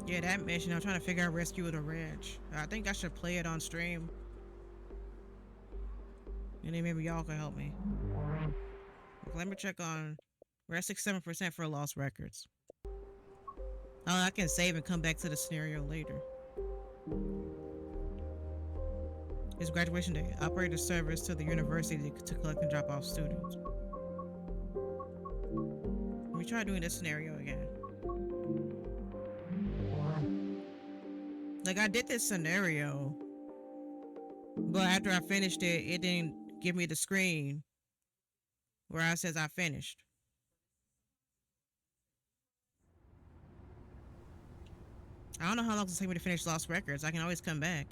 Yeah, that mission. I'm trying to figure out Rescue of the Ranch. I think I should play it on stream. And then maybe y'all can help me. Okay, let me check on. We're at 67% for lost records. Oh, I can save and come back to the scenario later. It's graduation day. Operate a service to the university to collect and drop off students. Let me try doing this scenario again. Like I did this scenario, but after I finished it, it didn't give me the screen where it says I finished. I don't know how long it'll take me to finish Lost Records. I can always come back.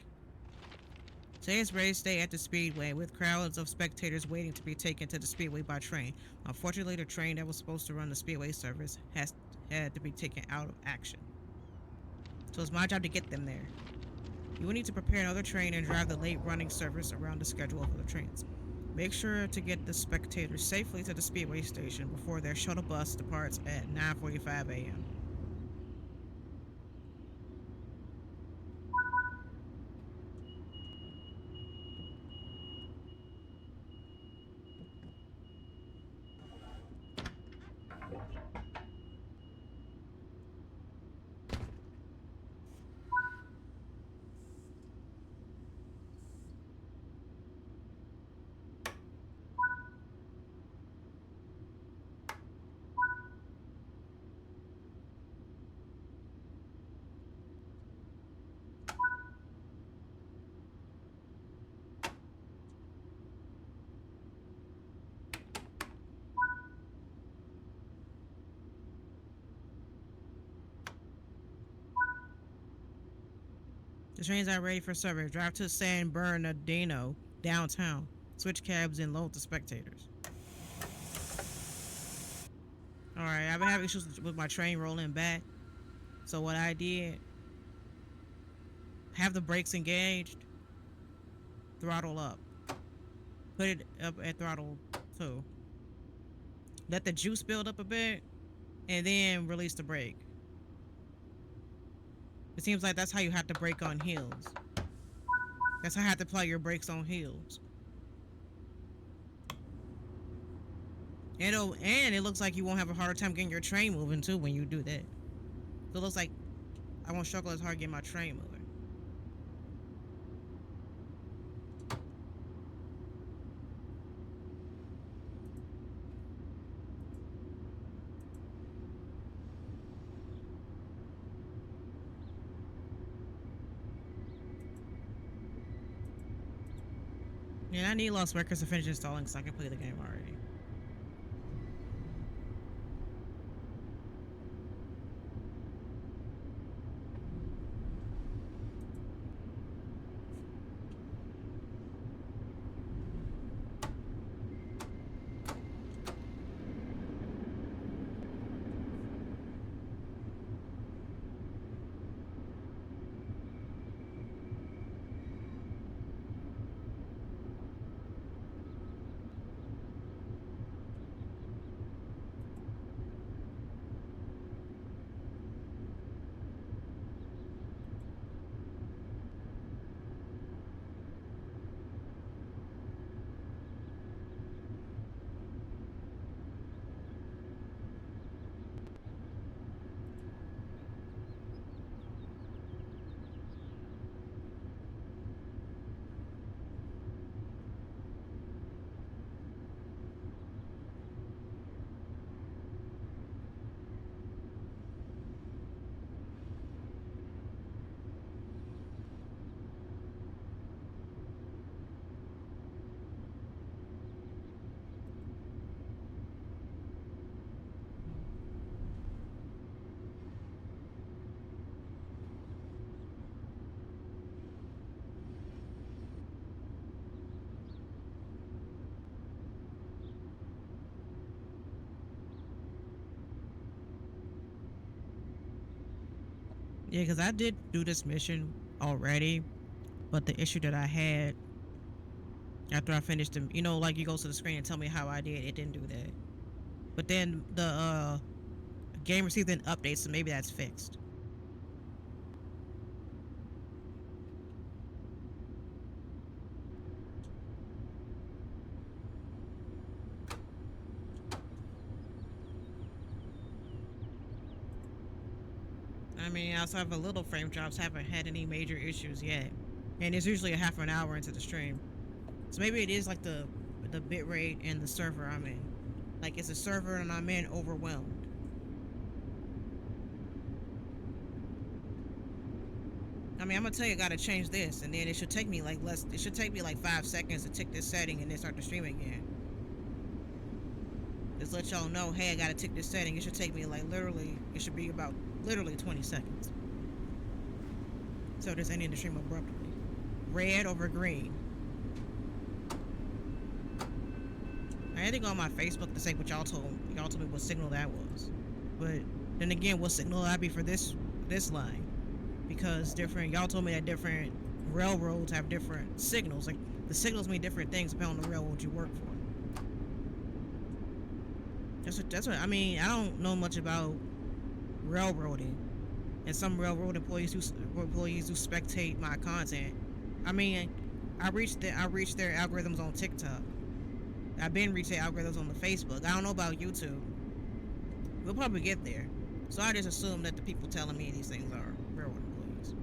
Today's race day at the Speedway, with crowds of spectators waiting to be taken to the Speedway by train. Unfortunately, the train that was supposed to run the Speedway service has had to be taken out of action. So it's my job to get them there. You will need to prepare another train and drive the late running service around the schedule of the trains. Make sure to get the spectators safely to the Speedway station before their shuttle bus departs at 9:45 a.m. The trains are ready for service. Drive to San Bernardino, downtown. Switch cabs and load the spectators. Alright, I've been having issues with my train rolling back. So what I did, have the brakes engaged, throttle up. Put it up at throttle 2. Let the juice build up a bit, and then release the brake. It seems like that's how you have to brake on hills. That's how you have to apply your brakes on hills. And it looks like you won't have a harder time getting your train moving too when you do that. So it looks like I won't struggle as hard getting my train moving. Yeah, I need Lost Records to finish installing so I can play the game already. Yeah, because I did do this mission already, but the issue that I had after I finished them, like you go to the screen and tell me how I did, it didn't do that. But then the game received an update, so maybe that's fixed. I mean, outside of a little frame drops, haven't had any major issues yet. And it's usually a half an hour into the stream. So maybe it is like the bit rate and the server I'm in. Like it's a server and I'm in overwhelmed. I mean, I'm gonna tell you, I gotta change this, and then it should take me like less. It should take me like 5 seconds to tick this setting and then start the stream again. Just let y'all know, hey, I gotta tick this setting. It should take me like literally. It should be about literally 20 seconds. So this ending the stream abruptly. Red over green. I had to go on my Facebook to say what y'all told me what signal that was. But then again, what signal that be for this line? Because different y'all told me that different railroads have different signals. Like the signals mean different things depending on the railroad you work for. That's what I mean. I don't know much about railroading, and some railroad employees who spectate my content. I mean, I reached their algorithms on TikTok. I've been reaching algorithms on the Facebook. I don't know about YouTube. We'll probably get there. So I just assume that the people telling me these things are railroad employees.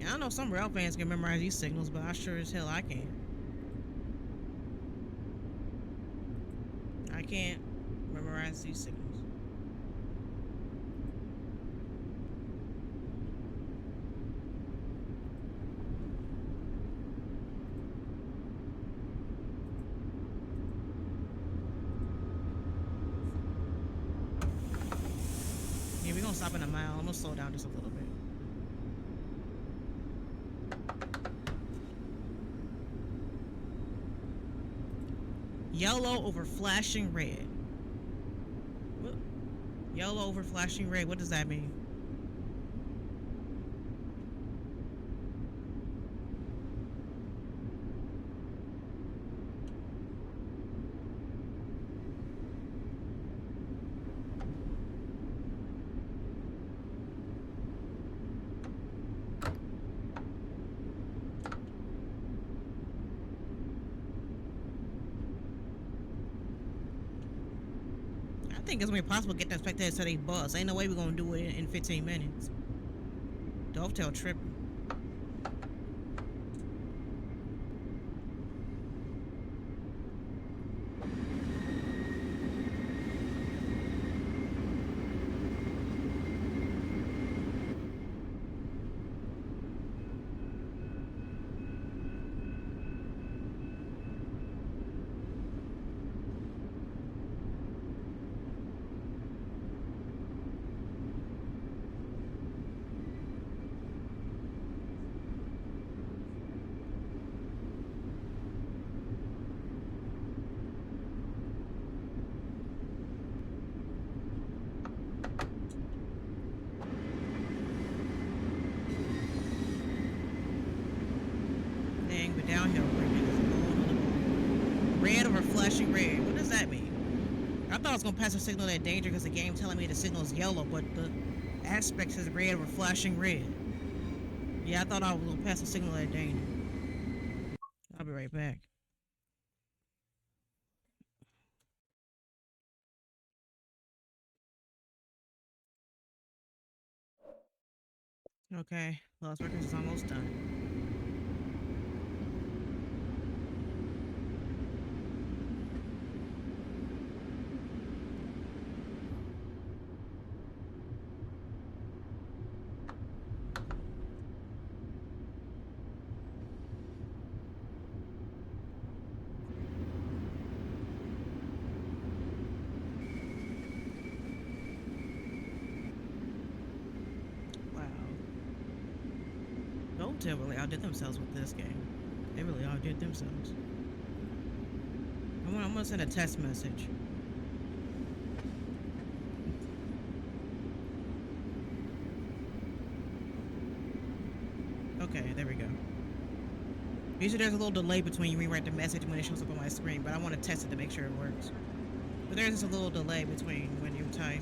And I know some rail fans can memorize these signals, but I sure as hell I can't. I can't memorize these signals. Yeah, we're gonna stop in a mile. I'm gonna slow down just a little bit. Yellow over flashing red. What? Yellow over flashing red. What does that mean? I think it's gonna be possible to get that spectators to they bus. Ain't no way we're gonna do it in 15 minutes. Dovetail tripping. Dang, but downhill braking is going. Red over flashing red. What does that mean? I thought I was gonna pass a signal at danger because the game telling me the signal is yellow, but the aspect says red over flashing red. Yeah, I thought I was gonna pass a signal at danger. I'll be right back. Okay, Lost Records is almost done. Wow. Goldtail really outdid themselves with this game. They really outdid themselves. I'm gonna send a test message. Okay, there we go. Usually there's a little delay between you rewrite the message when it shows up on my screen, but I want to test it to make sure it works. But there's just a little delay between when you type.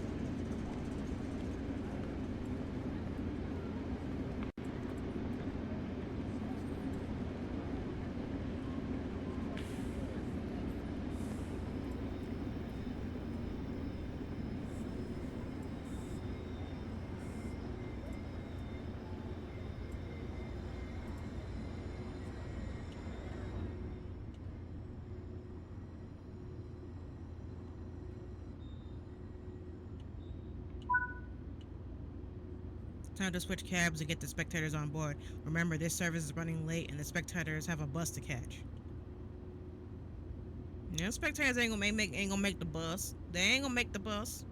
Time to switch cabs and get the spectators on board. Remember, this service is running late and the spectators have a bus to catch. Yeah, spectators ain't gonna make the bus. They ain't gonna make the bus.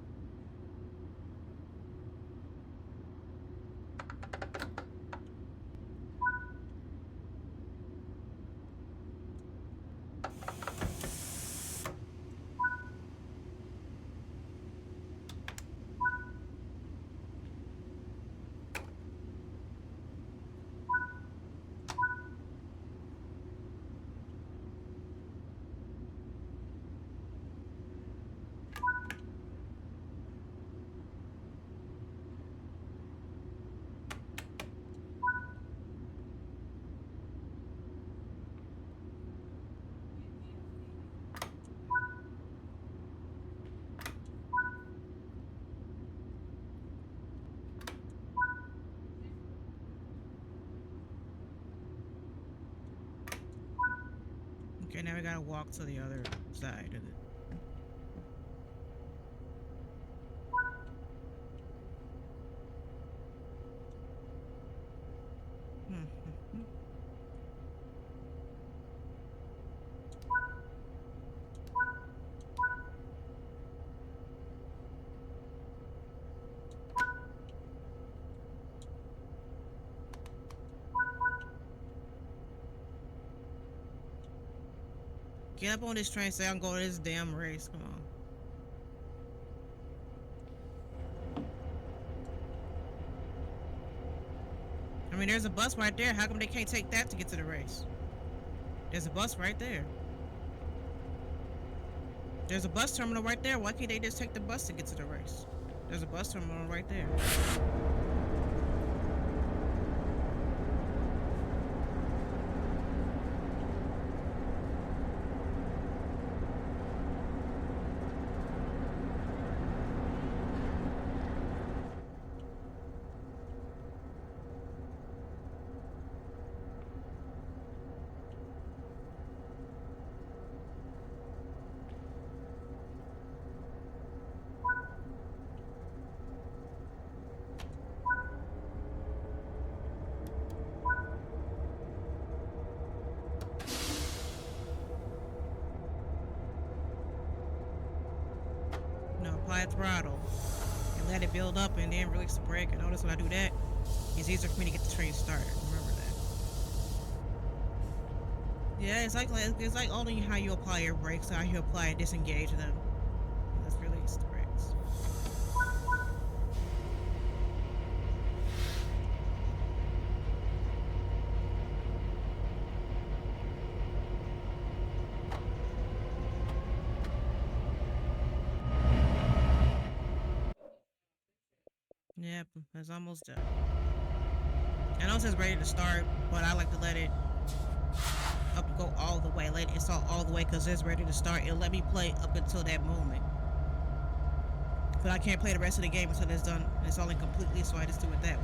Okay, now we gotta walk to the other side of it. Get up on this train so I can go to this damn race. Come on. I mean, there's a bus right there. How come they can't take that to get to the race? There's a bus right there. There's a bus terminal right there. Why can't they just take the bus to get to the race? There's a bus terminal right there. Apply a throttle and let it build up and then release the brake. And notice when I do that, it's easier for me to get the train started. Remember that. Yeah, it's like only how you apply your brakes, how you apply and disengage them. Let's release the brakes. Yep, it's almost done. I know it says ready to start, but I like to let it go all the way. Let it start all the way because it's ready to start. It'll let me play up until that moment. But I can't play the rest of the game until it's done. It's all incompletely, so I just do it that way.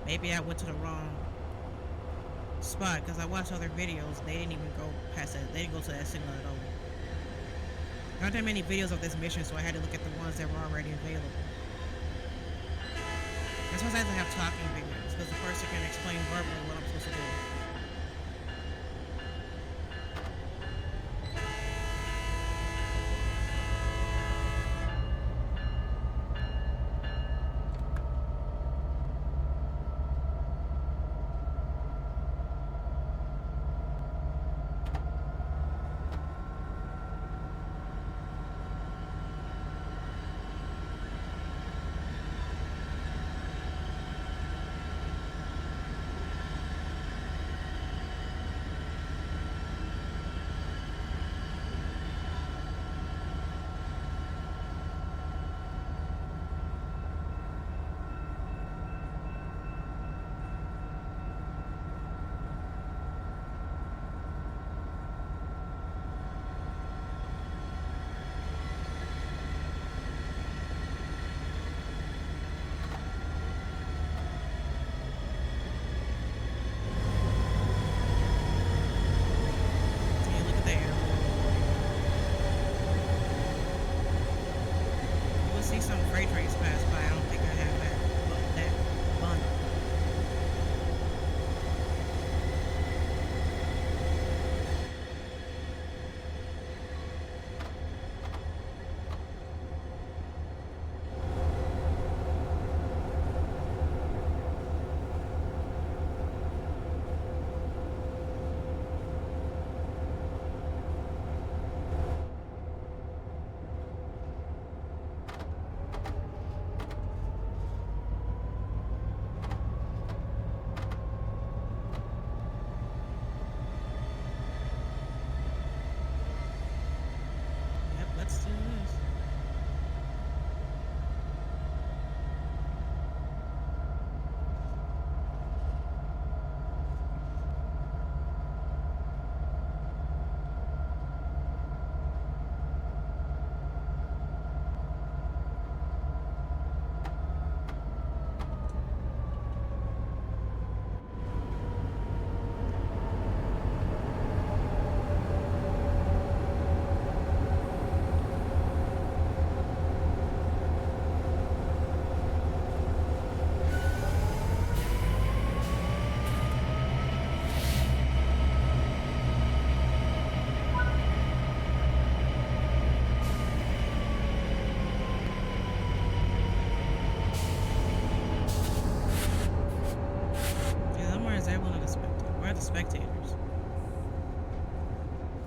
Maybe I went to the wrong spot because I watched other videos. They didn't even go past that. They didn't go to that signal at all. There aren't that many videos of this mission, so I had to look at the ones that were already available. That's why I have to have talking videos because the person can explain verbally what I'm supposed to do.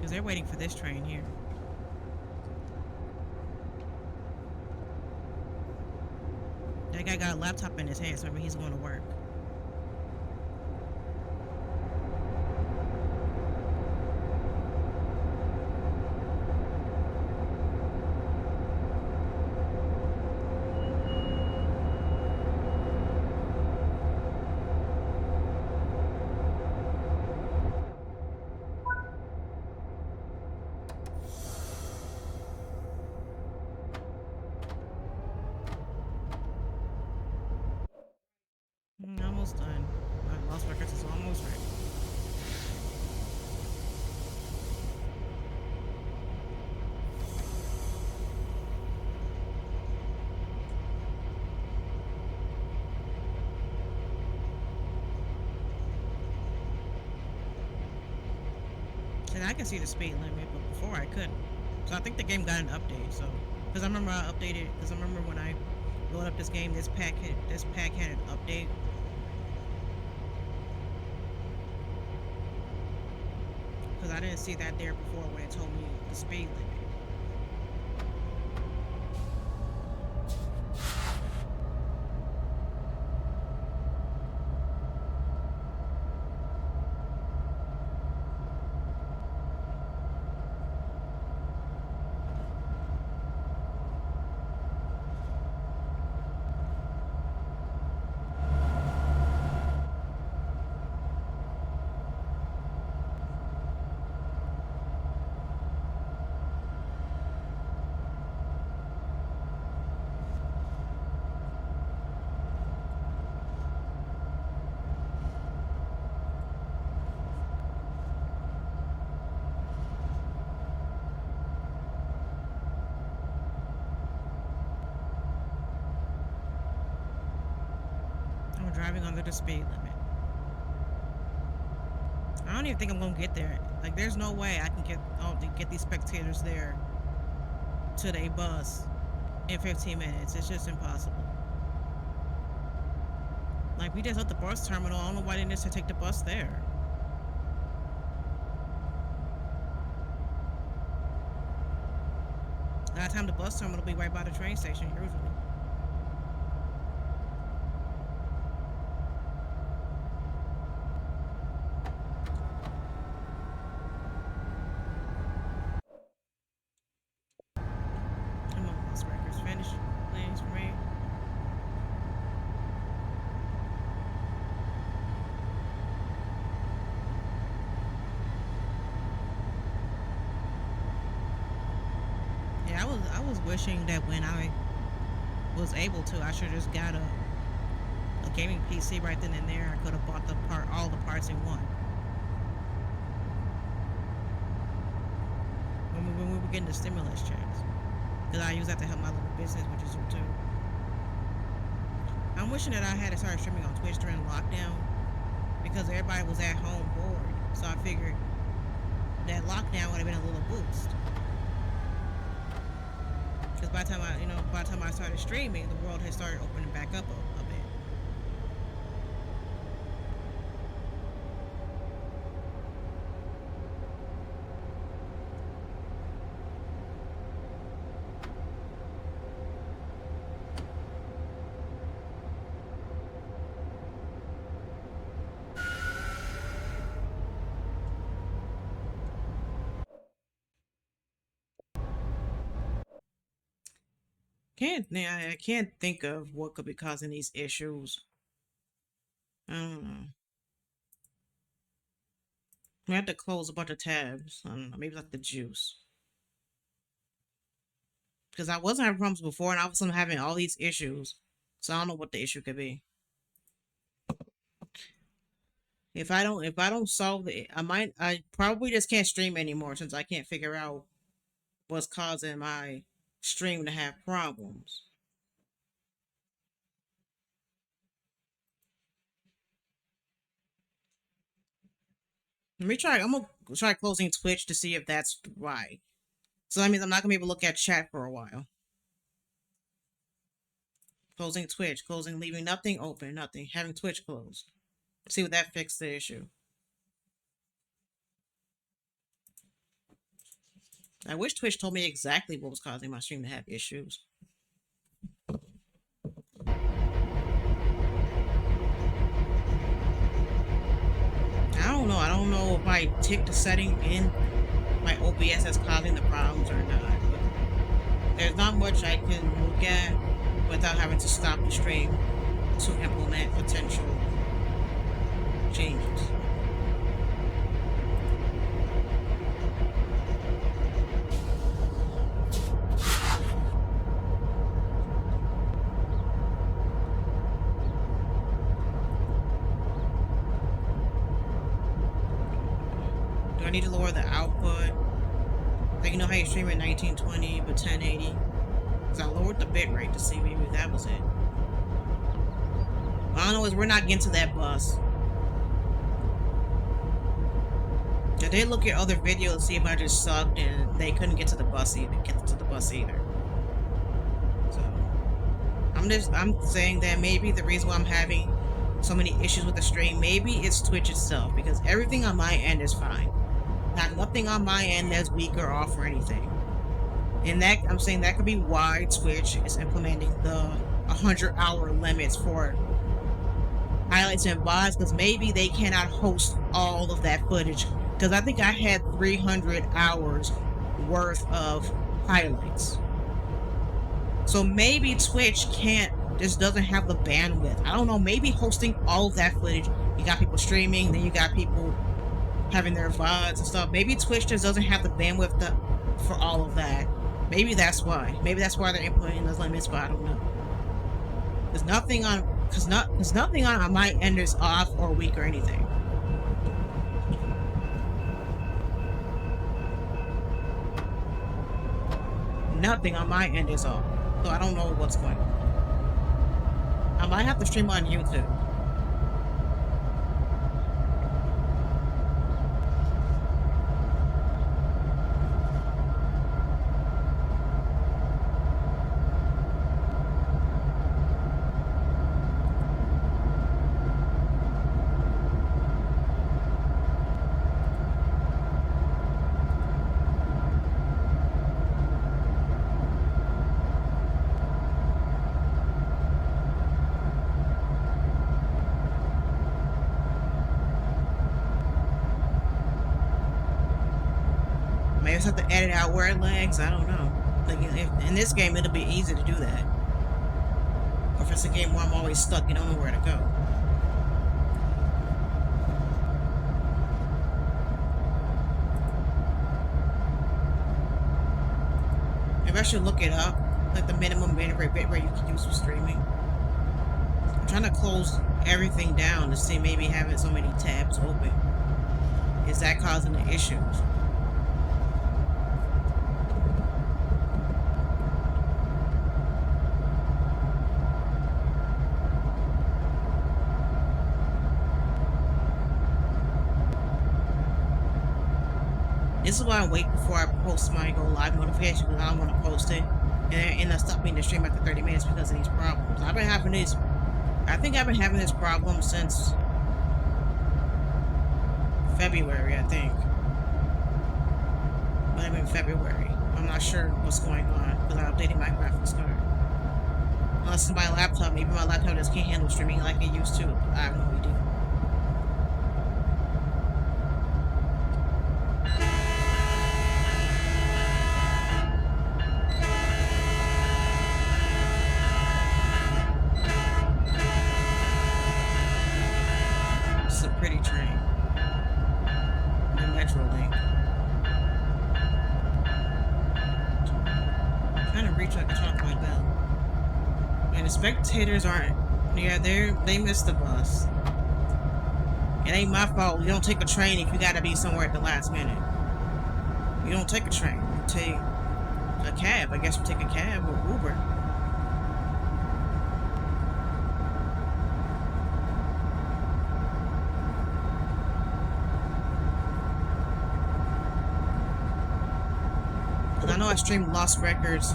Because they're waiting for this train here. That guy got a laptop in his hand, so maybe he's going to work. Almost done. My lost records is almost ready. And I can see the speed limit, but before I couldn't. So I think the game got an update. So because I remember I updated. Because I remember when I loaded up this game, this pack had an update. Because I didn't see that there before when it told me the speed limit. I'm driving under the speed limit. I don't even think I'm gonna get there. Like, there's no way I can get these spectators there to their bus in 15 minutes. It's just impossible. Like, we just at the bus terminal. I don't know why they didn't just take the bus there. By the time the bus terminal will be right by the train station usually. Come on, bus records, finish, please, for me. Yeah, I was wishing that when I was able to, I should have just got a gaming PC right then and there. I could have bought all the parts in one. When we were getting the stimulus checks, because I use that to help my little business, which is too. I'm wishing that I had started streaming on Twitch during lockdown because everybody was at home bored. So I figured that lockdown would have been a little boost. Because by the time I started streaming, the world had started opening back up a bit. I can't think of what could be causing these issues. I don't know. We have to close a bunch of tabs. I don't know. Maybe like the juice. Because I wasn't having problems before, and all of a sudden I'm having all these issues. So I don't know what the issue could be. If I don't solve it, I probably just can't stream anymore since I can't figure out what's causing my stream to have problems. Let me try. I'm gonna try closing Twitch to see if that's why. So that means I'm not gonna be able to look at chat for a while. Closing Twitch, leaving nothing open, nothing, having Twitch closed. See what that fixed the issue. I wish Twitch told me exactly what was causing my stream to have issues. I don't know. I don't know if I ticked the setting in my OBS that's causing the problems or not. But there's not much I can look at without having to stop the stream to implement potential changes. Do I need to lower the output? Like, you know how you stream at 1920 but 1080? Because I lowered the bitrate to see maybe that was it. All I know is we're not getting to that bus. I did look at other videos to see if I just sucked and they couldn't get to the bus either. So I'm saying that maybe the reason why I'm having so many issues with the stream, maybe it's Twitch itself, because everything on my end is fine. Nothing on my end that's weak or off or anything. And that I'm saying that could be why Twitch is implementing the 100-hour limits for highlights and VODs, because maybe they cannot host all of that footage. Because I think I had 300 hours worth of highlights. So maybe Twitch just doesn't have the bandwidth. I don't know, maybe hosting all of that footage, you got people streaming, then you got people having their VODs and stuff. Maybe Twitch just doesn't have the bandwidth for all of that. Maybe that's why. Maybe that's why they're implementing those limits, but I don't know. Because nothing on my end is off or weak or anything. Nothing on my end is off. So I don't know what's going on. I might have to stream on YouTube. Maybe I just have to edit out where it lags. I don't know. Like, in this game, it'll be easy to do that. Or if it's a game where I'm always stuck, you don't know where to go. Maybe I should look it up, like the minimum bitrate you can use for streaming. I'm trying to close everything down to see maybe having so many tabs open. Is that causing the issues? This is why I wait before I post my go live notification, because I don't want to post it and then end up stopping the stream after 30 minutes because of these problems. I think I've been having this problem since February, I think. Might have been February. I'm not sure what's going on because I updated my graphics card. Unless it's my laptop, maybe my laptop just can't handle streaming like it used to. I have no idea. Spectators aren't. Yeah, they missed the bus. It ain't my fault. You don't take a train if you gotta be somewhere at the last minute. You don't take a train. You take a cab. I guess you take a cab or Uber. Cause I know I streamed Lost Records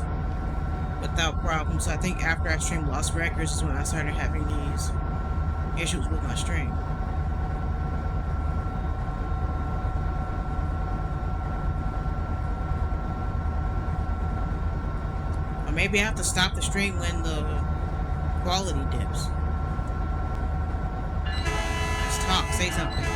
without problems. So I think after I streamed Lost Records is when I started having these issues with my stream. Or maybe I have to stop the stream when the quality dips. Let's talk. Say something.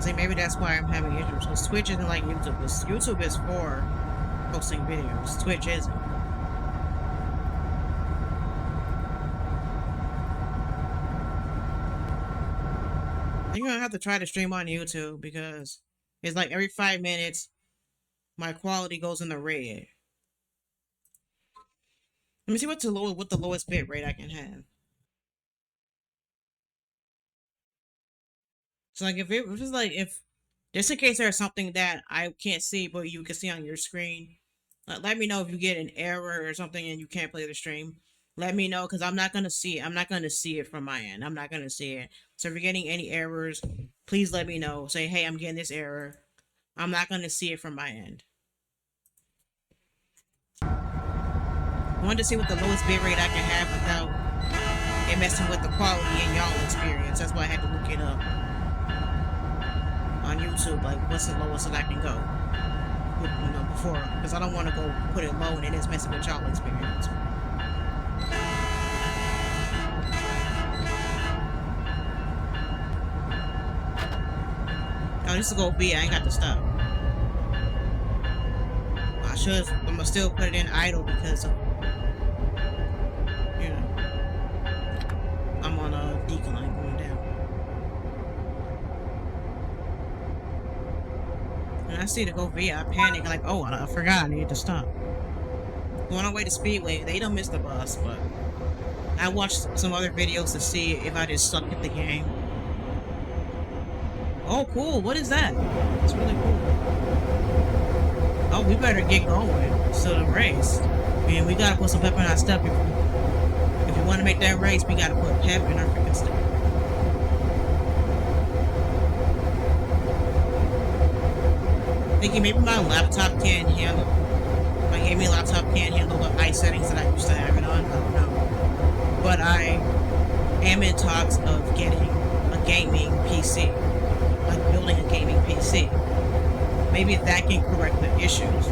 See, maybe that's why I'm having issues. Because Twitch isn't like YouTube. YouTube is for posting videos. Twitch isn't. I think I'm gonna have to try to stream on YouTube because it's like every 5 minutes my quality goes in the red. Let me see what the lowest bit rate I can have. So like if it's like if just in case there's something that I can't see but you can see on your screen, let me know if you get an error or something and you can't play the stream. Let me know because I'm not gonna see it. I'm not gonna see it from my end. I'm not gonna see it. So if you're getting any errors, please let me know. Say, hey, I'm getting this error. I'm not gonna see it from my end. I wanted to see what the lowest bit rate I can have without it messing with the quality in y'all experience. That's why I had to look it up on YouTube. Like, what's the lowest that I can go? You know, before, because I don't want to go put it low and then it's messing with y'all experience. Oh, this is gonna be. I ain't got to stop. I should. I'm gonna still put it in idle because of, you know, I'm on a decline going down. And I see the go via, I panic like, oh, I forgot I need to stop. Going on way to Speedway, they don't miss the bus, but I watched some other videos to see if I just suck at the game. Oh, cool. What is that? It's really cool. Oh, we better get going. So the race. Man, we gotta put some pep in our step. If you want to make that race, we gotta put pep in our freaking step. Thinking maybe my laptop can't handle. My gaming laptop can't handle the high settings that I used to have it on. I don't know. But I am in talks of getting a gaming PC. Like building a gaming PC. Maybe that can correct the issues.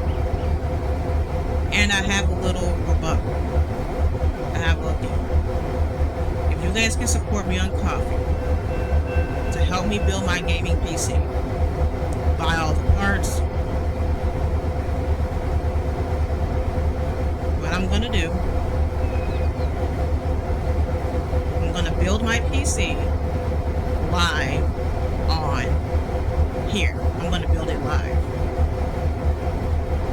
And I have a little rebuttal. I have a deal. If you guys can support me on Coffee to help me build my gaming PC, buy all the parts, what I'm gonna do, I'm gonna build my PC live on here. I'm gonna build it live.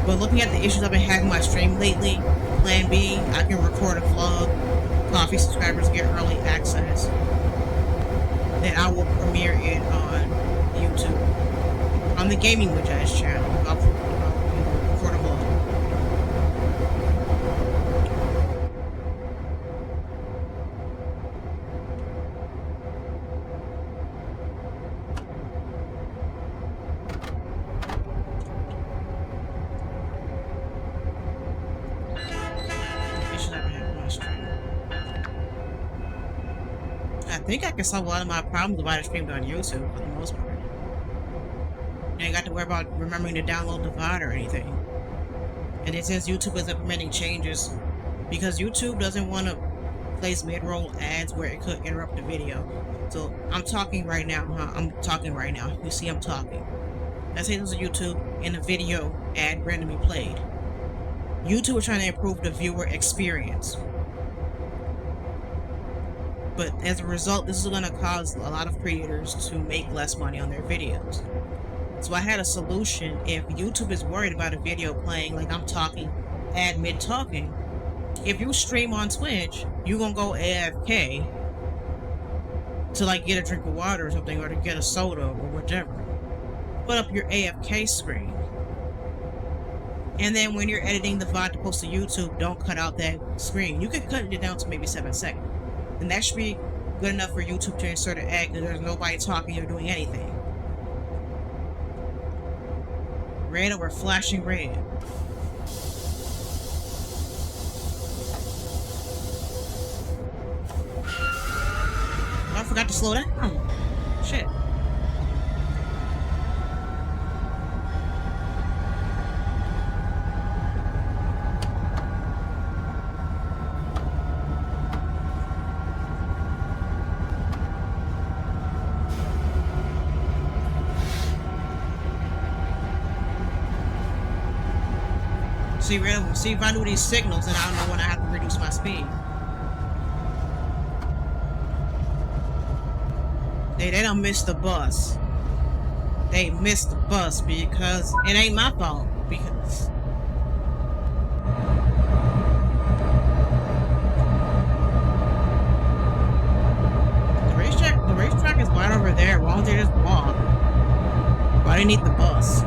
But looking at the issues I've been having my stream lately, plan B, I can record a vlog, Coffee subscribers get early access, then I will premiere it on YouTube. On the Gaming with Jazz channel, I'll record a vlog. I think I can solve a lot of my problems if I streamed on YouTube for the most part. You ain't got to worry about remembering to download the VOD or anything. And it says YouTube is implementing changes because YouTube doesn't want to place mid-roll ads where it could interrupt the video. So I'm talking right now, huh? I'm talking right now. You see I'm talking. Let's say there's a YouTube and a video ad randomly played. YouTube is trying to improve the viewer experience. But as a result, this is going to cause a lot of creators to make less money on their videos. So I had a solution. If YouTube is worried about a video playing, like I'm talking, ad mid talking, if you stream on Twitch, you're going to go AFK to like get a drink of water or something, or to get a soda or whatever. Put up your AFK screen. And then when you're editing the VOD to post to YouTube, don't cut out that screen. You can cut it down to maybe 7 seconds. And that should be good enough for YouTube to insert an ad because there's nobody talking or doing anything. Red over flashing red. Oh, I forgot to slow down. Shit. See if I do these signals, then I don't know when I have to reduce my speed. They don't miss the bus. They missed the bus because it ain't my fault. Because the racetrack is right over there. Why don't they just walk? Why do they need the bus?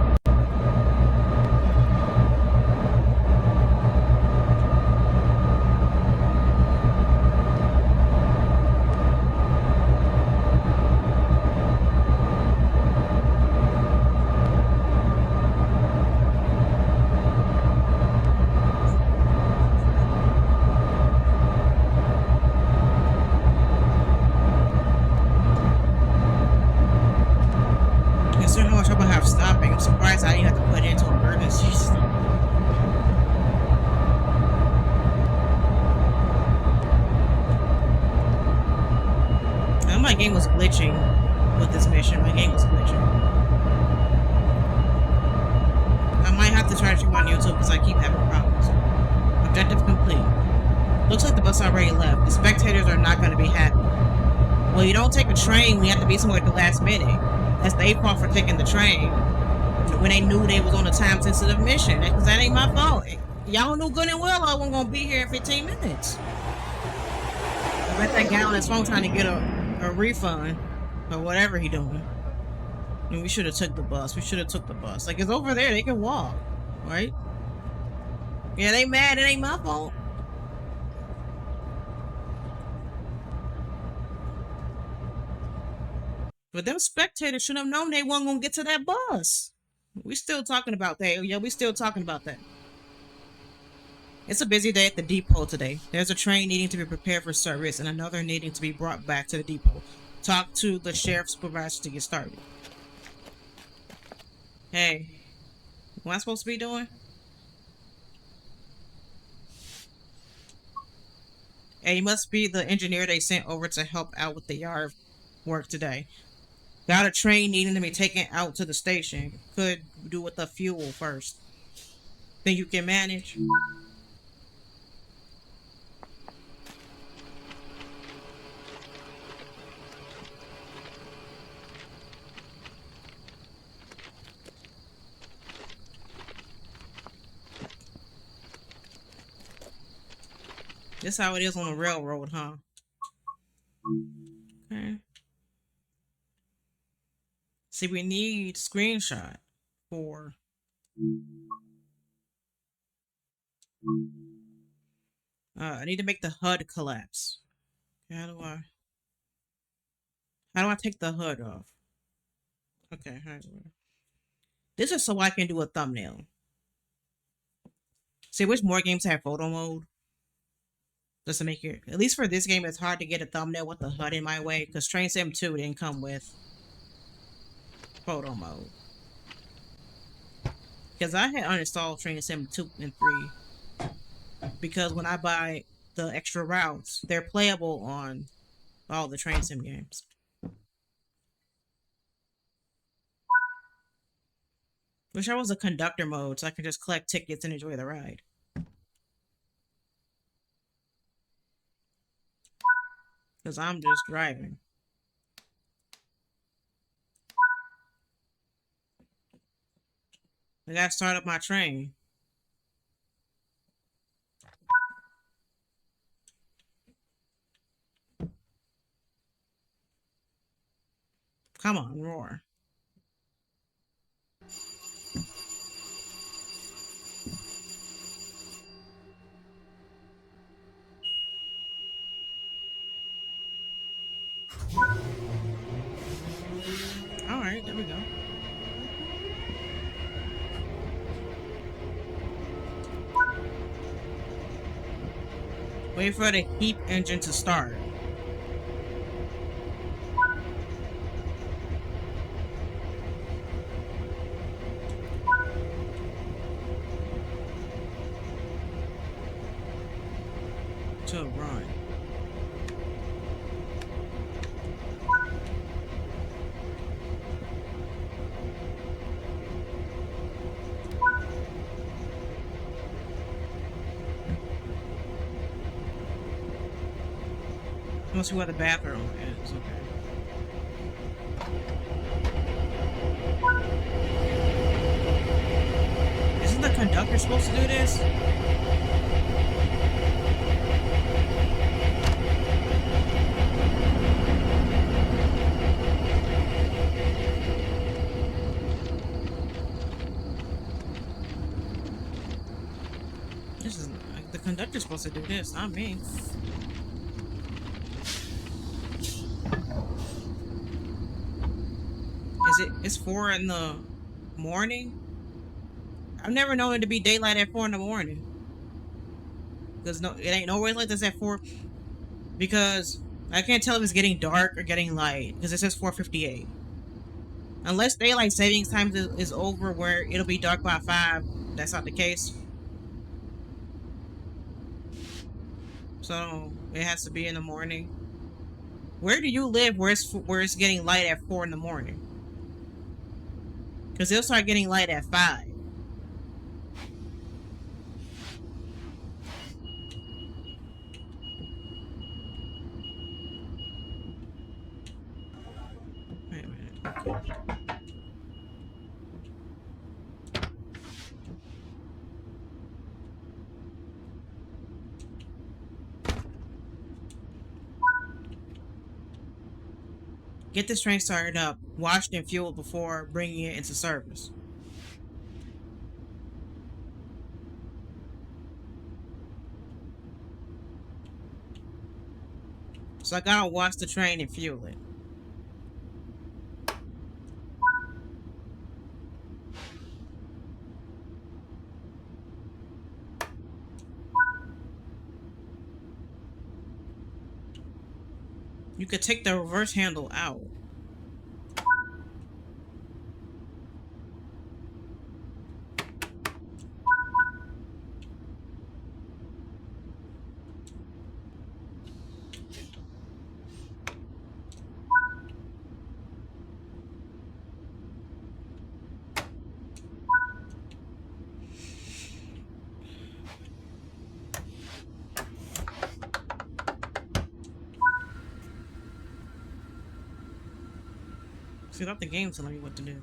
My game was glitching with this mission. My game was glitching. I might have to try to stream on YouTube because I keep having problems. Objective complete. Looks like the bus already left. The spectators are not going to be happy. Well, you don't take a train. We have to be somewhere at the last minute. That's their fault for taking the train when they knew they was on a time-sensitive mission. Because that ain't my fault. Y'all knew good and well I wasn't going to be here in 15 minutes. I bet that guy on his phone trying to get a refund or whatever he doing. And we should have took the bus. Like, it's over there. They can walk, right? Yeah, they mad. It ain't my fault. But them spectators should have known they weren't gonna get to that bus. We still talking about that. Yeah, we still talking about that. It's a busy day at the depot today. There's a train needing to be prepared for service and another needing to be brought back to the depot. Talk to the sheriff's supervisor to get started. Hey, what am I supposed to be doing? Hey, you must be the engineer they sent over to help out with the yard work today. Got a train needing to be taken out to the station. Could do with the fuel first. Think you can manage? This how it is on the railroad, huh? Okay. See, we need screenshot for I need to make the HUD collapse. How do I take the HUD off? Okay, this is so I can do a thumbnail. See, which more games have photo mode? Just to make it, at least for this game, it's hard to get a thumbnail with the HUD in my way because Train Sim 2 didn't come with photo mode. Because I had uninstalled Train Sim 2 and 3 because when I buy the extra routes, they're playable on all the Train Sim games. Wish I was a conductor mode so I could just collect tickets and enjoy the ride. Because I'm just driving. I gotta start up my train. Come on, roar. Alright, there we go. Wait for the heap engine to start. To run. Let's see where the bathroom is. Okay. Isn't the conductor supposed to do this? This is like the conductor's supposed to do this, not me. It's 4 in the morning? I've never known it to be daylight at 4 in the morning. Because no, it ain't nowhere like this at 4. Because I can't tell if it's getting dark or getting light. Because it says 4:58. Unless daylight savings time is over where it'll be dark by 5. That's not the case. So it has to be in the morning. Where do you live where it's getting light at 4 in the morning? Because it'll start getting light at 5. Wait a minute. Get this train started up, washed and fueled before bringing it into service. So I gotta wash the train and fuel it. You could take the reverse handle out. See, not the game telling me what to do.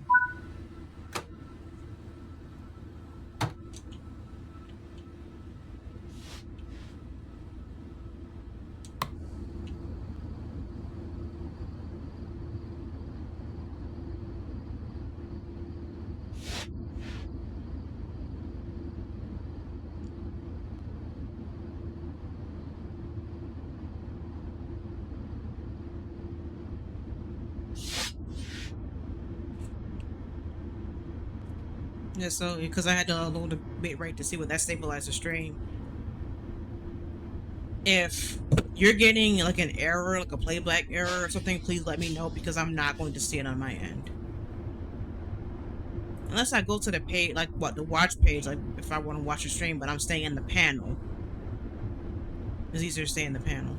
Yeah, so because I had to load a bit right to see what that stabilizer stream. If you're getting like an error, like a playback error or something, please let me know because I'm not going to see it on my end. Unless I go to the page, like what, the watch page, like if I want to watch a stream, but I'm staying in the panel. It's easier to stay in the panel.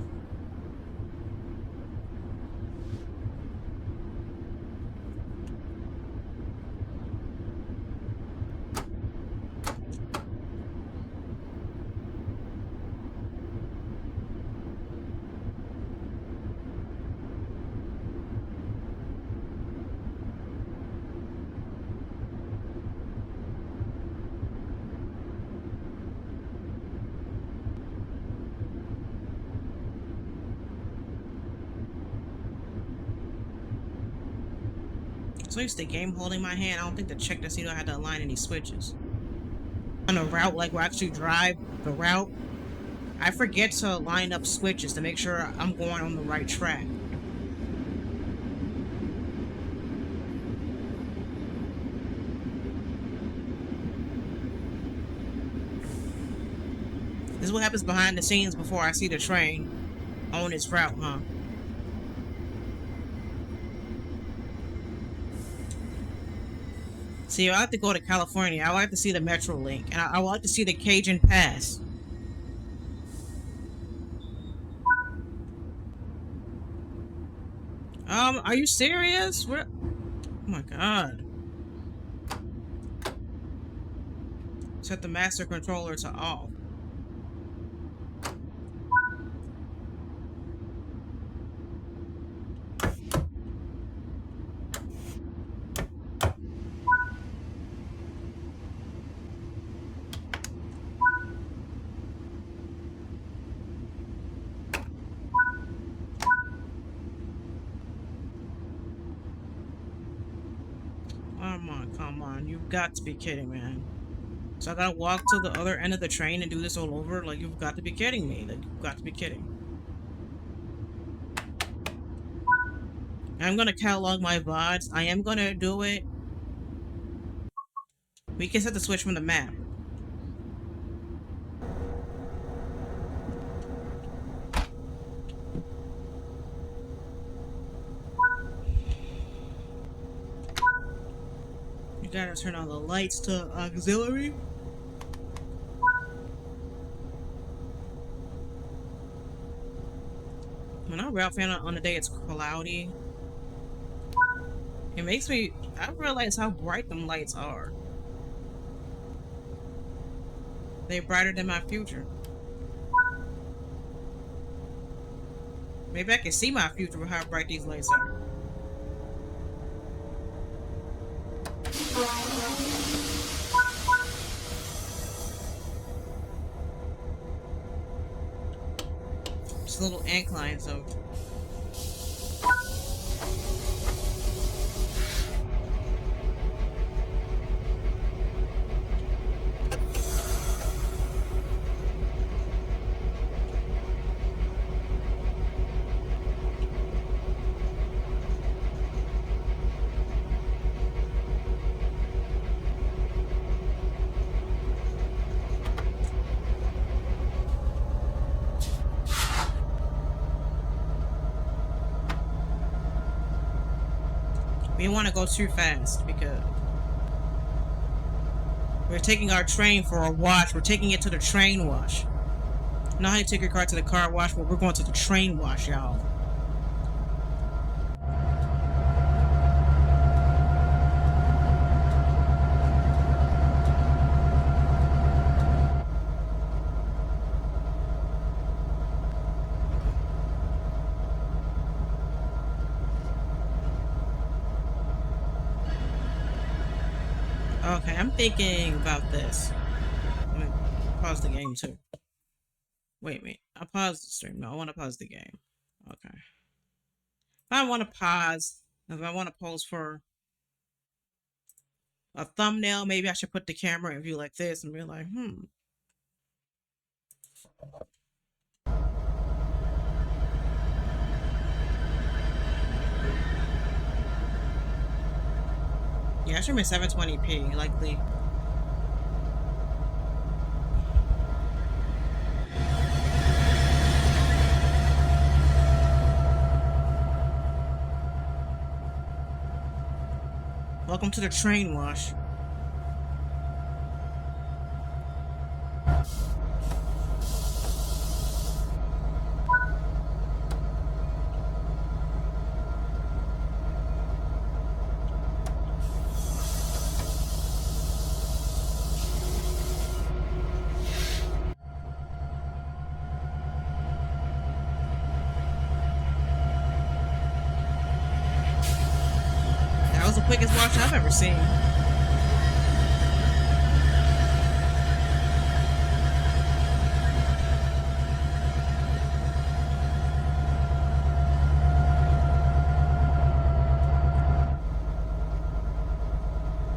So used to game holding my hand. I don't think the check to see if I had to align any switches. On a route, like we actually drive the route, I forget to line up switches to make sure I'm going on the right track. This is what happens behind the scenes before I see the train on its route, huh? See, I like to go to California. I like to see the Metro Link, and I like to see the Cajun Pass. Are you serious? What? Oh my god. Set the master controller to off. Come on. You've got to be kidding, man. So I gotta walk to the other end of the train and do this all over? Like, you've got to be kidding me. Like, you've got to be kidding. I'm gonna catalog my VODs. I am gonna do it. We can set the switch from the map. You gotta turn on the lights to auxiliary. When I route fan on the day it's cloudy, it makes me. I realize how bright them lights are. They're brighter than my future. Maybe I can see my future with how bright these lights are. Just a little incline, so. We don't want to go too fast because we're taking our train for a wash. We're taking it to the train wash. Not how you take your car to the car wash, but we're going to the train wash, y'all. Okay, I'm thinking about this. I'm gonna pause the game too. Wait. I paused the stream. No, I want to pause the game. Okay. If I want to pause, if I want to pose for a thumbnail, maybe I should put the camera in view like this and be like, Yeah, I should be 720p, likely. Welcome to the train wash. That was the quickest wash I've ever seen.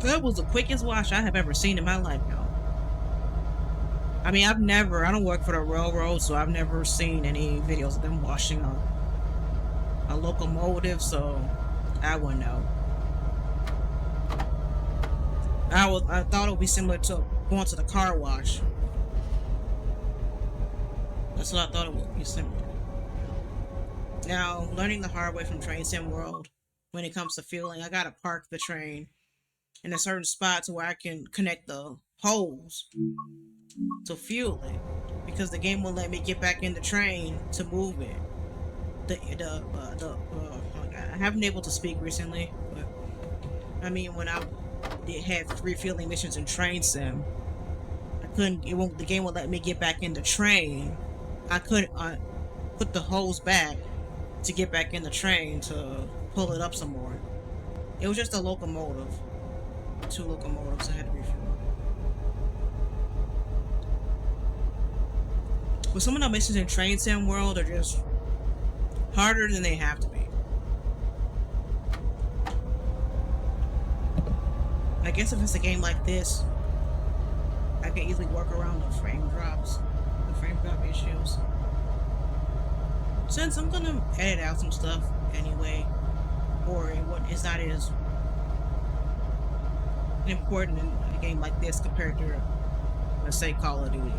It was the quickest wash I have ever seen in my life, y'all. I mean, I don't work for the railroad, so I've never seen any videos of them washing a locomotive, so I wouldn't know. I thought it would be similar to going to the car wash. That's what I thought it would be similar. Now, learning the hard way from Train Sim World, when it comes to fueling, I gotta park the train in a certain spot to where I can connect the hose to fuel it, because the game won't let me get back in the train to move it. I haven't been able to speak recently, but I mean, when I had refueling missions in Train Sim, I couldn't. It won't. The game won't let me get back in the train. I couldn't put the hose back to get back in the train to pull it up some more. It was just a locomotive. Two locomotives I had to refuel. But some of the missions in Train Sim World are just harder than they have to be. I guess if it's a game like this, I can easily work around the frame drop issues. Since I'm gonna edit out some stuff anyway, or it's not as important in a game like this compared to, let's say, Call of Duty.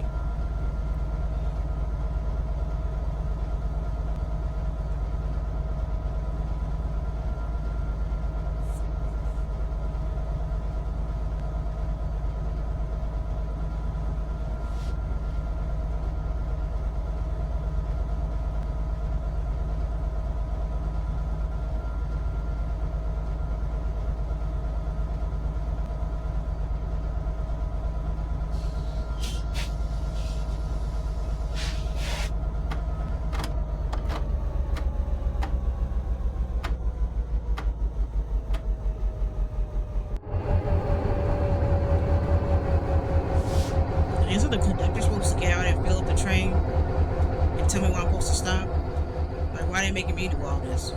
Isn't the conductor supposed to get out and fill up the train and tell me when I'm supposed to stop? Like, why are they making me do all this?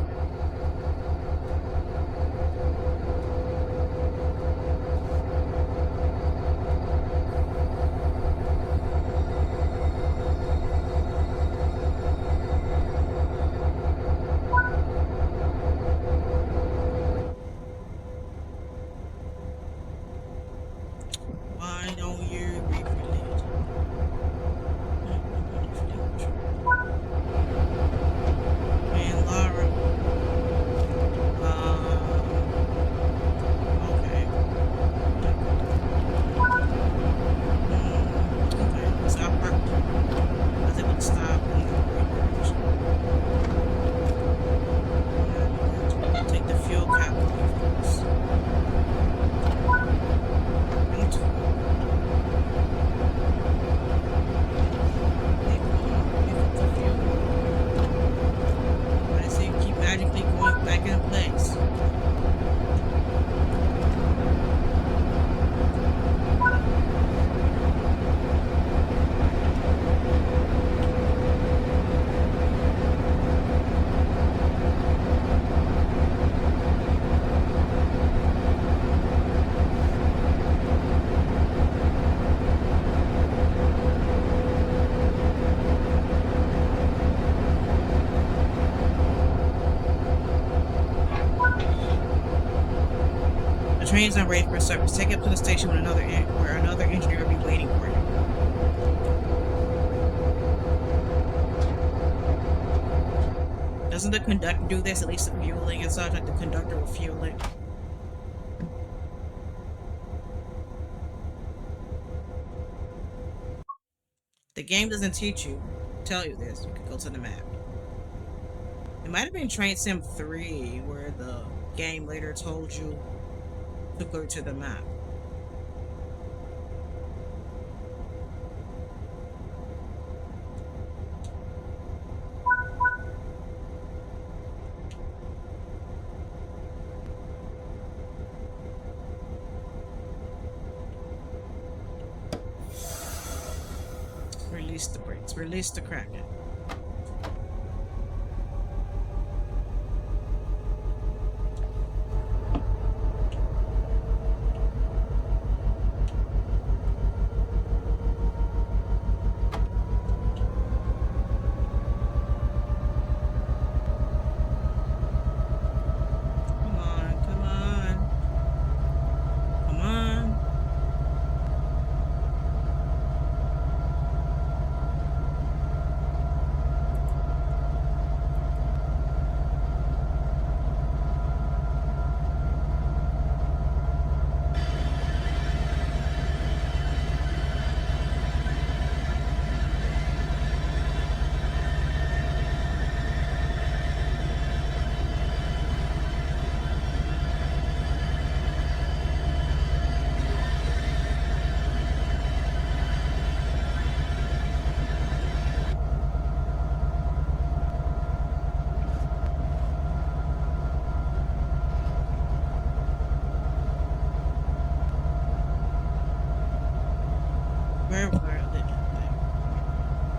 Why don't you refill it? And Laura. Okay. Okay. So I parked. I was able to stop and take the fuel cap off. I see you keep magically going back in place. The train is not ready for service. Take it up to the station where another engineer will be waiting for you. Doesn't the conductor do this? At least the fueling and such, like the conductor will fuel it. The game doesn't tell you this. You can go to the map. It might have been Train Sim 3 where the game later told you to go to the map. Release the brakes. Release the Kraken.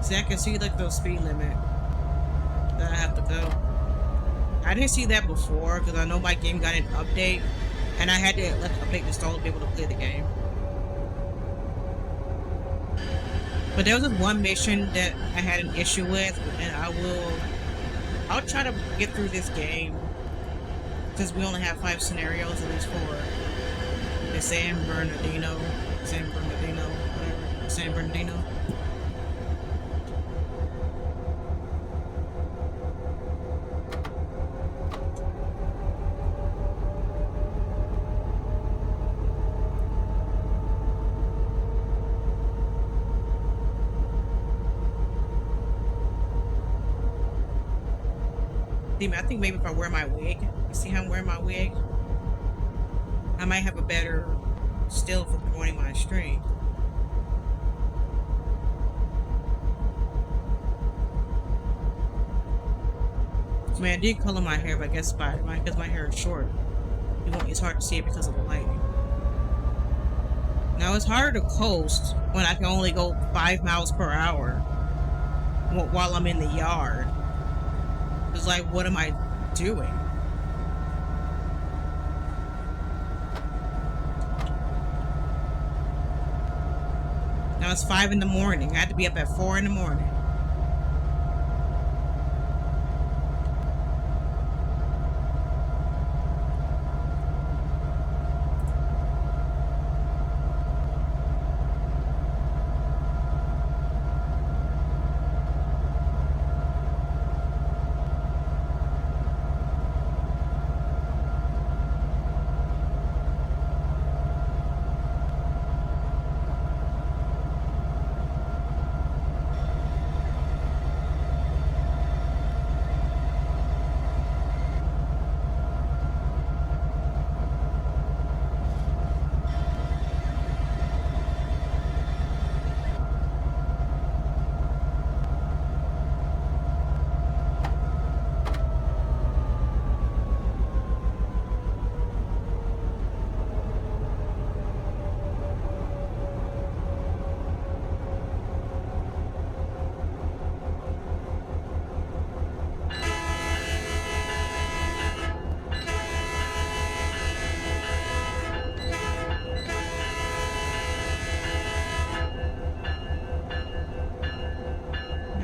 See, I can see like the speed limit that I have to go. I didn't see that before because I know my game got an update, and I had to let the update install to be able to play the game. But there was this one mission that I had an issue with, and I'll try to get through this game since we only have 5 scenarios, at least for the San Bernardino, whatever, San Bernardino. I think maybe if I wear my wig, you see how I'm wearing my wig? I might have a better still for promoting my stream. I mean, I did color my hair, but I guess because my hair is short, it's hard to see it because of the lighting. Now it's harder to coast when I can only go 5 miles per hour while I'm in the yard. It's like, what am I doing? Now it's 5 in the morning. I had to be up at 4 in the morning.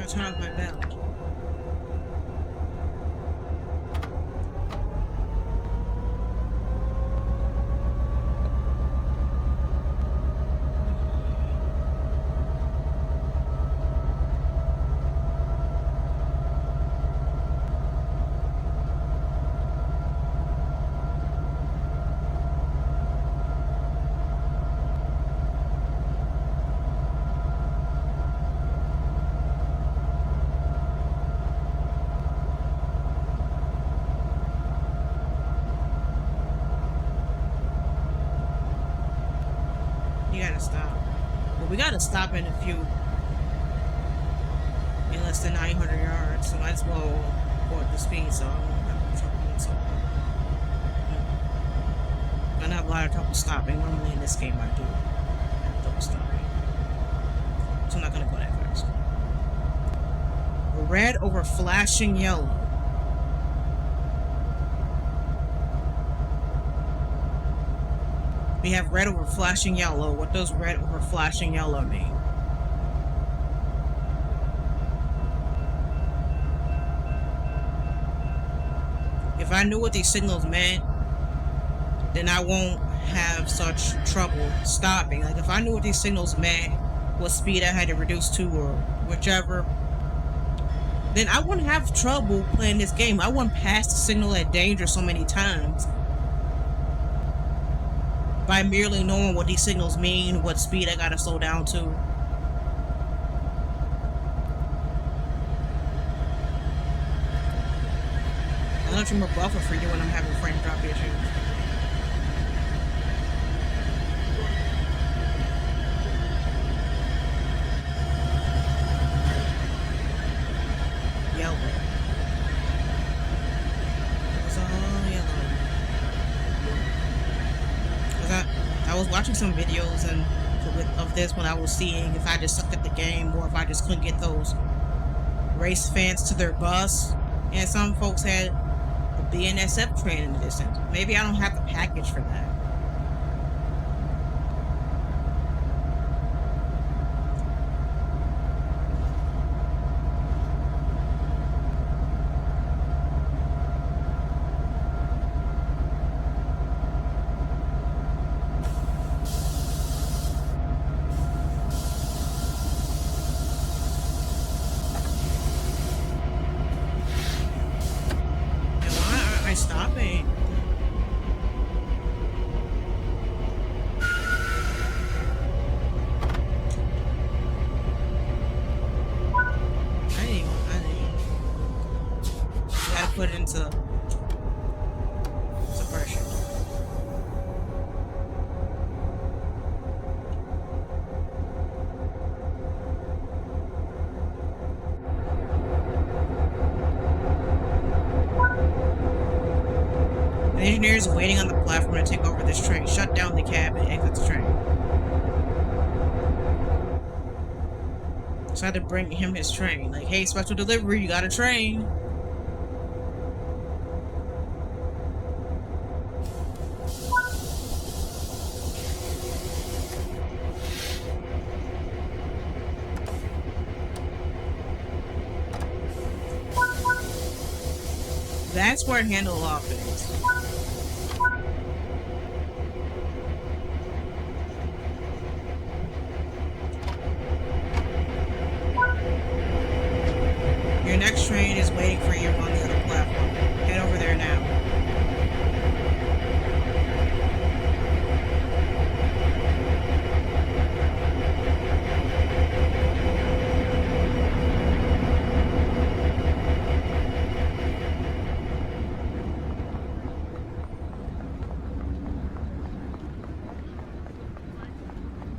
Turn off my bell. You gotta stop. Well, we gotta stop in less than 900 yards, so might as well go at the speed so I won't have trouble. So I'm gonna have a lot of trouble stopping. Normally in this game I do have trouble stopping, so I'm not gonna go that fast. Red over flashing yellow. We have red over flashing yellow. What does red over flashing yellow mean? If I knew what these signals meant, then I won't have such trouble stopping. Like, if I knew what these signals meant, what speed I had to reduce to or whichever, then I wouldn't have trouble playing this game. I wouldn't pass the signal at danger so many times by merely knowing what these signals mean, what speed I gotta slow down to. I don't trim a buffer for you when I'm having frame drop issues. Yellow. It's all yellow. I was watching some videos and of this when I was seeing if I just sucked at the game or if I just couldn't get those race fans to their bus. And some folks had a BNSF train in the distance. Maybe I don't have the package for that. And why aren't I stopping? I gotta put it into suppression. The engineers waiting on the platform to take over this train. Shut down the cab and exit the train. So I had to bring him his train. Like, hey, special delivery, you got a train. That's where handle off is. Your next train is waiting for you on the other platform. Head over there now.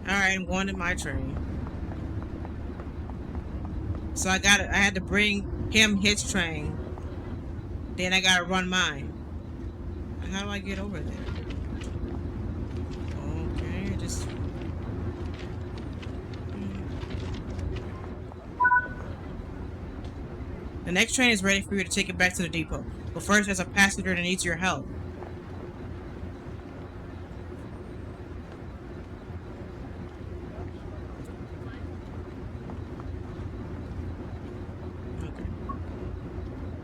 Alright, I'm going to my train. So I had to bring him his train. Then I gotta run mine. How do I get over there? Okay, just... The next train is ready for you to take it back to the depot. But first, there's a passenger that needs your help.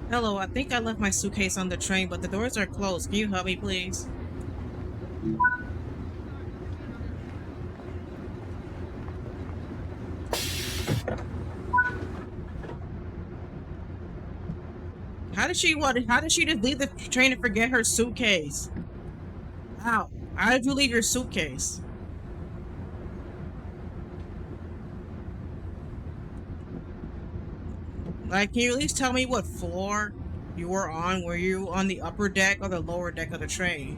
Hello, I think I left my suitcase on the train, but the doors are closed. Can you help me, please? How did she just leave the train and forget her suitcase? Wow. How did you leave your suitcase? Like, can you at least tell me what floor you were on? Were you on the upper deck or the lower deck of the train?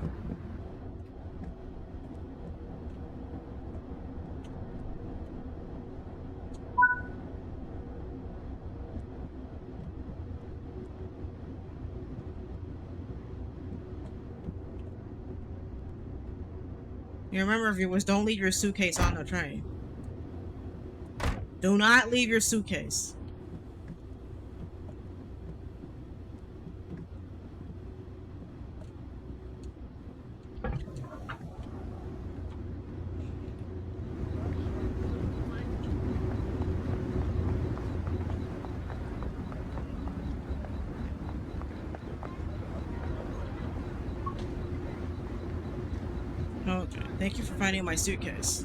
You remember, viewers, don't leave your suitcase on the train. Do not leave your suitcase. Okay, thank you for finding my suitcase.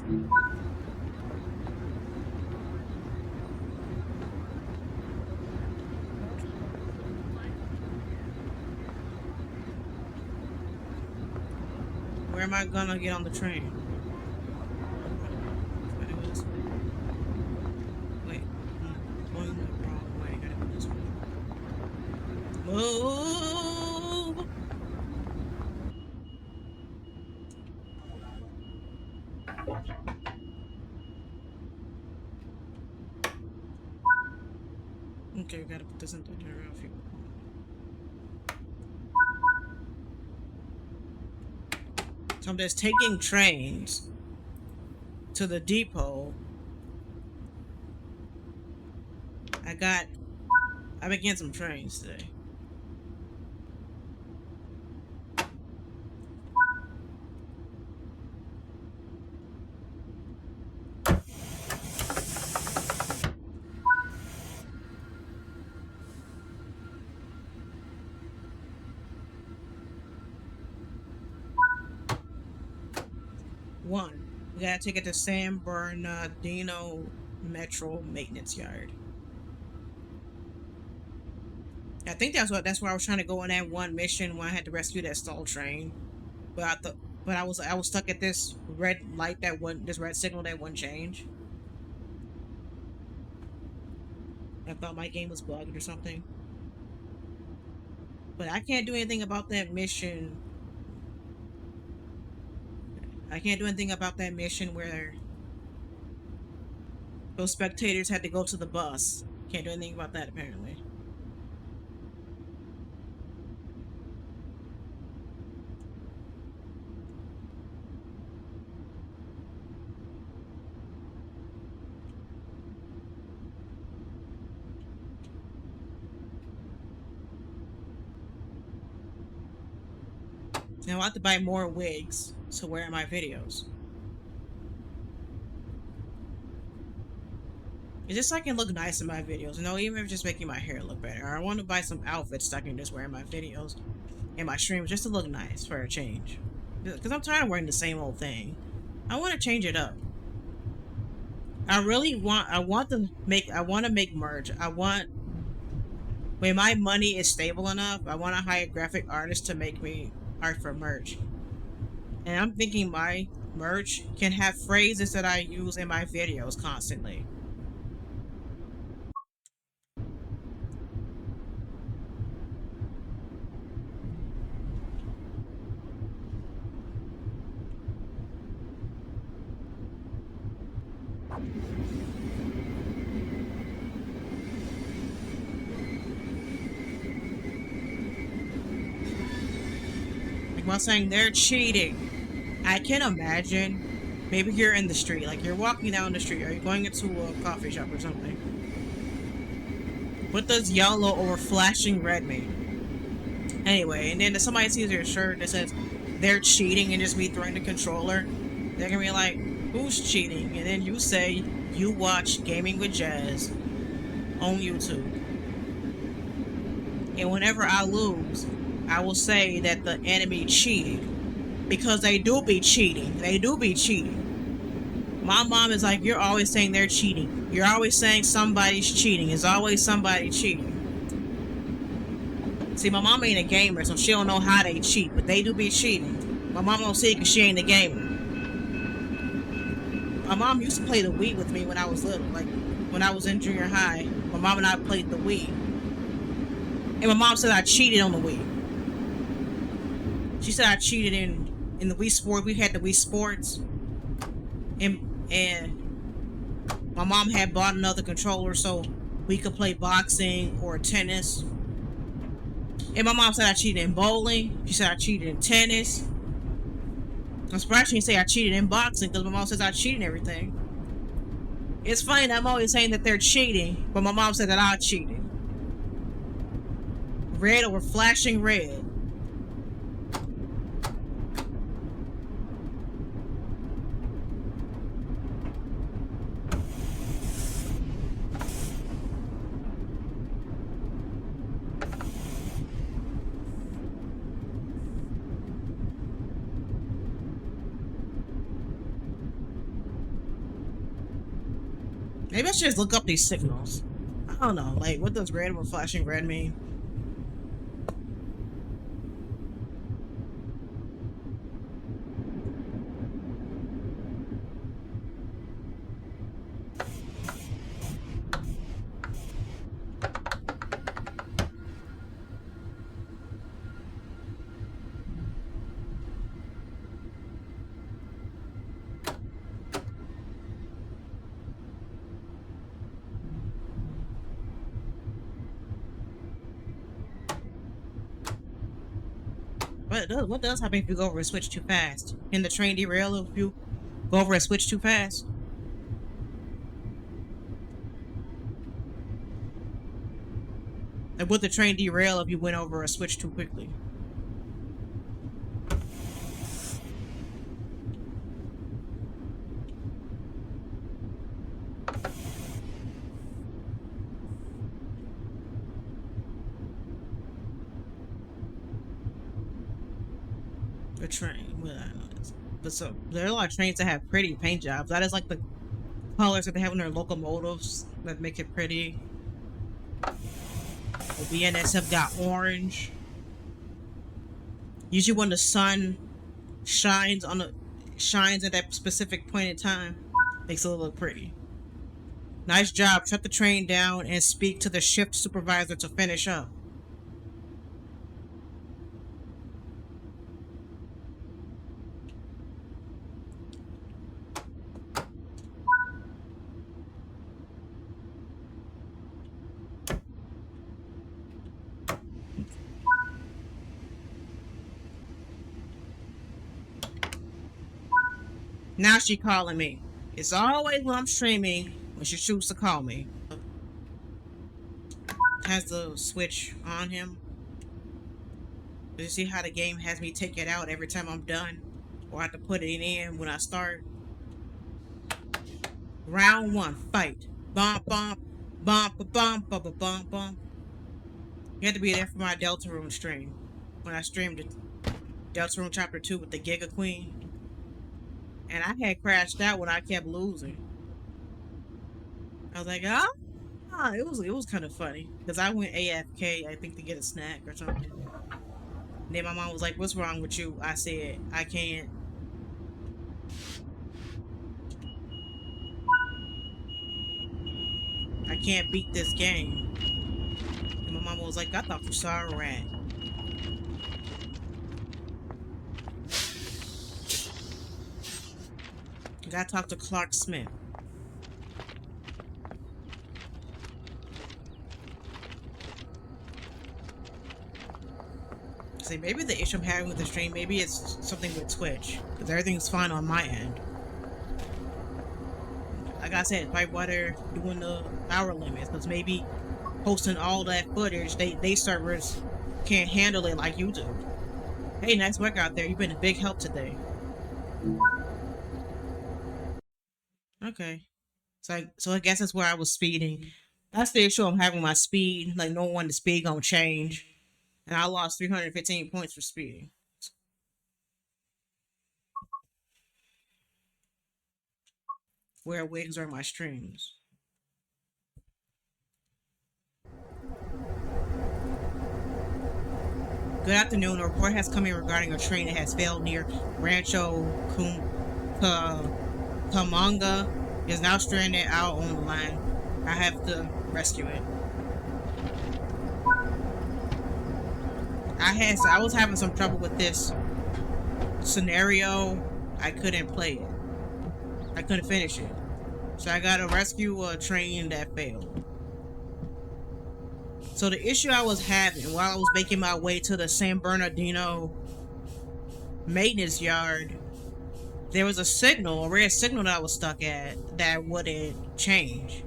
Where am I gonna get on the train? Wait, I'm going the wrong way. I gotta go this way. Move! Okay, we gotta put this into the general fuel. So I'm just taking trains. to the depot. I've been getting some trains today. One, we gotta take it to San Bernardino Metro Maintenance Yard. I think that's where I was trying to go on that one mission when I had to rescue that stalled train. But I was stuck at this red light this red signal that wouldn't change. I thought my game was bugged or something. But I can't do anything about that mission. I can't do anything about that mission where those spectators had to go to the bus. Can't do anything about that apparently. Now I have to buy more wigs to wear in my videos. It's just so I can look nice in my videos. Even if it's just making my hair look better. I want to buy some outfits that I can just wear in my videos and my streams just to look nice for a change. Because I'm tired of wearing the same old thing. I want to change it up. I want to make merch. When my money is stable enough, I want to hire graphic artists to make me art for merch. And I'm thinking my merch can have phrases that I use in my videos constantly. Like while saying they're cheating, I can imagine maybe you're in the street, like you're walking down the street, or you're going into a coffee shop or something. What does yellow or flashing red mean? Anyway, and then if somebody sees your shirt that says they're cheating and just me throwing the controller, they're gonna be like, who's cheating? And then you say you watch Gaming with Jazz on YouTube. And whenever I lose, I will say that the enemy cheated. Because they do be cheating. They do be cheating. My mom is like, you're always saying they're cheating. You're always saying somebody's cheating. It's always somebody cheating. See, my mom ain't a gamer, so she don't know how they cheat, but they do be cheating. My mom don't see it because she ain't a gamer. My mom used to play the Wii with me when I was little. Like, when I was in junior high, my mom and I played the Wii. And my mom said I cheated on the Wii. She said I cheated in the Wii Sports. We had the Wii Sports. And my mom had bought another controller so we could play boxing or tennis. And my mom said I cheated in bowling. She said I cheated in tennis. I'm surprised she didn't say I cheated in boxing because my mom says I cheated in everything. It's funny that I'm always saying that they're cheating, but my mom said that I cheated. Red or flashing red. Maybe I should just look up these signals. I don't know, like, what does red or flashing red mean? What does happen if you go over and switch too fast? Can the train derail if you Go over a switch too fast. And would the train derail if you went over a switch too quickly? The train. Well, I know this. But so there are a lot of trains that have pretty paint jobs. That is like the colors that they have in their locomotives that make it pretty. The BNSF got orange. Usually when the sun shines at that specific point in time, makes it look pretty. Nice job. Shut the train down and speak to the shift supervisor to finish up. Now she calling me. It's always when I'm streaming when she chooses to call me. Has the switch on him. Do you see how the game has me take it out every time I'm done? Or I have to put it in when I start? Round one, fight. Bump, bump, bump, bump, bump, bump, bump, bump. You have to be there for my Delta Room stream. When I streamed the Delta Room Chapter 2 with the Giga Queen. And I had crashed out when I kept losing. I was like, it was kind of funny. Because I went AFK, I think, to get a snack or something. And then my mom was like, what's wrong with you? I said, I can't. I can't beat this game. And my mama was like, I thought you saw a rat. I gotta talk to Clark Smith. Say, maybe the issue I'm having with the stream, maybe it's something with Twitch. Because everything's fine on my end. Like I said, probably why they're doing the hour limits. Because maybe posting all that footage, they servers can't handle it like you do. Hey, nice work out there. You've been a big help today. Okay. So I guess that's where I was speeding. That's the issue I'm having with my speed. Like, no one the speed gonna change. And I lost 315 points for speeding. Where wigs are my streams? Good afternoon. A report has come in regarding a train that has failed near Rancho Cucamonga. Is now stranded out on the line. I have to rescue it. I was having some trouble with this scenario. I couldn't play it. I couldn't finish it. So I gotta rescue a train that failed. So the issue I was having while I was making my way to the San Bernardino maintenance yard, there was a red signal that I was stuck at that wouldn't change.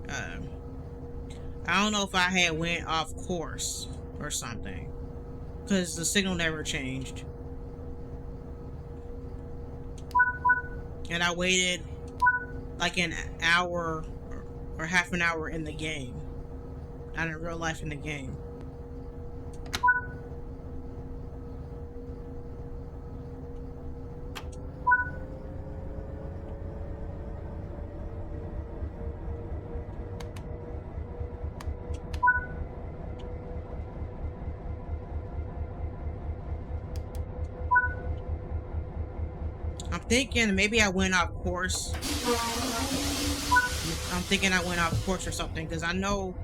I don't know if I had went off course or something, because the signal never changed. And I waited like an hour or half an hour in the game. Not in real life in the game. I'm thinking maybe I went off course. I'm thinking I went off course or something, because I know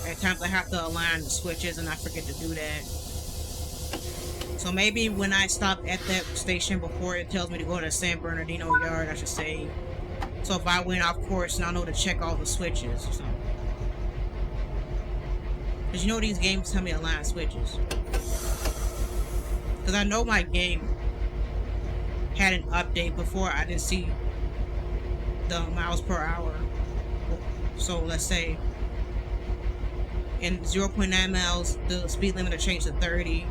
at times I have to align the switches and I forget to do that. So maybe when I stop at that station before it tells me to go to the San Bernardino yard, I should say. So if I went off course, and I know to check all the switches or something. Because you know these games tell me to align switches. Because I know my game. had an update before, I didn't see the miles per hour. So let's say in 0.9 miles, the speed limit will change to 30,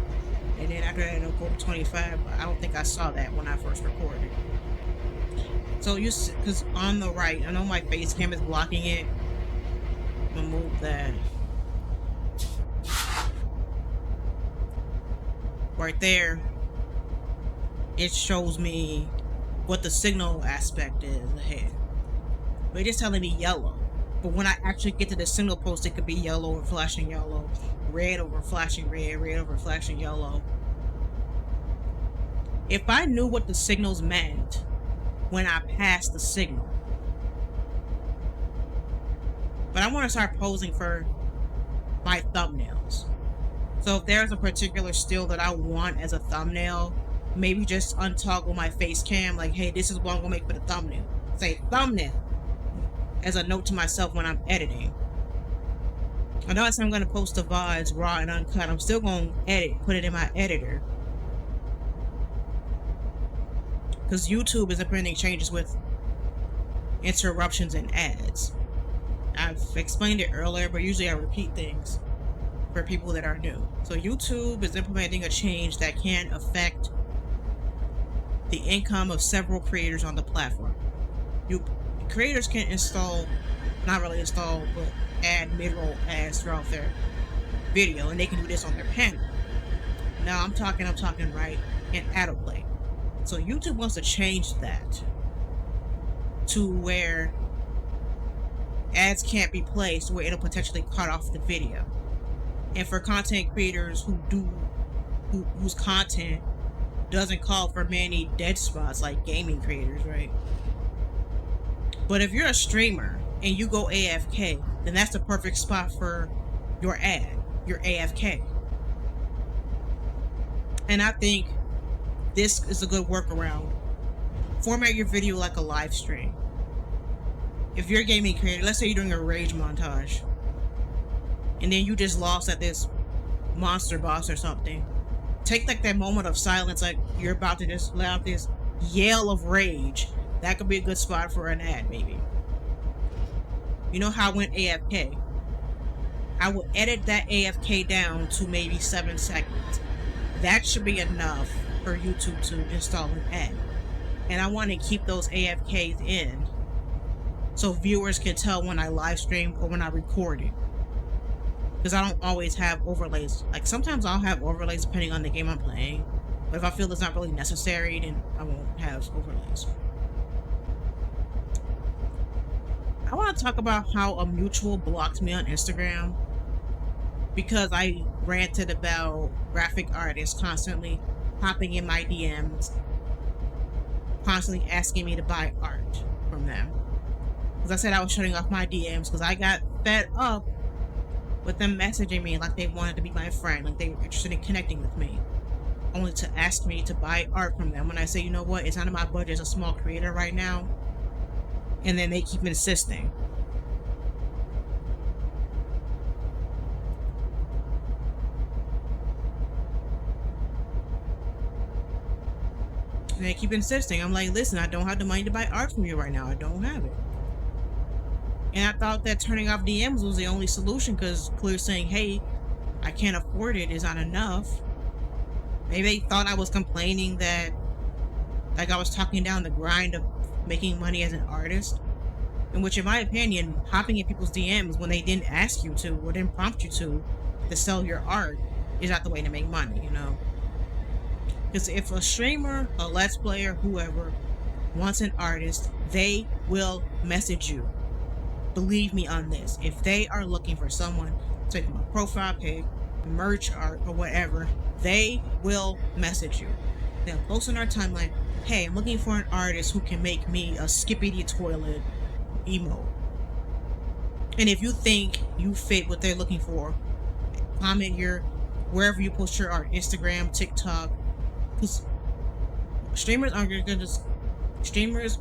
and then after that it'll go to 25. But I don't think I saw that when I first recorded. So because on the right, I know my face cam is blocking it. I'm gonna move that. Right there, it shows me what the signal aspect is ahead. But it's telling me yellow. But when I actually get to the signal post, it could be yellow or flashing yellow, red over flashing red, red over flashing yellow. If I knew what the signals meant when I passed the signal. But I want to start posing for my thumbnails. So if there's a particular still that I want as a thumbnail, maybe just untoggle my face cam, like, hey, this is what I'm gonna make for the thumbnail. Say thumbnail as a note to myself when I'm editing. I know I'm gonna post the VODs raw and uncut. I'm still gonna put it in my editor. Because YouTube is implementing changes with interruptions and ads. I've explained it earlier, but usually I repeat things for people that are new. So YouTube is implementing a change that can affect the income of several creators on the platform. Creators can not really install, but add mid-roll ads throughout their video, and they can do this on their panel. Now I'm talking right in autoplay. So YouTube wants to change that to where ads can't be placed, where it'll potentially cut off the video. And for content creators whose content doesn't call for many dead spots, like gaming creators, right? But if you're a streamer and you go AFK, then that's the perfect spot for your ad, your AFK. And I think this is a good workaround. Format your video like a live stream. If you're a gaming creator, let's say you're doing a rage montage, and then you just lost at this monster boss or something, take like that moment of silence, like you're about to just let out this yell of rage. That could be a good spot for an ad, maybe. You know how I went AFK? I will edit that AFK down to maybe 7 seconds. That should be enough for YouTube to install an ad. And I want to keep those AFKs in so viewers can tell when I live stream or when I record it. Because I don't always have overlays. Like sometimes I'll have overlays depending on the game I'm playing. But if I feel it's not really necessary, then I won't have overlays. I want to talk about how a mutual blocked me on Instagram because I ranted about graphic artists constantly popping in my DMs, constantly asking me to buy art from them. Because I said I was shutting off my DMs because I got fed up with them messaging me like they wanted to be my friend, like they were interested in connecting with me, only to ask me to buy art from them when I say, you know what, it's not in my budget as a small creator right now. And then they keep insisting. And they keep insisting. I'm like, listen, I don't have the money to buy art from you right now. I don't have it. And I thought that turning off DMs was the only solution because clear saying, hey, I can't afford it is not enough. Maybe they thought I was complaining that like I was talking down the grind of making money as an artist. In which, in my opinion, hopping in people's DMs when they didn't ask you to or didn't prompt you to sell your art is not the way to make money, you know? Because if a streamer, a let's player, whoever wants an artist, they will message you. Believe me on this. If they are looking for someone to take my profile pic, merch art, or whatever, they will message you. They'll post on our timeline, hey, I'm looking for an artist who can make me a skippity toilet emote. And if you think you fit what they're looking for, comment here wherever you post your art, Instagram, TikTok, because streamers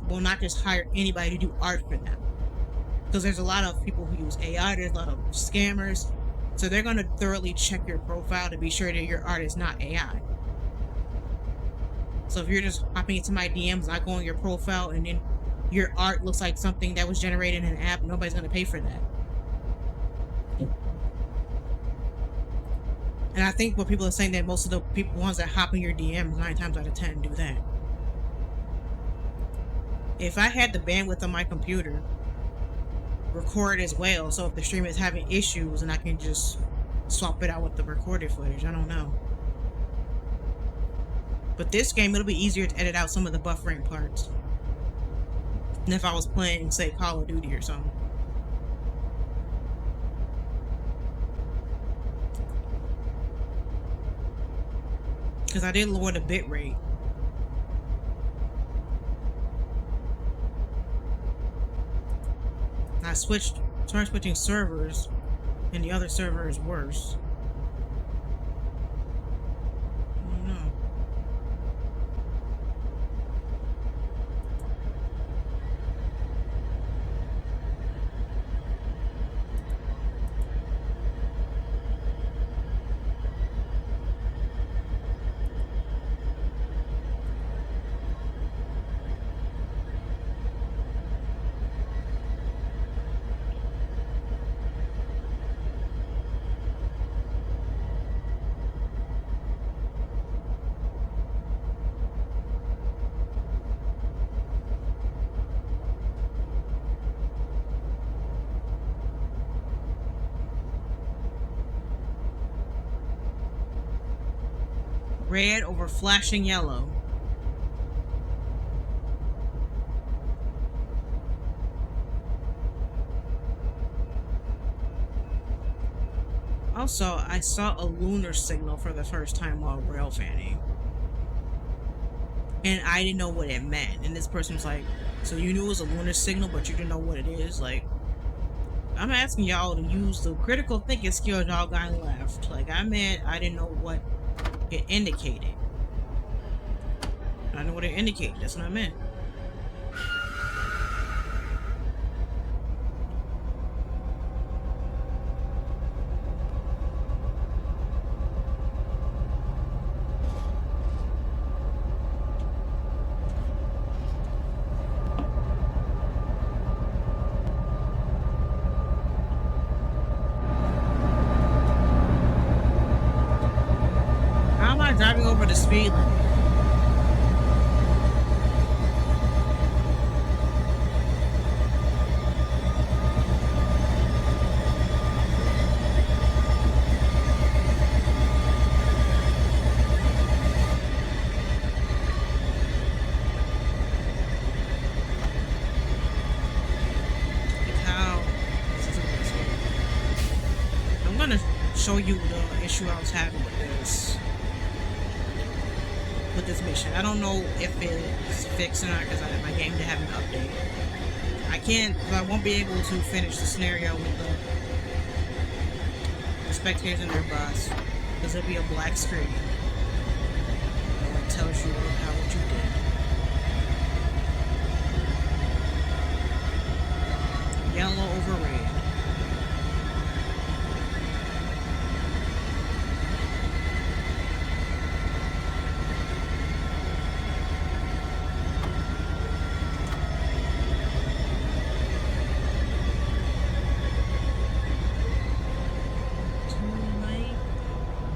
will not just hire anybody to do art for them. Because there's a lot of people who use AI, there's a lot of scammers, so they're going to thoroughly check your profile to be sure that your art is not AI. So if you're just hopping into my DMs, I go on your profile, and then your art looks like something that was generated in an app, nobody's gonna pay for that. And I think what people are saying, that most of the ones that hop in your DMs 9 times out of 10 do that. If I had the bandwidth on my computer, record as well, so if the stream is having issues, and I can just swap it out with the recorded footage. I don't know. But this game, it'll be easier to edit out some of the buffering parts than if I was playing, say, Call of Duty or something. Because I did lower the bit rate. I started switching servers, and the other server is worse. I don't know. Red over flashing yellow. Also, I saw a lunar signal for the first time while rail fanning. And I didn't know what it meant. And this person was like, so you knew it was a lunar signal, but you didn't know what it is? Like, I'm asking y'all to use the critical thinking skills y'all got left. Like, I meant I didn't know what it indicated. I know what it indicated. That's what I meant. How am I driving over the speed limit? I'm gonna show you the issue I was having with this mission. I don't know if it's fixed or not because my game didn't have an update. I won't be able to finish the scenario with the spectators in their bus because it'll be a black screen. It tells you what you did. Yellow over red.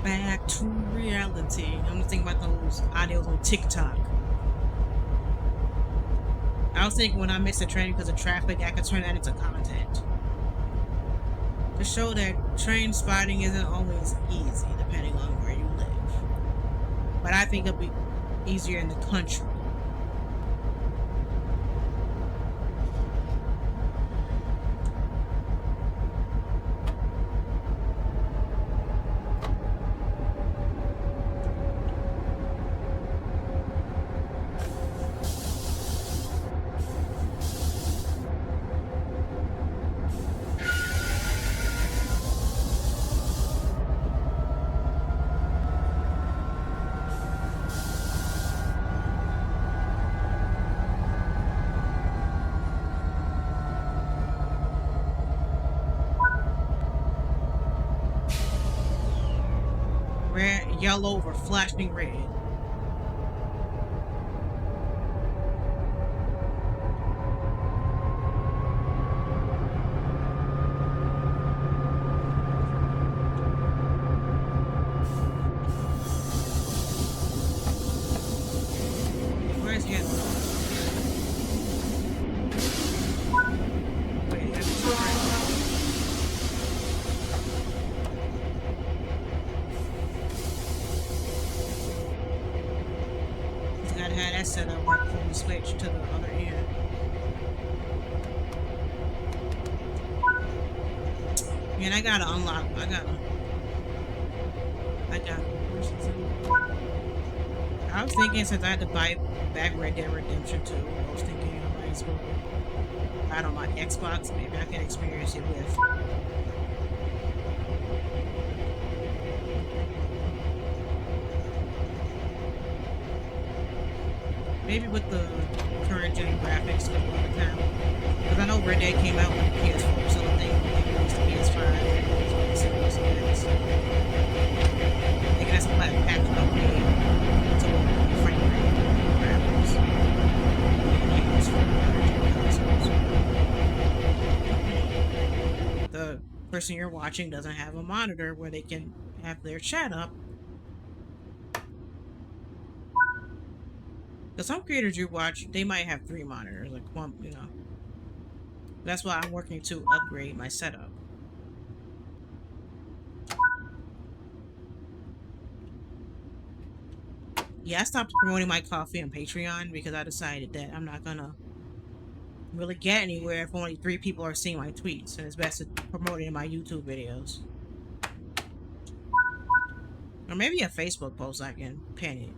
Back to reality. I'm just thinking about those audios on TikTok. I was thinking when I missed a train because of traffic, I could turn that into content. To show that train spotting isn't always easy depending on where you live. But I think it'll be easier in the country. Yellow over flashing red. gotta have that set up right before we switch to the other end. Man, I gotta unlock. I gotta. I was thinking since I had to buy back Red Dead Redemption 2, I was thinking I might as well buy it on my Xbox. Maybe I can experience it with. Maybe with the current gen graphics of the time. Because I know Red Dead came out with PS4, so the thing when they released the PS5 is what the Series X. Like that's a packed upgrade to what the frame rate graphics being used for current consoles. The person you're watching doesn't have a monitor where they can have their chat up. Because some creators you watch, they might have 3 monitors, like one, you know. That's why I'm working to upgrade my setup. Yeah, I stopped promoting my coffee on Patreon because I decided that I'm not gonna really get anywhere if only 3 people are seeing my tweets, and it's best to promote it in my YouTube videos. Or maybe a Facebook post I can pin it.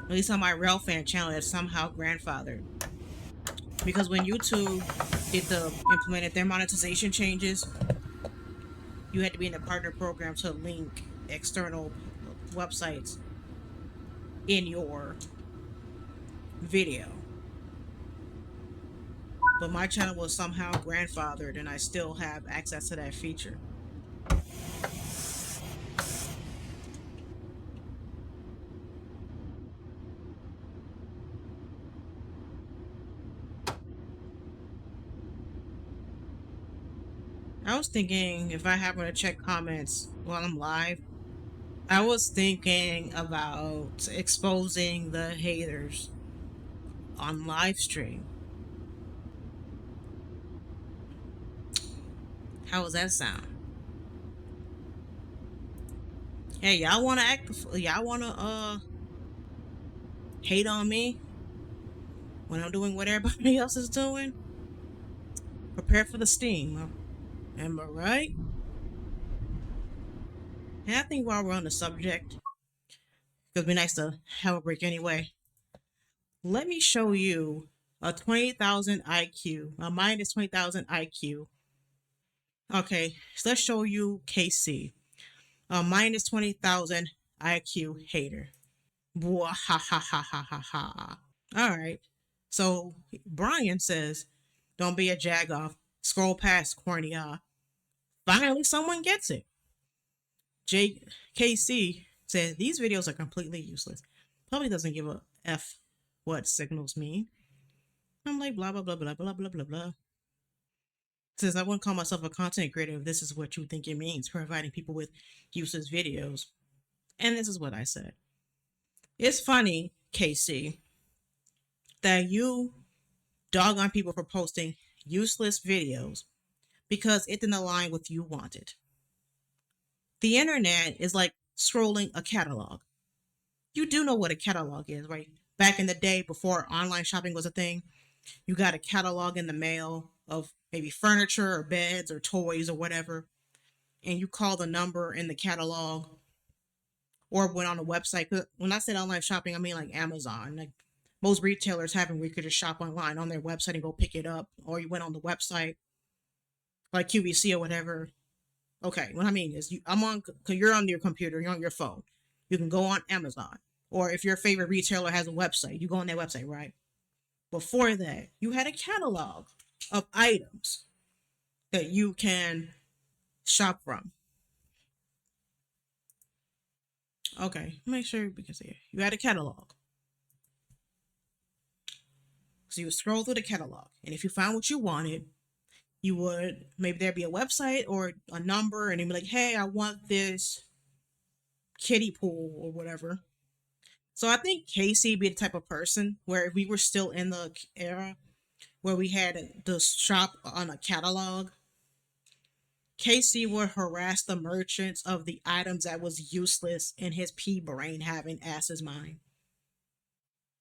At least on my Railfan channel that's somehow grandfathered. Because when YouTube implemented their monetization changes, you had to be in the partner program to link external websites in your video. But my channel was somehow grandfathered and I still have access to that feature. I was thinking if I happen to check comments while I'm live, I was thinking about exposing the haters on live stream. How does that sound? Hey, y'all wanna hate on me when I'm doing what everybody else is doing? Prepare for the steam. Am I right? And I think while we're on the subject, it'd be nice to have a break anyway. Let me show you a 20,000 IQ. A mine is 20,000 IQ. Okay, so let's show you KC. A minus 20,000 IQ hater. Bwah, ha ha ha ha ha ha. All right. So Brian says, "Don't be a jagoff. Scroll past corny. Finally, someone gets it." JKC says these videos are completely useless. Probably doesn't give a f what signals mean. I'm like blah blah blah blah blah blah blah blah. Says I wouldn't call myself a content creator if this is what you think it means, providing people with useless videos. And this is what I said. It's funny, KC, that you dog on people for posting useless videos because it didn't align with you wanted. The internet is like scrolling a catalog. You do know what a catalog is, right? Back in the day before online shopping was a thing, you got a catalog in the mail of maybe furniture or beds or toys or whatever, and you call the number in the catalog or went on a website. When I said online shopping, I mean like Amazon. Like most retailers have them where you could just shop online on their website and go pick it up, or you went on the website like QVC or whatever. Okay, what I mean is you're on your computer, you're on your phone. You can go on Amazon, or if your favorite retailer has a website, you go on their website, right? Before that, you had a catalog of items that you can shop from. Okay, make sure because yeah, you had a catalog. So you would scroll through the catalog, and if you found what you wanted, you would maybe there'd be a website or a number, and you'd be like, "Hey, I want this kiddie pool or whatever." So I think Casey be the type of person where if we were still in the era where we had the shop on a catalog, Casey would harass the merchants of the items that was useless in his pea brain having ass his mind.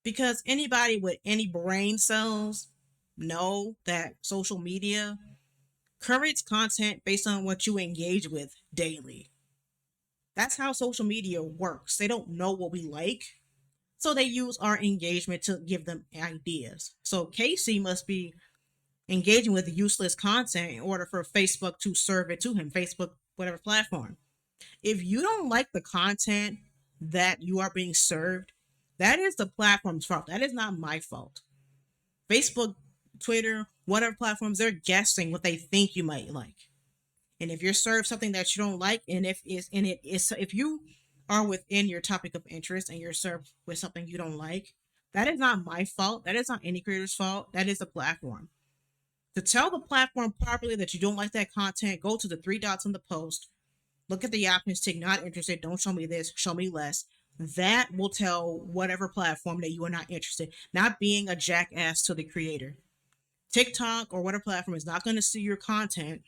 Because anybody with any brain cells know that social media curates content based on what you engage with daily. That's how social media works. They don't know what we like, so they use our engagement to give them ideas. So Casey must be engaging with useless content in order for Facebook to serve it to him, Facebook, whatever platform. If you don't like the content that you are being served, that is the platform's fault. That is not my fault. Facebook, Twitter, whatever platforms, they're guessing what they think you might like. And if you're served something that you don't like, and if you are within your topic of interest and you're served with something you don't like, that is not my fault. That is not any creator's fault. That is the platform. To tell the platform properly that you don't like that content, go to the three dots on the post, look at the options, tick not interested, don't show me this, show me less. That will tell whatever platform that you are not interested. Not being a jackass to the creator. TikTok or whatever platform is not going to see your content.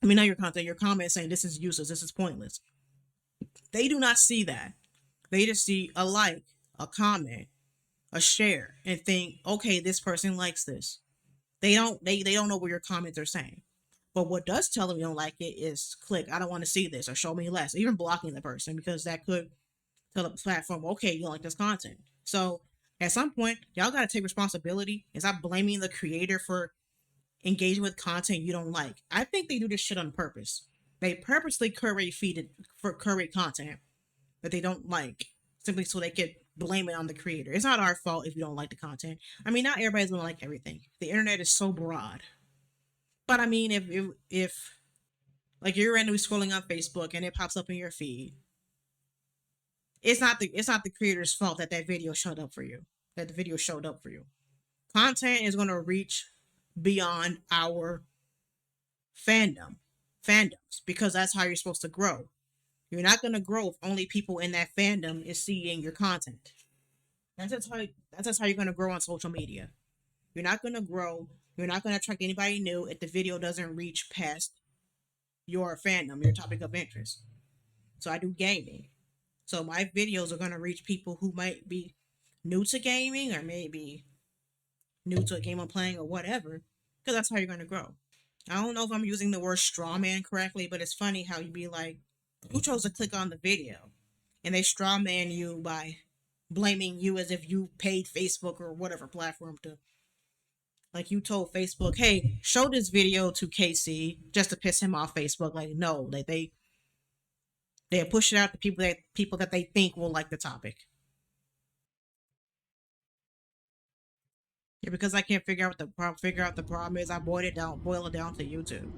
I mean, not your content, your comment saying this is useless, this is pointless. They do not see that. They just see a like, a comment, a share, and think, okay, this person likes this. They don't know what your comments are saying. But what does tell them you don't like it is click, I don't want to see this, or show me less, even blocking the person, because that could tell the platform, okay, you don't like this content. So at some point, y'all got to take responsibility and stop blaming the creator for engaging with content you don't like. I think they do this shit on purpose. They purposely curate content that they don't like, simply so they could blame it on the creator. It's not our fault if you don't like the content. I mean, not everybody's gonna like everything. The internet is so broad. But I mean, if like you're randomly scrolling on Facebook and it pops up in your feed, it's not the creator's fault that that video showed up for you. That the video showed up for you. Content is gonna reach beyond our fandoms, because that's how you're supposed to grow. You're not gonna grow if only people in that fandom is seeing your content. That's just how you're gonna grow on social media. You're not gonna grow. You're not gonna attract anybody new if the video doesn't reach past your fandom, your topic of interest. So I do gaming. So my videos are gonna reach people who might be new to gaming, or maybe new to a game I'm playing, or whatever. Because that's how you're gonna grow. I don't know if I'm using the word straw man correctly, but it's funny how you be like, who chose to click on the video? And they straw man you by blaming you as if you paid Facebook or whatever platform to, like, you told Facebook, hey, show this video to KC just to piss him off. Facebook, like, no, they push it out to people that they think will like the topic. Yeah, because I can't figure out the problem is, I boil it down to YouTube.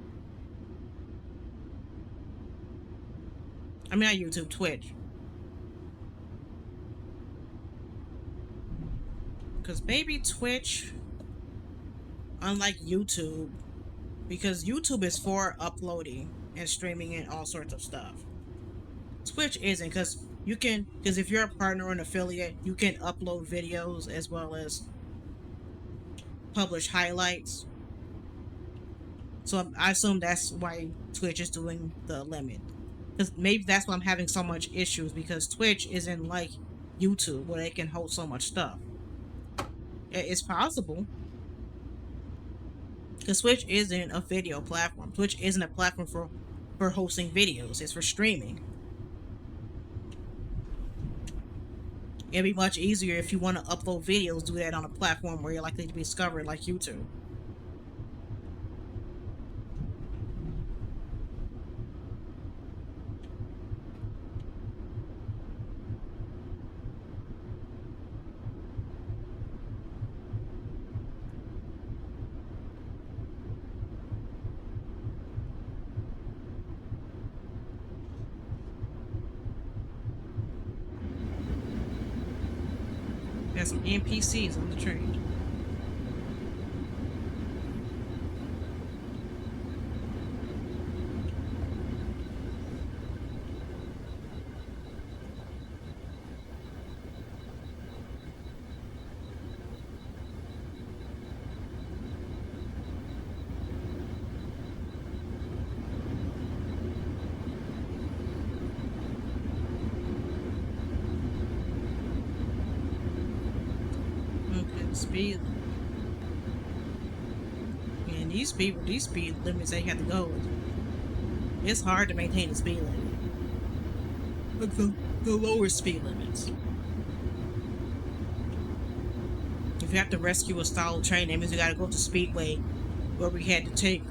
I mean, not YouTube, Twitch. Because maybe Twitch, unlike YouTube, because YouTube is for uploading and streaming and all sorts of stuff. Twitch isn't, because if you're a partner or an affiliate, you can upload videos as well as publish highlights. So I assume that's why Twitch is doing the limit. Because maybe that's why I'm having so much issues, because Twitch isn't like YouTube where they can hold so much stuff. It's possible. Because Twitch isn't a video platform. Twitch isn't a platform for hosting videos. It's for streaming. It'd be much easier if you want to upload videos, do that on a platform where you're likely to be discovered, like YouTube. There's some NPCs on the train. Speed. And these speed limits they have to go with. It's hard to maintain the speed limit. Like the lower speed limits. If you have to rescue a stalled train, that means you gotta go to Speedway where we had to take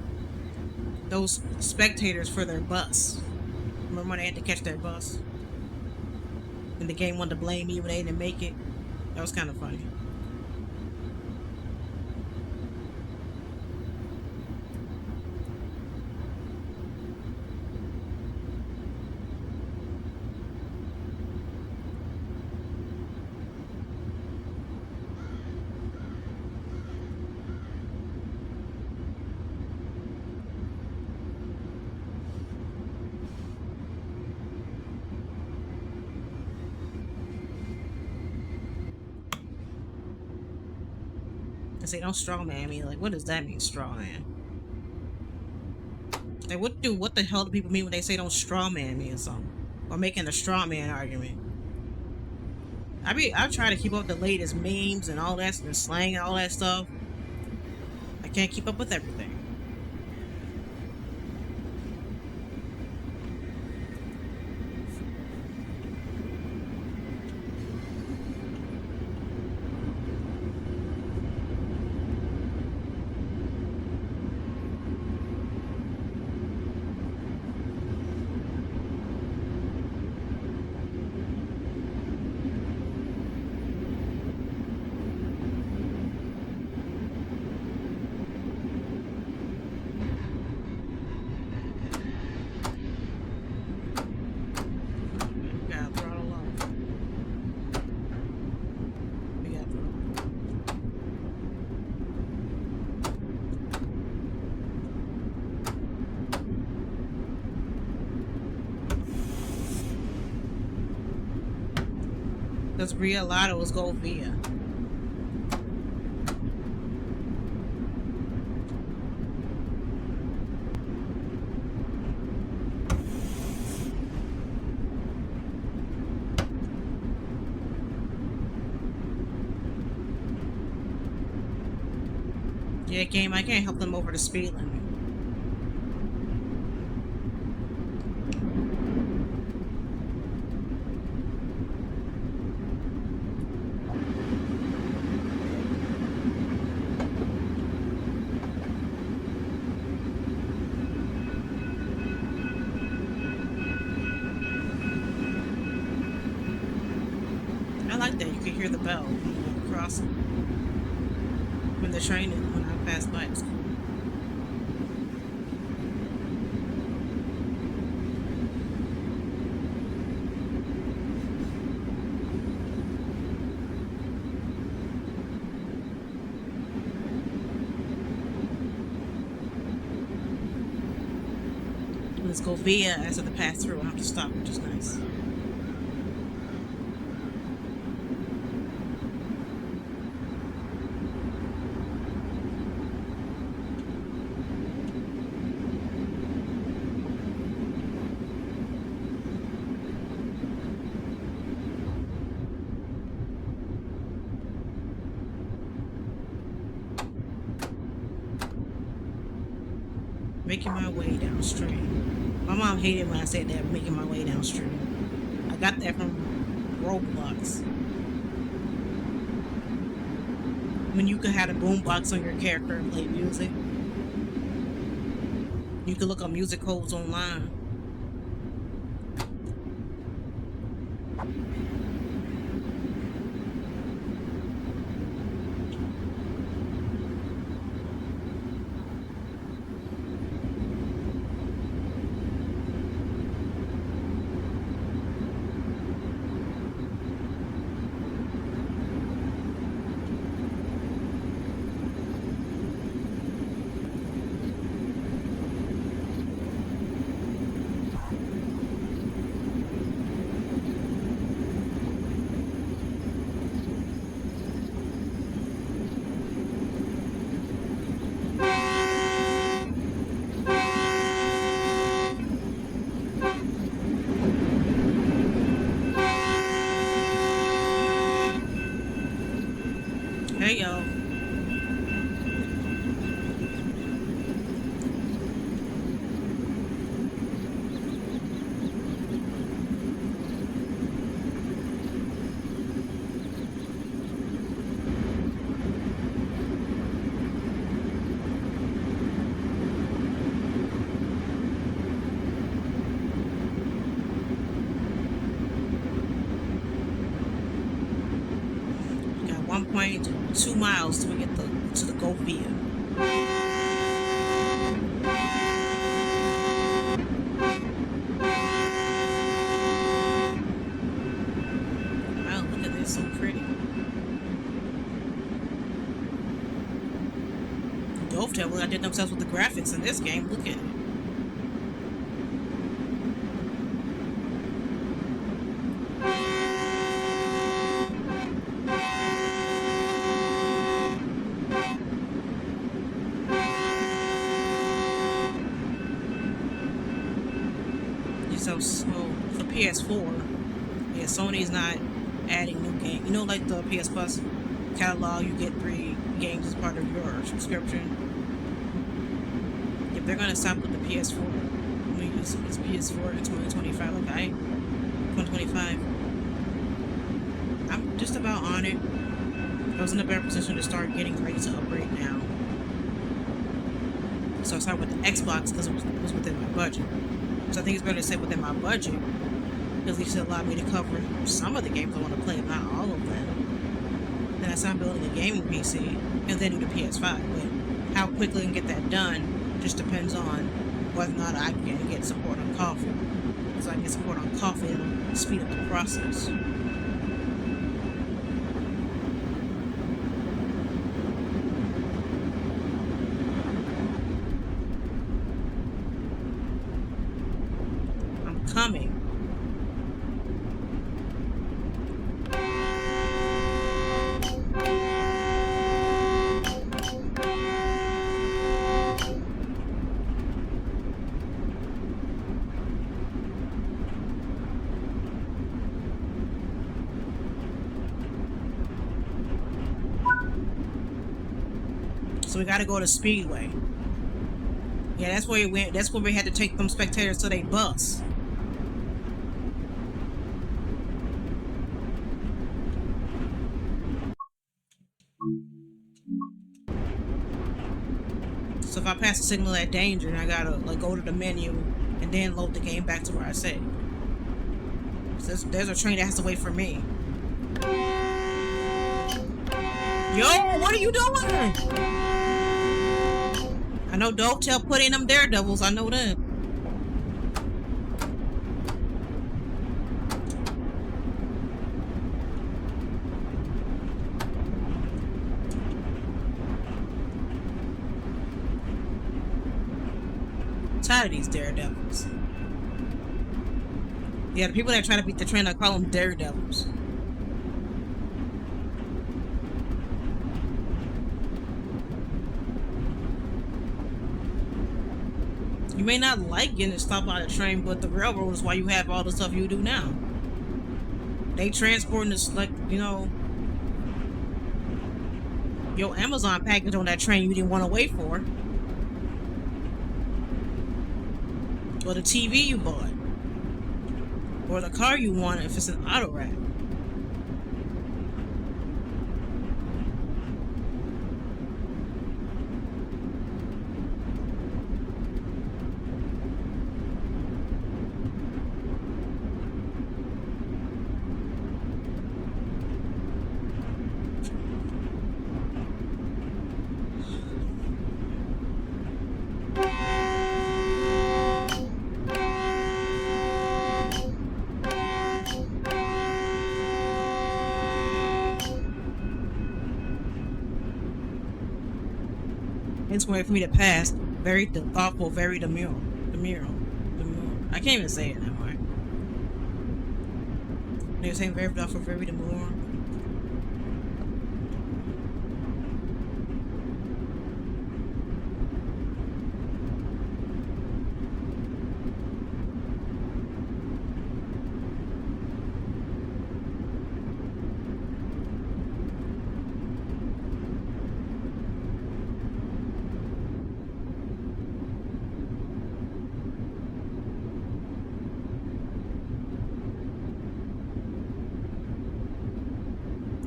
those spectators for their bus. Remember when they had to catch their bus? And the game wanted to blame me when they didn't make it? That was kind of funny. I say, don't straw man me. Like, what does that mean, straw man? Like, what the hell do people mean when they say don't straw man me or something? Or making a straw man argument? I try to keep up with the latest memes and all that and slang and all that stuff. I can't keep up with everything. We gotta throttle off. We gotta throttle. Because Bria Lotto was go via. Yeah, game, I can't help them over the speed limit. I like that. You can hear the bell crossing when the train is when I pass by. It's cool. Let's go via as the pass through. I have to stop, which is nice. Making my way downstream. My mom hated when I said that, making my way downstream. I got that from Roblox. When you could have a boombox on your character and play music. You could look up music codes online. Hey yo. 1.2 miles till we get to the Gulf Via. Wow, look at this, so pretty. Dovetail really did themselves with the graphics in this game. Look at it. So for PS4, yeah, Sony's not adding new games. You know, like the PS Plus catalog, you get 3 games as part of your subscription. If they're gonna stop with the PS4, I mean, it's PS4 in 2025, like 2025. I'm just about on it. I was in a better position to start getting ready to upgrade now. So I started with the Xbox because it was within my budget. So I think it's better to stay within my budget, at least it allowed me to cover some of the games I want to play, if not all of them. Then I started building a gaming PC, and then do the PS5. But how quickly I can get that done just depends on whether or not I can get support on Coffee. So I can get support on Coffee, it'll speed up the process. Coming. So we gotta go to Speedway. Yeah, that's where we went. That's where we had to take them spectators to their bus. So if I pass the signal at danger, I gotta like go to the menu and then load the game back to where I said. So there's a train that has to wait for me. Yo, what are you doing? I know Dovetail put in them daredevils, I know that. Tired of these daredevils. Yeah, the people that try to beat the train, I call them daredevils. You may not like getting stopped by the train, but the railroad is why you have all the stuff you do now. They transporting this, like, you know, your Amazon package on that train you didn't want to wait for. Or the TV you bought. Or the car you want if it's an auto rack. It's waiting for me to pass. Very thoughtful, very demure. Demure. I can't even say it that way. They're saying very thoughtful, very demure.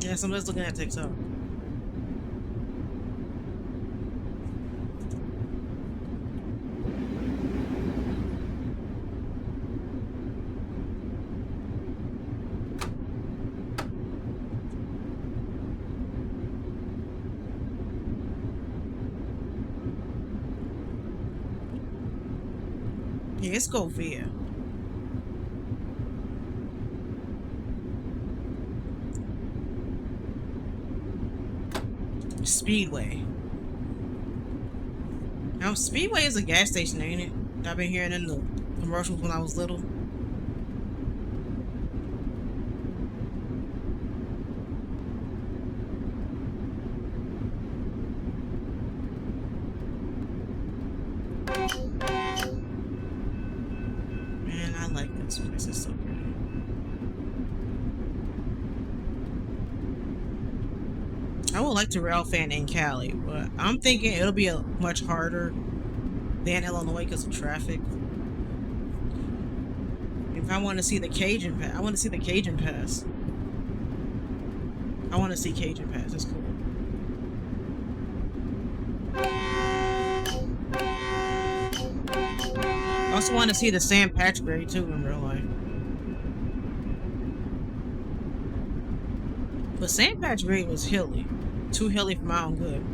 Yeah, somebody's looking at TikTok. Yeah, it's Scovia. Speedway. Now, Speedway is a gas station, ain't it? I've been hearing in the commercials when I was little. Man, I like this place. It's so pretty. I would like to rail fan in Cali, but I'm thinking it'll be a much harder than Illinois because of traffic. If I want to see the Cajun Pass, I want to see the Cajun Pass. I want to see Cajun Pass. It's cool. I also want to see the San Patrick too in real life. But San Patrick was hilly. Too hilly for my own good.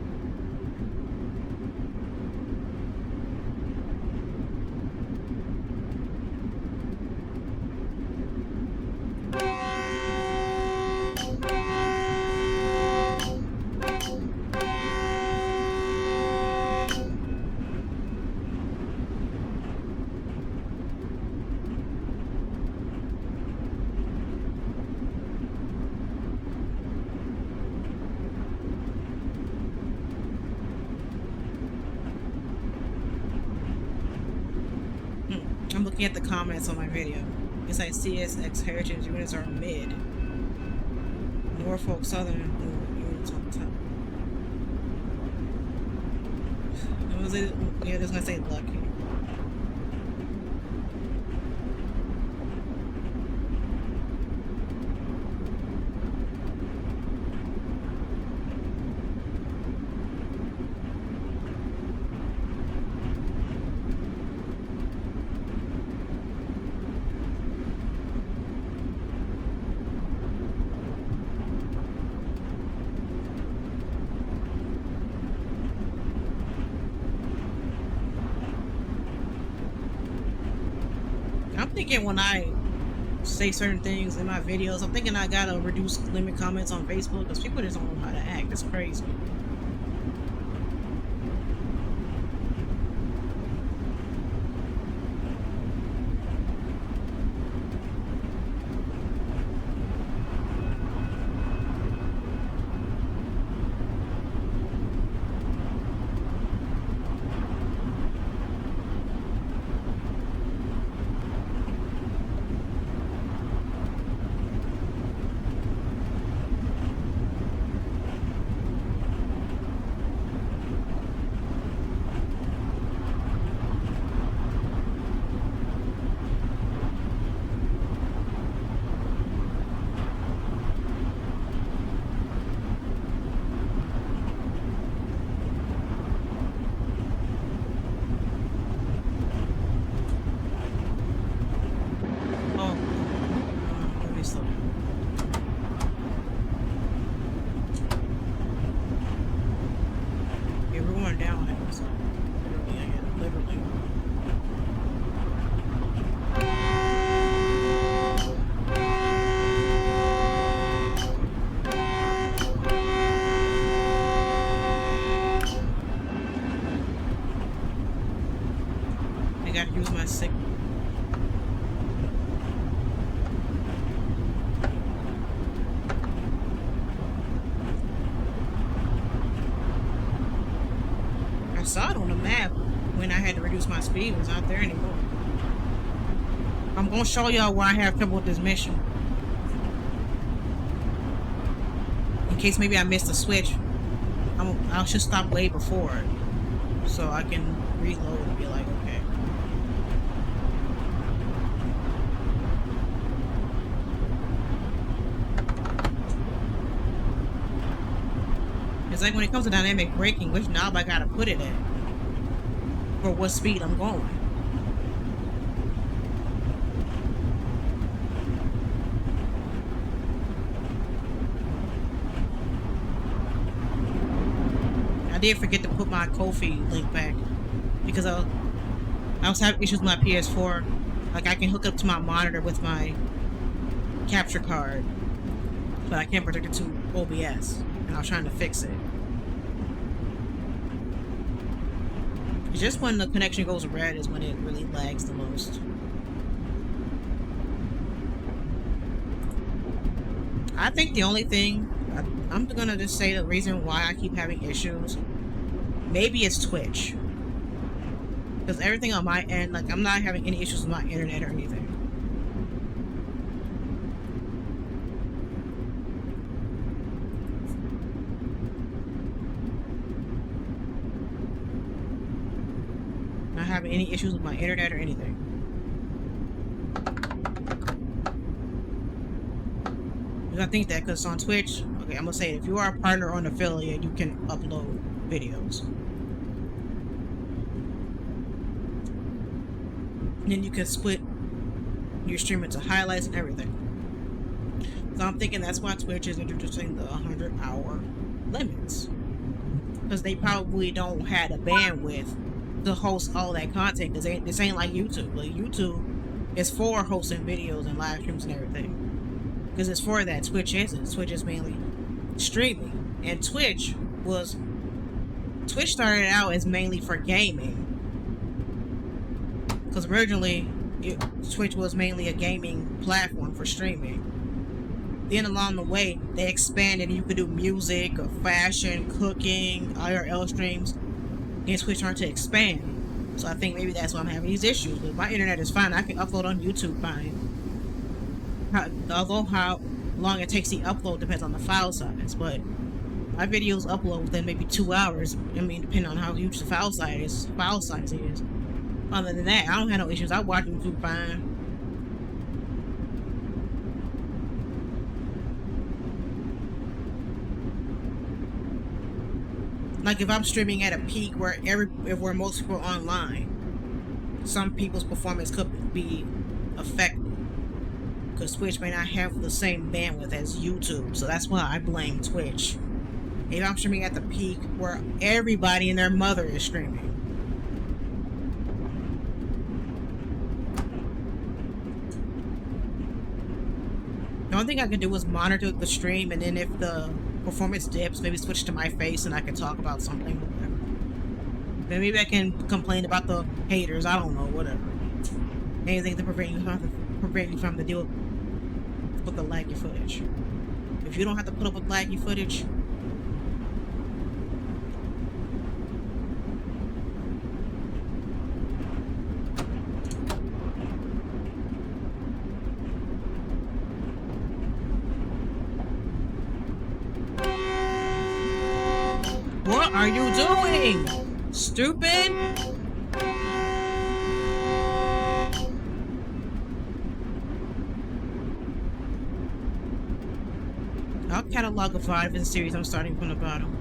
I'm looking at the comments on my video. It's like CSX Heritage units are mid. Norfolk Southern units on top. Was it? Yeah, this gonna say lucky. I'm thinking when I say certain things in my videos, I'm thinking I gotta reduce limit comments on Facebook because people just don't know how to act. It's crazy. Oh, let me slow down. Yeah, we're going down now, so literally, I get it, literally. I gotta use my signal. I saw it on the map when I had to reduce my speed. It was not there anymore. I'm gonna show y'all why I have trouble with this mission. In case maybe I missed a switch, I should stop way before it so I can reload and be like, okay. It's like when it comes to dynamic braking, which knob I gotta put it at for what speed I'm going. I did forget to put my Ko-fi link back because I was having issues with my PS4. Like I can hook up to my monitor with my capture card, but I can't protect it to OBS. And I was trying to fix it. It's just when the connection goes red is when it really lags the most. I think the only thing I'm gonna just say the reason why I keep having issues, maybe it's Twitch. Because everything on my end, like I'm not having any issues with my internet or anything. Not having any issues with my internet or anything. Because I think that because on Twitch, okay, I'm gonna say it, if you are a partner or an affiliate, you can upload videos. And then you can split your stream into highlights and everything. So I'm thinking that's why Twitch is introducing the 100-hour limits. Because they probably don't have the bandwidth to host all that content. Because this ain't like YouTube. Like YouTube is for hosting videos and live streams and everything. Because it's for that. Twitch isn't. Twitch is mainly streaming. And Twitch started out as mainly for gaming. Because originally, Twitch was mainly a gaming platform for streaming. Then along the way, they expanded and you could do music or fashion, cooking, IRL streams. Then Twitch started to expand. So I think maybe that's why I'm having these issues. But my internet is fine. I can upload on YouTube fine. Although how long it takes the upload depends on the file size. But my videos upload within maybe 2 hours. I mean, depending on how huge the file size is. Other than that, I don't have no issues. I watch YouTube fine. Like if I'm streaming at a peak where most people are online, some people's performance could be affected because Twitch may not have the same bandwidth as YouTube. So that's why I blame Twitch. If I'm streaming at the peak where everybody and their mother is streaming. The only thing I can do is monitor the stream, and then if the performance dips, maybe switch to my face and I can talk about something. Whatever. Then maybe I can complain about the haters. I don't know, whatever. Anything to prevent you from the deal with the laggy footage. If you don't have to put up with laggy footage, what are you doing? Stupid? I'll catalog a 5 in the series. I'm starting from the bottom.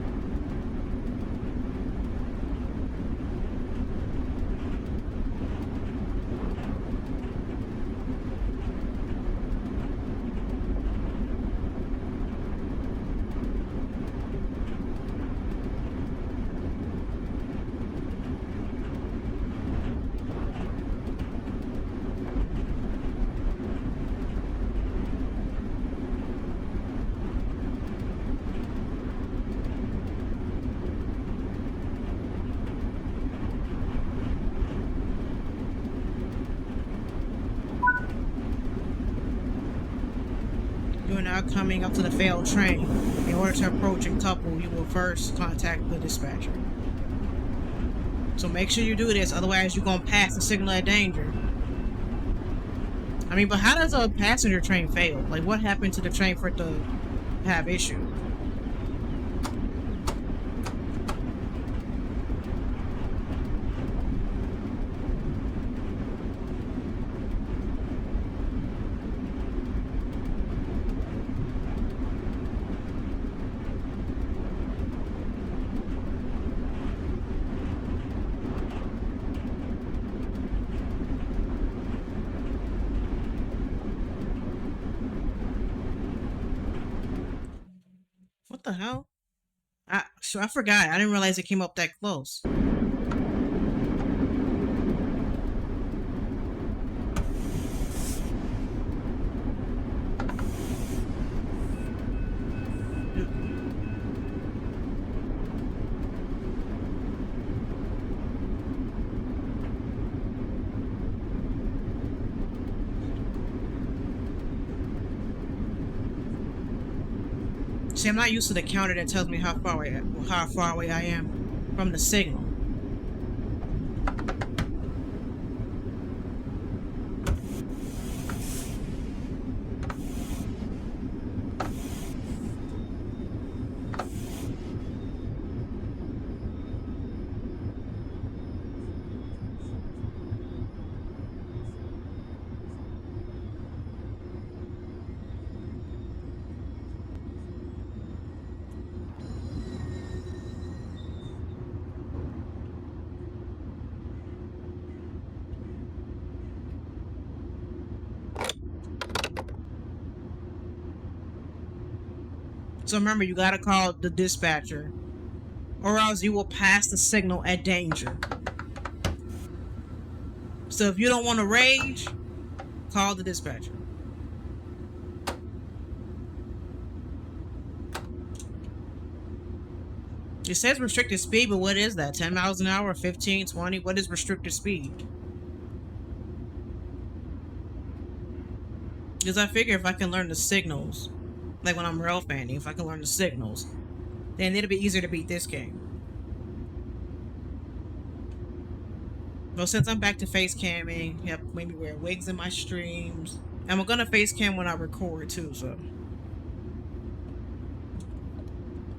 You are now coming up to the failed train. In order to approach and couple, you will first contact the dispatcher. So make sure you do this, otherwise you're gonna pass the signal of danger. I mean, but how does a passenger train fail? Like, what happened to the train for it to have issues? What the hell? I forgot. I didn't realize it came up that close. See, I'm not used to the counter that tells me how far away I am from the signal. So remember, you gotta call the dispatcher, or else you will pass the signal at danger. So if you don't want to rage, call the dispatcher. It says restricted speed, but what is that? 10 miles an hour, 15, 20? What is restricted speed? Because I figure if I can learn the signals, like when I'm rail fanning, if I can learn the signals, then it'll be easier to beat this game. Well, since I'm back to face camming, yep, maybe wear wigs in my streams. And I'm gonna face cam when I record too, so.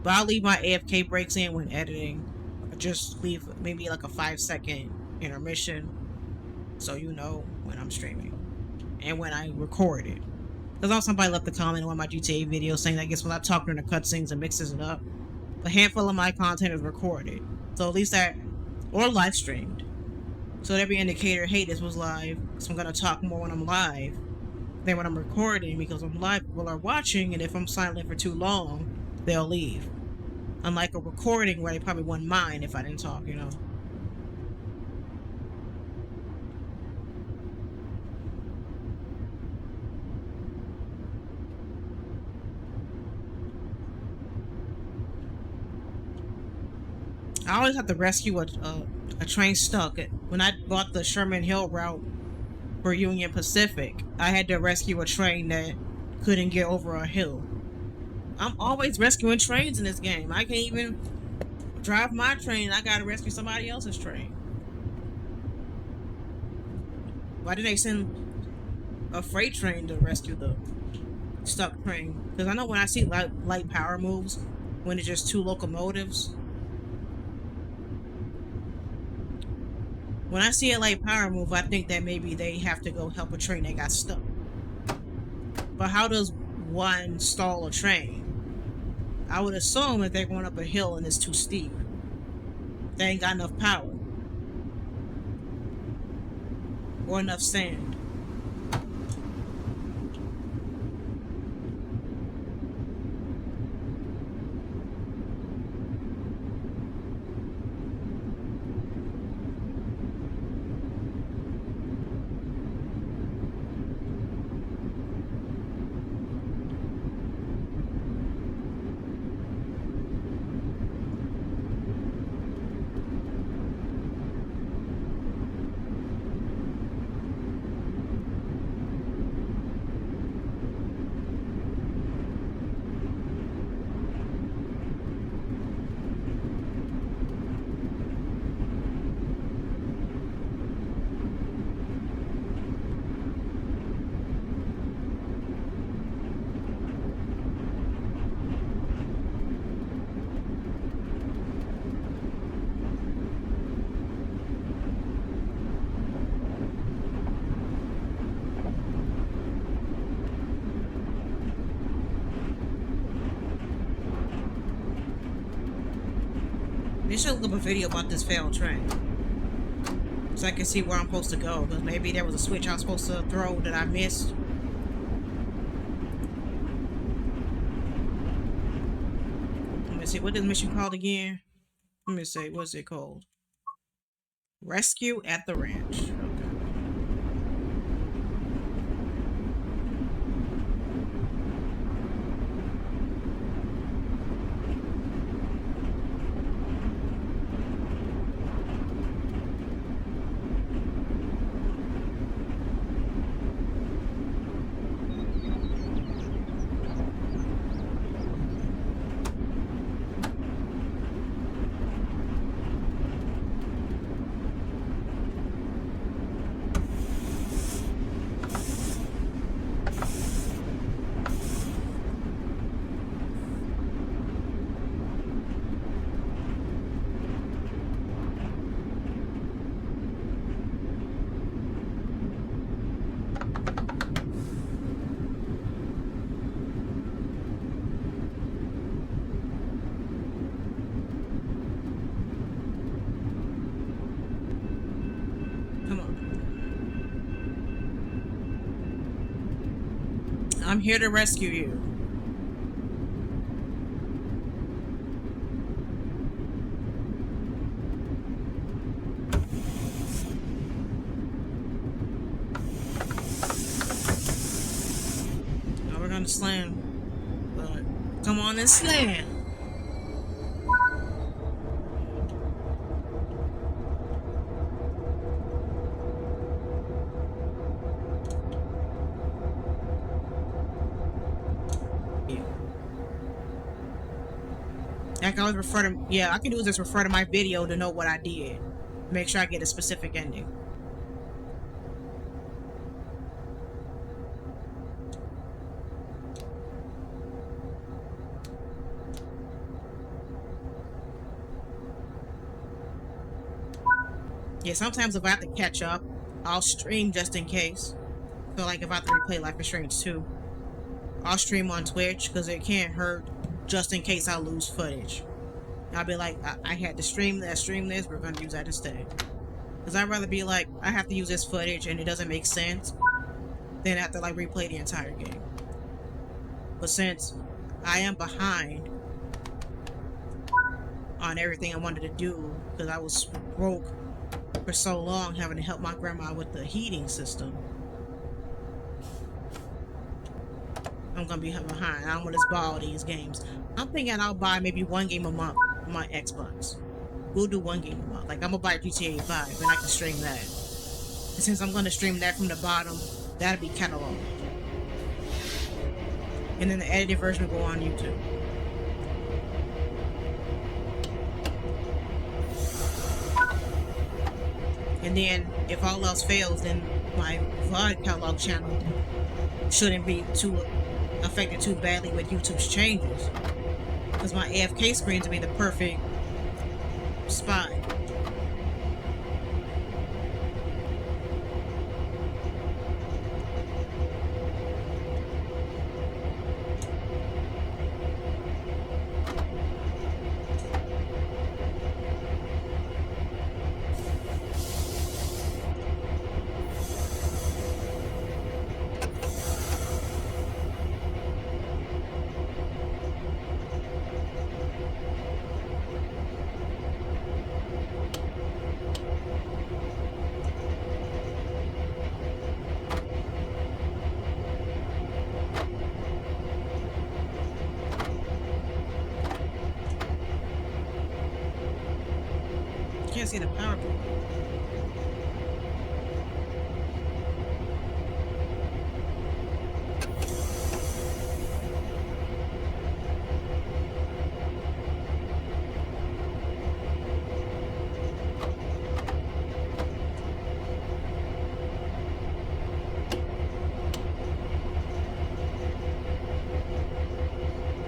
But I'll leave my AFK breaks in when editing. Just leave maybe like a 5-second intermission so you know when I'm streaming and when I record it. Because also somebody left a comment on one of my GTA videos saying that I guess when I talk during the cutscenes and mixes it up, a handful of my content is recorded. So at least that, or live streamed. So every indicator, hey, this was live. So I'm going to talk more when I'm live than when I'm recording, because I'm live, people are watching, and if I'm silent for too long, they'll leave. Unlike a recording where they probably wouldn't mind if I didn't talk, you know. I always have to rescue a train stuck. When I bought the Sherman Hill route for Union Pacific, I had to rescue a train that couldn't get over a hill. I'm always rescuing trains in this game. I can't even drive my train. I gotta rescue somebody else's train. Why did they send a freight train to rescue the stuck train? Because I know when I see light power moves, when it's just two locomotives. When I see a light power move, I think that maybe they have to go help a train that got stuck. But how does one stall a train? I would assume that they're going up a hill and it's too steep. They ain't got enough power. Or enough sand. They should look up a video about this failed train, so I can see where I'm supposed to go. Because maybe there was a switch I was supposed to throw that I missed. Let me see, what is the mission called again? Let me see, what's it called? Rescue at the Ranch. Okay. I'm here to rescue you. Now we're gonna slam. But come on and slam. I can always refer to, yeah, I can do is just refer to my video to know what I did. Make sure I get a specific ending. Yeah, sometimes if I have to catch up, I'll stream just in case. So like if I have to replay Life is Strange 2, I'll stream on Twitch because it can't hurt just in case I lose footage. I'll be like, I had to stream this, we're going to use that instead. Because I'd rather be like, I have to use this footage and it doesn't make sense than have to like replay the entire game. But since I am behind on everything I wanted to do because I was broke for so long having to help my grandma with the heating system, I'm gonna be behind. I don't want to buy all these games. I'm thinking I'll buy maybe one game a month on my Xbox. We'll do one game a month. Like I'm gonna buy GTA 5 and I can stream that. And since I'm gonna stream that from the bottom, that'll be cataloged. And then the edited version will go on YouTube. And then if all else fails, then my VOD catalog channel shouldn't be too affected too badly with YouTube's changes. Because my AFK screen to be the perfect spot. Can't see the power button.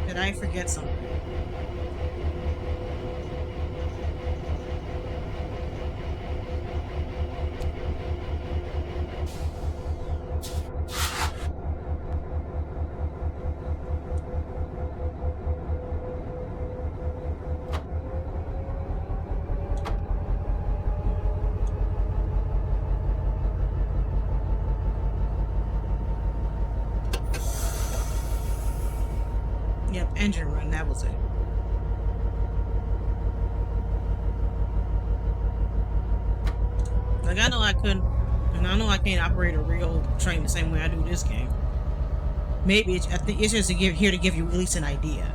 Did I forget something? Yep, engine run, that was it. Like I know I couldn't, and I know I can't operate a real train the same way I do this game. Maybe I think it's just here to give you at least an idea.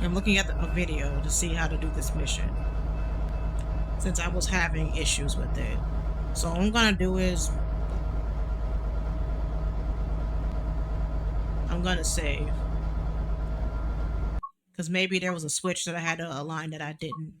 I'm looking at a video to see how to do this mission, since I was having issues with it. So all I'm gonna do is I'm gonna save, because maybe there was a switch that I had to align that I didn't.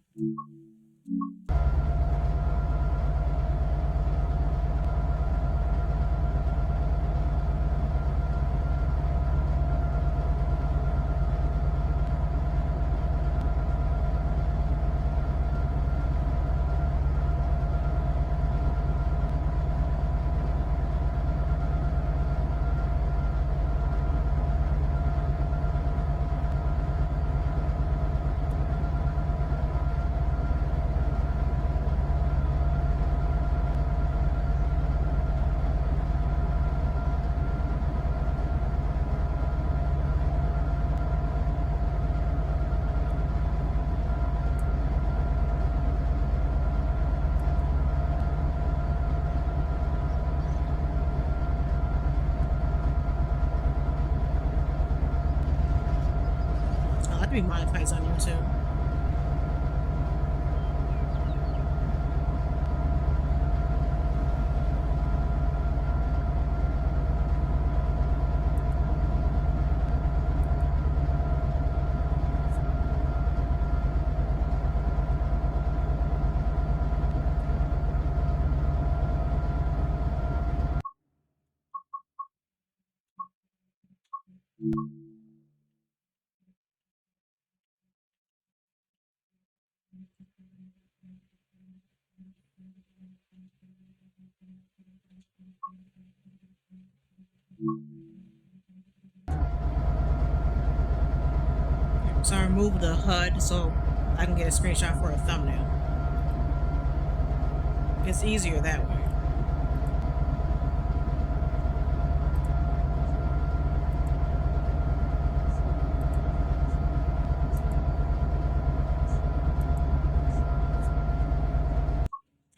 could be modifieds on YouTube. So I remove the HUD so I can get a screenshot for a thumbnail. It's easier that way.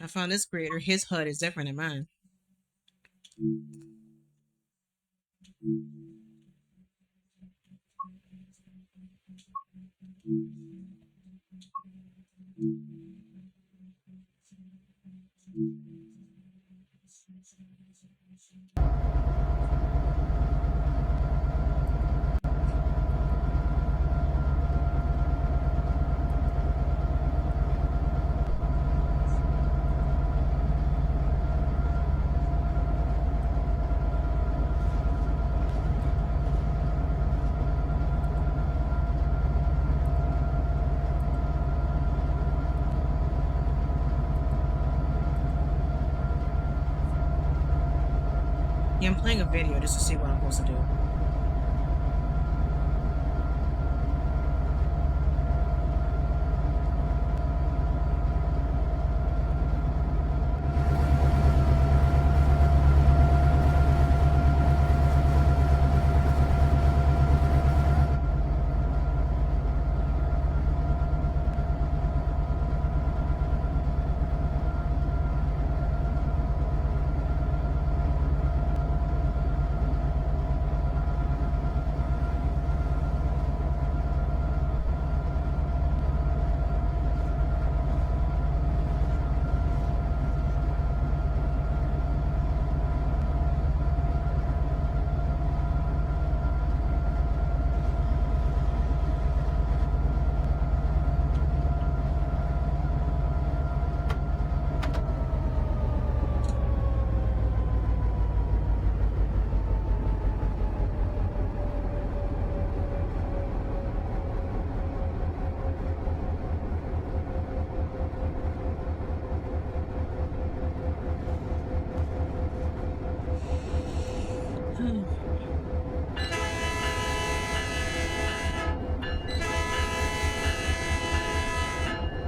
I found this creator, his HUD is different than mine. Yeah, I'm playing a video just to see what I'm supposed to do.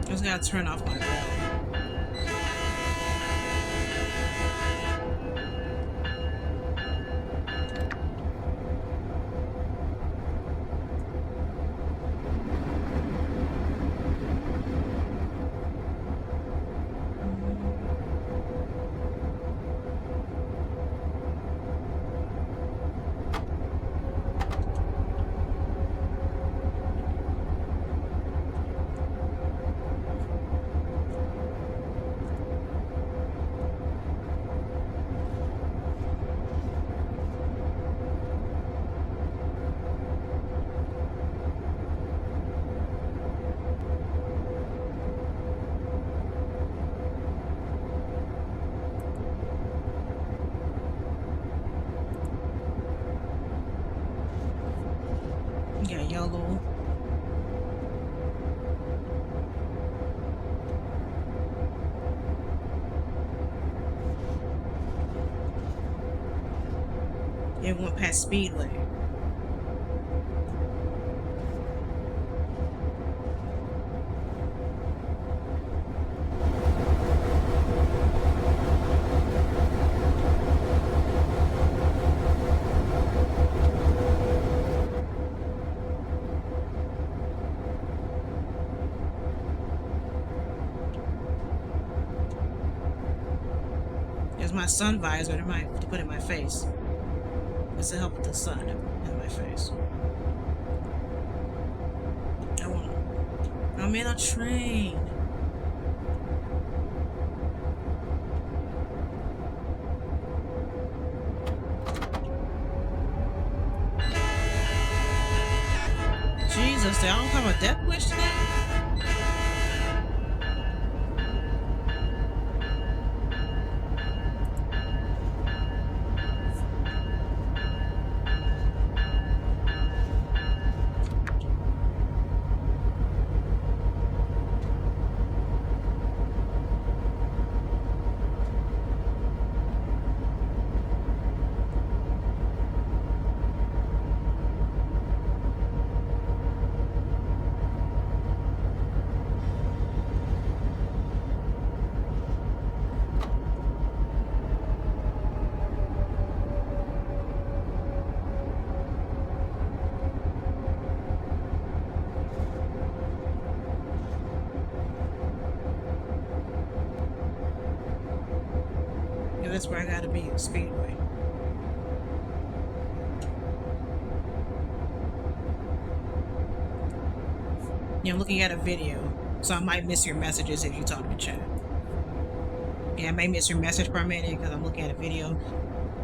I just gotta turn off my bell. Yeah, yellow. It went past Speedway. There's my sun visor to put in my face. It's to help with the sun in my face. I'm in a train. Jesus, they don't have a death wish today? Yeah, that's where I gotta be at Speedway. Yeah, I'm looking at a video, so I might miss your messages if you talk in chat. Yeah, I may miss your message for a minute because I'm looking at a video.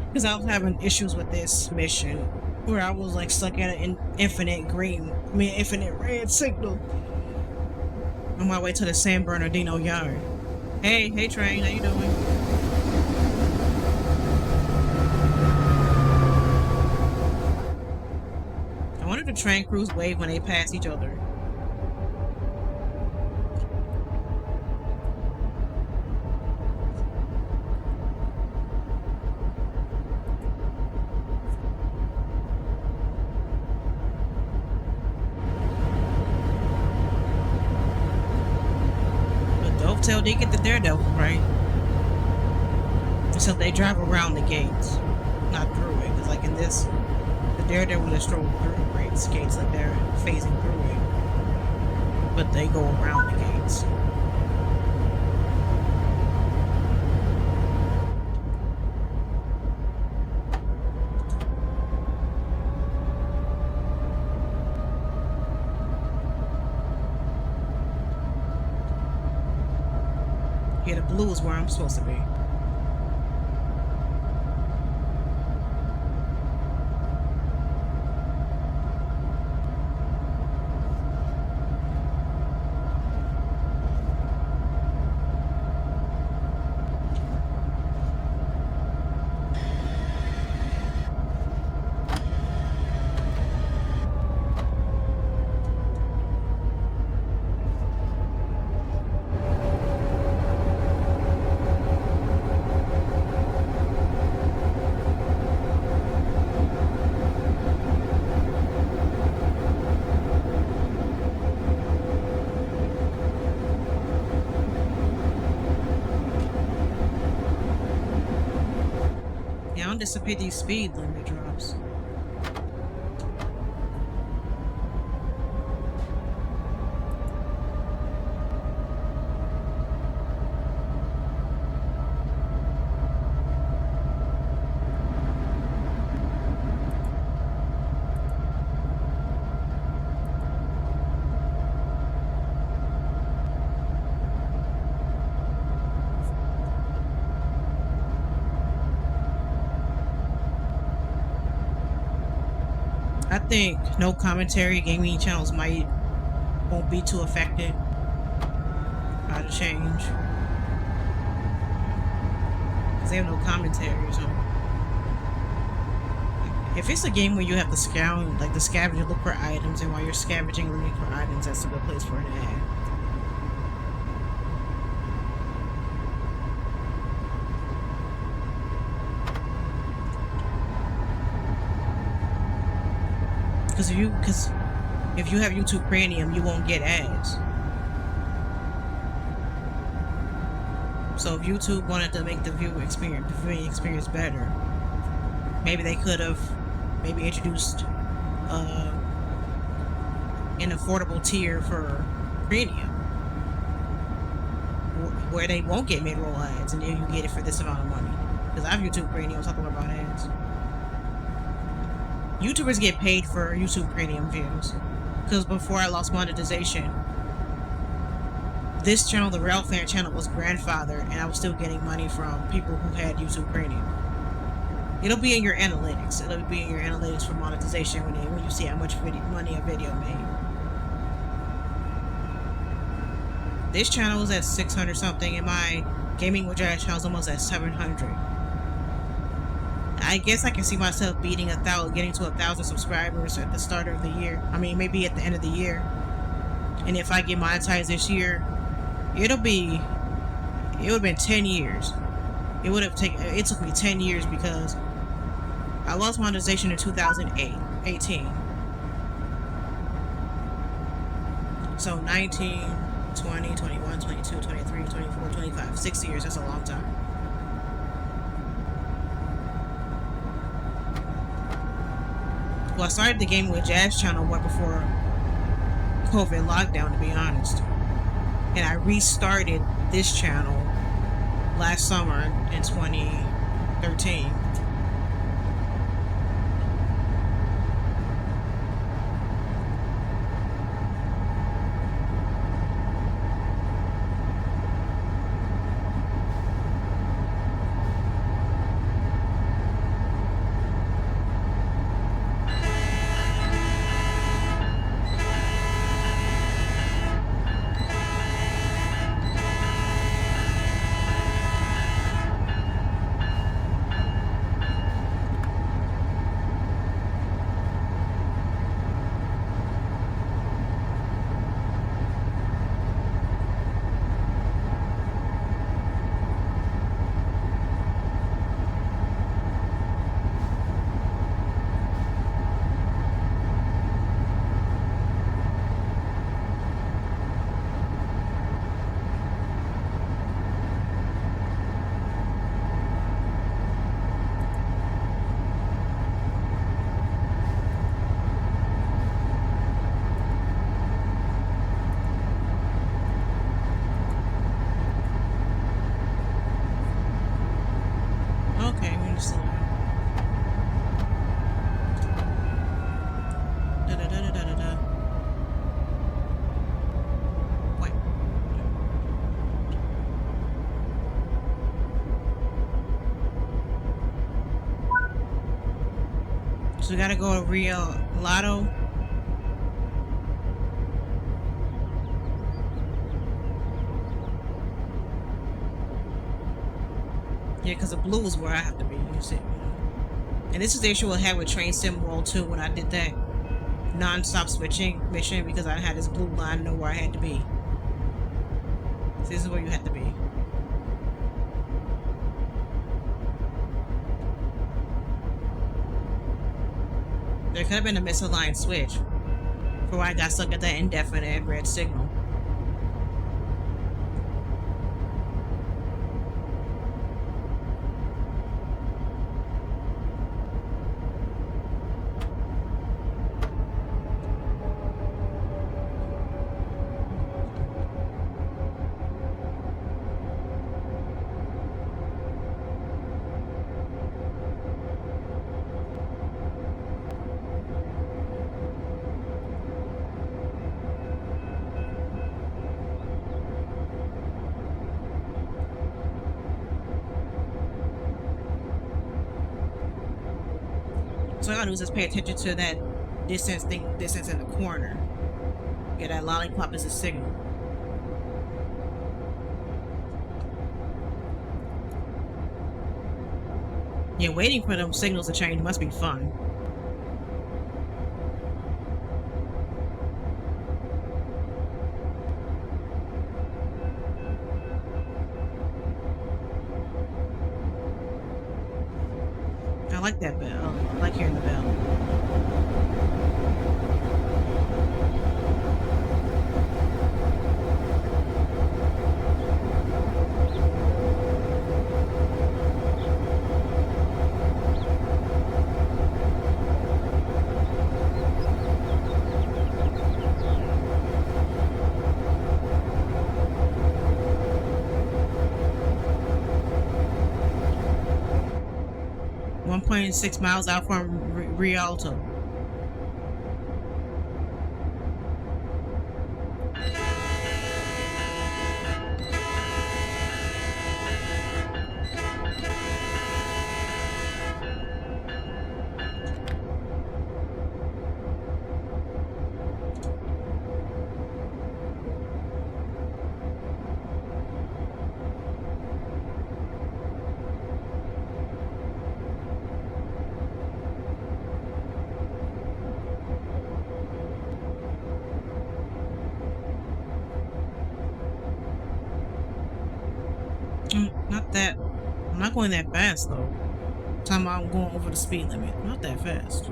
Because I was having issues with this mission where I was like stuck at an infinite red signal on my way to the San Bernardino yard. Hey train, how you doing? I wonder if the train crews wave when they pass each other. Till they get the Daredevil, right? So they drive around the gates, not through it. Because like in this, the Daredevil is thrown through the gates like they're phasing through it. But they go around the gates. Yeah, the blue is where I'm supposed to be. Yeah, I don't disappear these speed limit drops. I think no commentary gaming channels won't be too affected by the change. Because they have no commentary, so if it's a game where you have to scout, like the scavenger look for items, and while you're scavenging looking for items, that's a good place for an ad. Because if you have YouTube Premium, you won't get ads. So if YouTube wanted to make the viewing experience better, maybe they could have introduced an affordable tier for Premium, where they won't get mid-roll ads, and then you get it for this amount of money. Because I have YouTube Premium, talking about ads. YouTubers get paid for YouTube Premium views. Because before I lost monetization, this channel, the Rail Fan channel, was grandfathered, and I was still getting money from people who had YouTube Premium. It'll be in your analytics. It'll be in your analytics for monetization when you see how much money a video made. This channel is at 600 something, and my Gaming with Jazz channel is almost at 700. I guess I can see myself getting to 1,000 subscribers at the start of the year. I mean, maybe at the end of the year. And if I get monetized this year, it would have been 10 years. It took me 10 years because I lost monetization in 2018. So 19, 20, 21, 22, 23, 24, 25. 6 years, that's a long time. Well, I started the Gaming with Jazz channel right before COVID lockdown, to be honest. And I restarted this channel last summer in 2013. Okay, we need to slow down. Da-da-da-da-da-da. Wait. So we gotta go to Rio Lotto. Yeah, because the blue is where I have to be. You see, and this is the issue I had with Train Sim World 2 when I did that non-stop switching mission, because I had this blue line to know where I had to be. So this is where you have to be. There could have been a misaligned switch for why I got stuck at that indefinite red signal. So all I gotta do is just pay attention to that distance in the corner. Yeah, that lollipop is a signal. Yeah, waiting for them signals to change must be fun. I like that bell. I like hearing the bell. .6 miles out from Rialto. Not that. I'm not going that fast though. Time I'm going over the speed limit. Not that fast.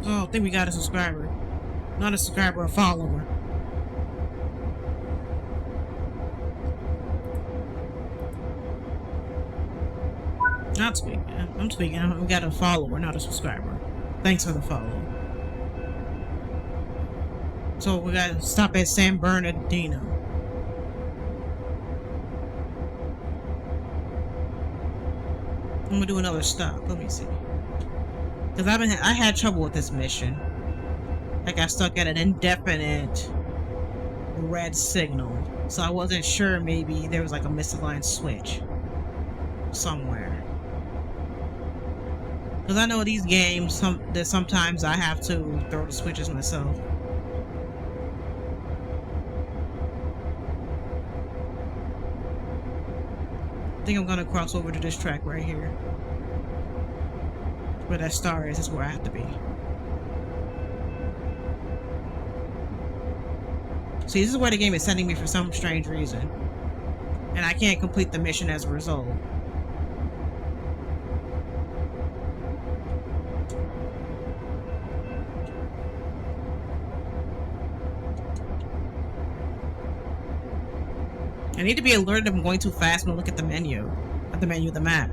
Oh, I think we got a subscriber. Not a subscriber, a follower. Not speaking. I'm speaking. We got a follower, not a subscriber. Thanks for the follow. So we gotta stop at San Bernardino. I'm gonna do another stop. Let me see. Cause I had trouble with this mission. I got stuck at an indefinite red signal, so I wasn't sure. Maybe there was like a misaligned switch somewhere. Cause I know these games, that sometimes I have to throw the switches myself. I think I'm gonna cross over to this track right here. Where that star is where I have to be. See, this is where the game is sending me for some strange reason. And I can't complete the mission as a result. I need to be alerted if I'm going too fast when I look at the menu. At the menu of the map.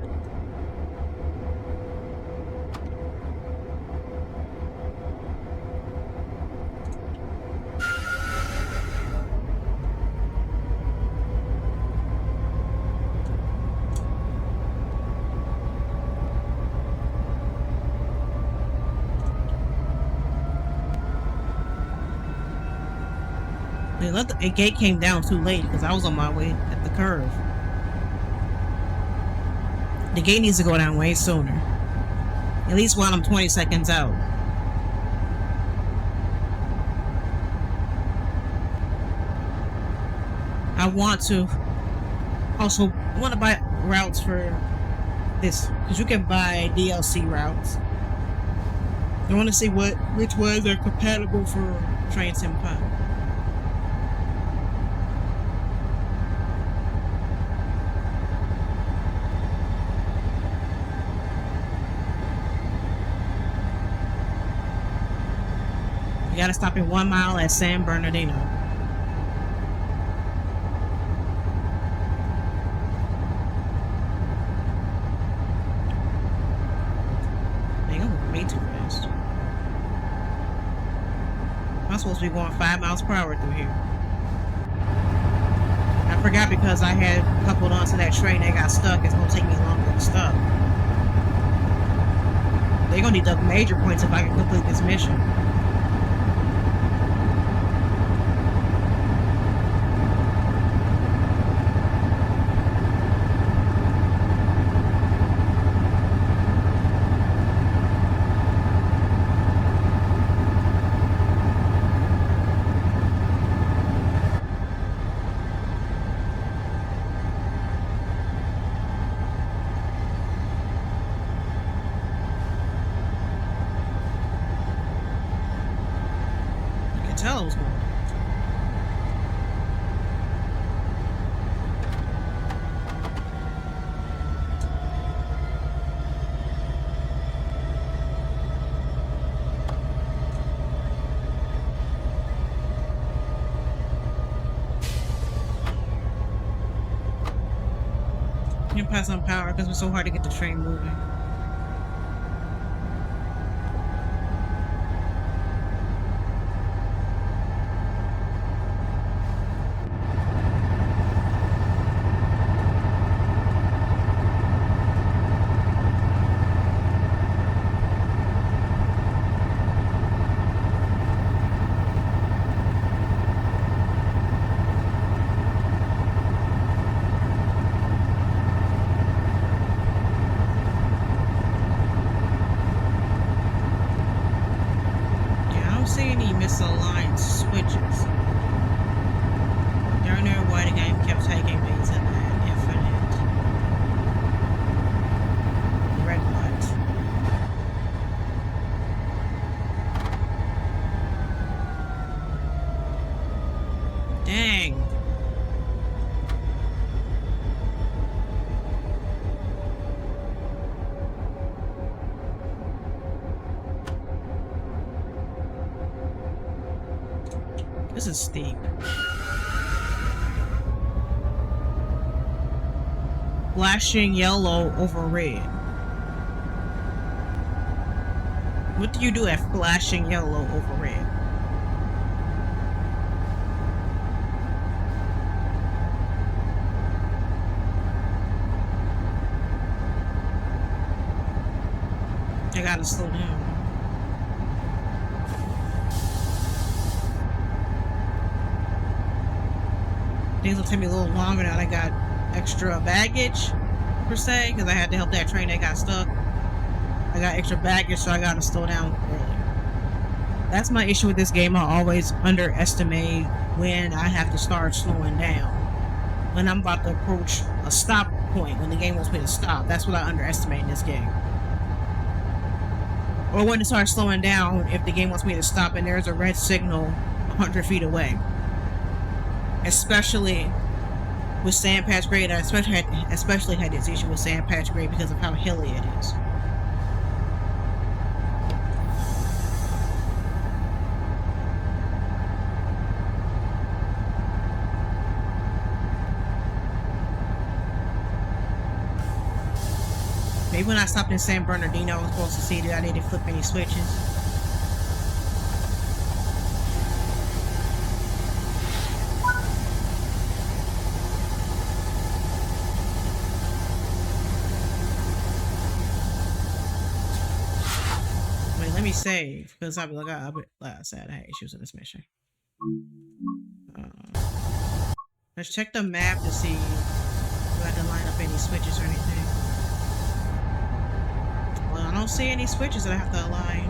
The gate came down too late because I was on my way at the curve. The gate needs to go down way sooner. At least while I'm 20 seconds out. I want to buy routes for this because you can buy DLC routes. I want to see which ones are compatible for Train Sim 5. You gotta stop in 1 mile at San Bernardino. Dang, I'm going way too fast. I'm supposed to be going 5 miles per hour through here. I forgot because I had coupled onto that train that got stuck. It's gonna take me longer to stop. They're gonna deduct major points if I can complete this mission. Tell I was going. You can pass on power because it's so hard to get the train moving. align switches. Don't know why the game kept taking me to that infinite red light. Dang. This is steep. Flashing yellow over red. What do you do at flashing yellow over red? I gotta slow down. Things will take me a little longer now that I got extra baggage, per se, because I had to help that train that got stuck. I got extra baggage, so I gotta slow down early. That's my issue with this game. I always underestimate when I have to start slowing down. When I'm about to approach a stop point, when the game wants me to stop, that's what I underestimate in this game. Or when to start slowing down if the game wants me to stop and there's a red signal 100 feet away. Especially with Sand Patch Grade, I especially had this issue with Sand Patch Grade because of how hilly it is. Maybe when I stopped in San Bernardino, I was supposed to see that I didn't flip any switches. Let me save, because I'll be like, I said I had issues in this mission. Let's check the map to see if I can line up any switches or anything. Well, I don't see any switches that I have to align.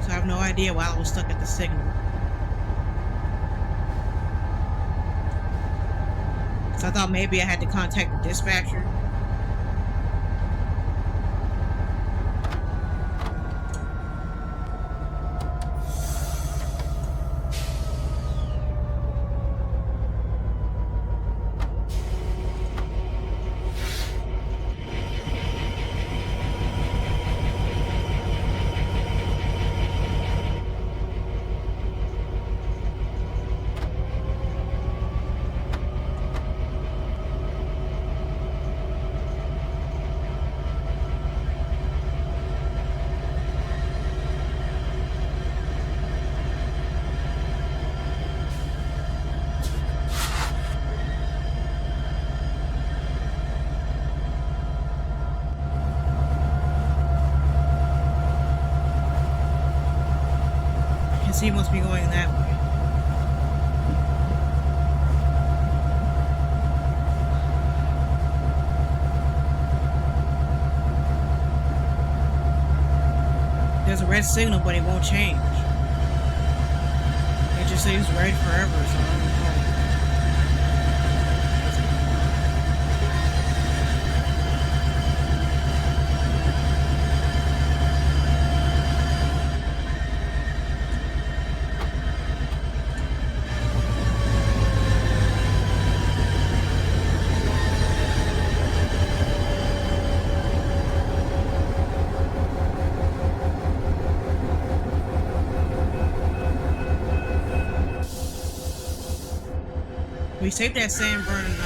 So I have no idea why I was stuck at the signal. So I thought maybe I had to contact the dispatcher. He must be going that way. There's a red signal, but it won't change. It just stays red forever, so I don't know. We saved that San Bernardino.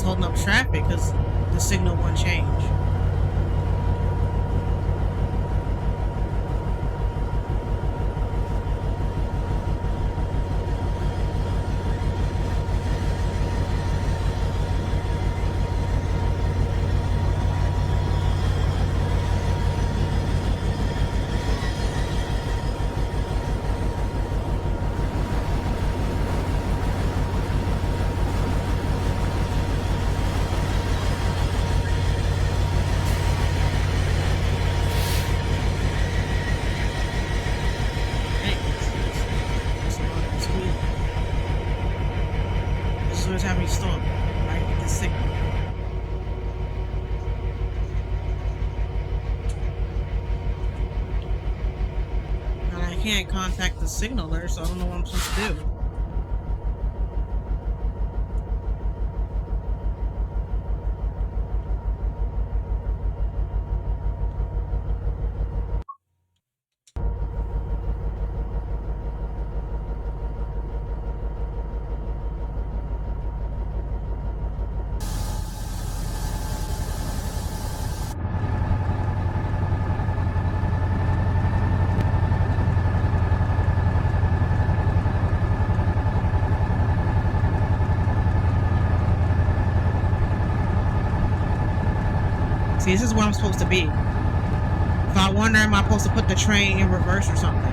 Holding up traffic because the the signal won't change. Having storm, right? With the signal. And I can't contact the signaler, so I don't know what I'm supposed to do. See, this is where I'm supposed to be. If I wonder, am I supposed to put the train in reverse or something?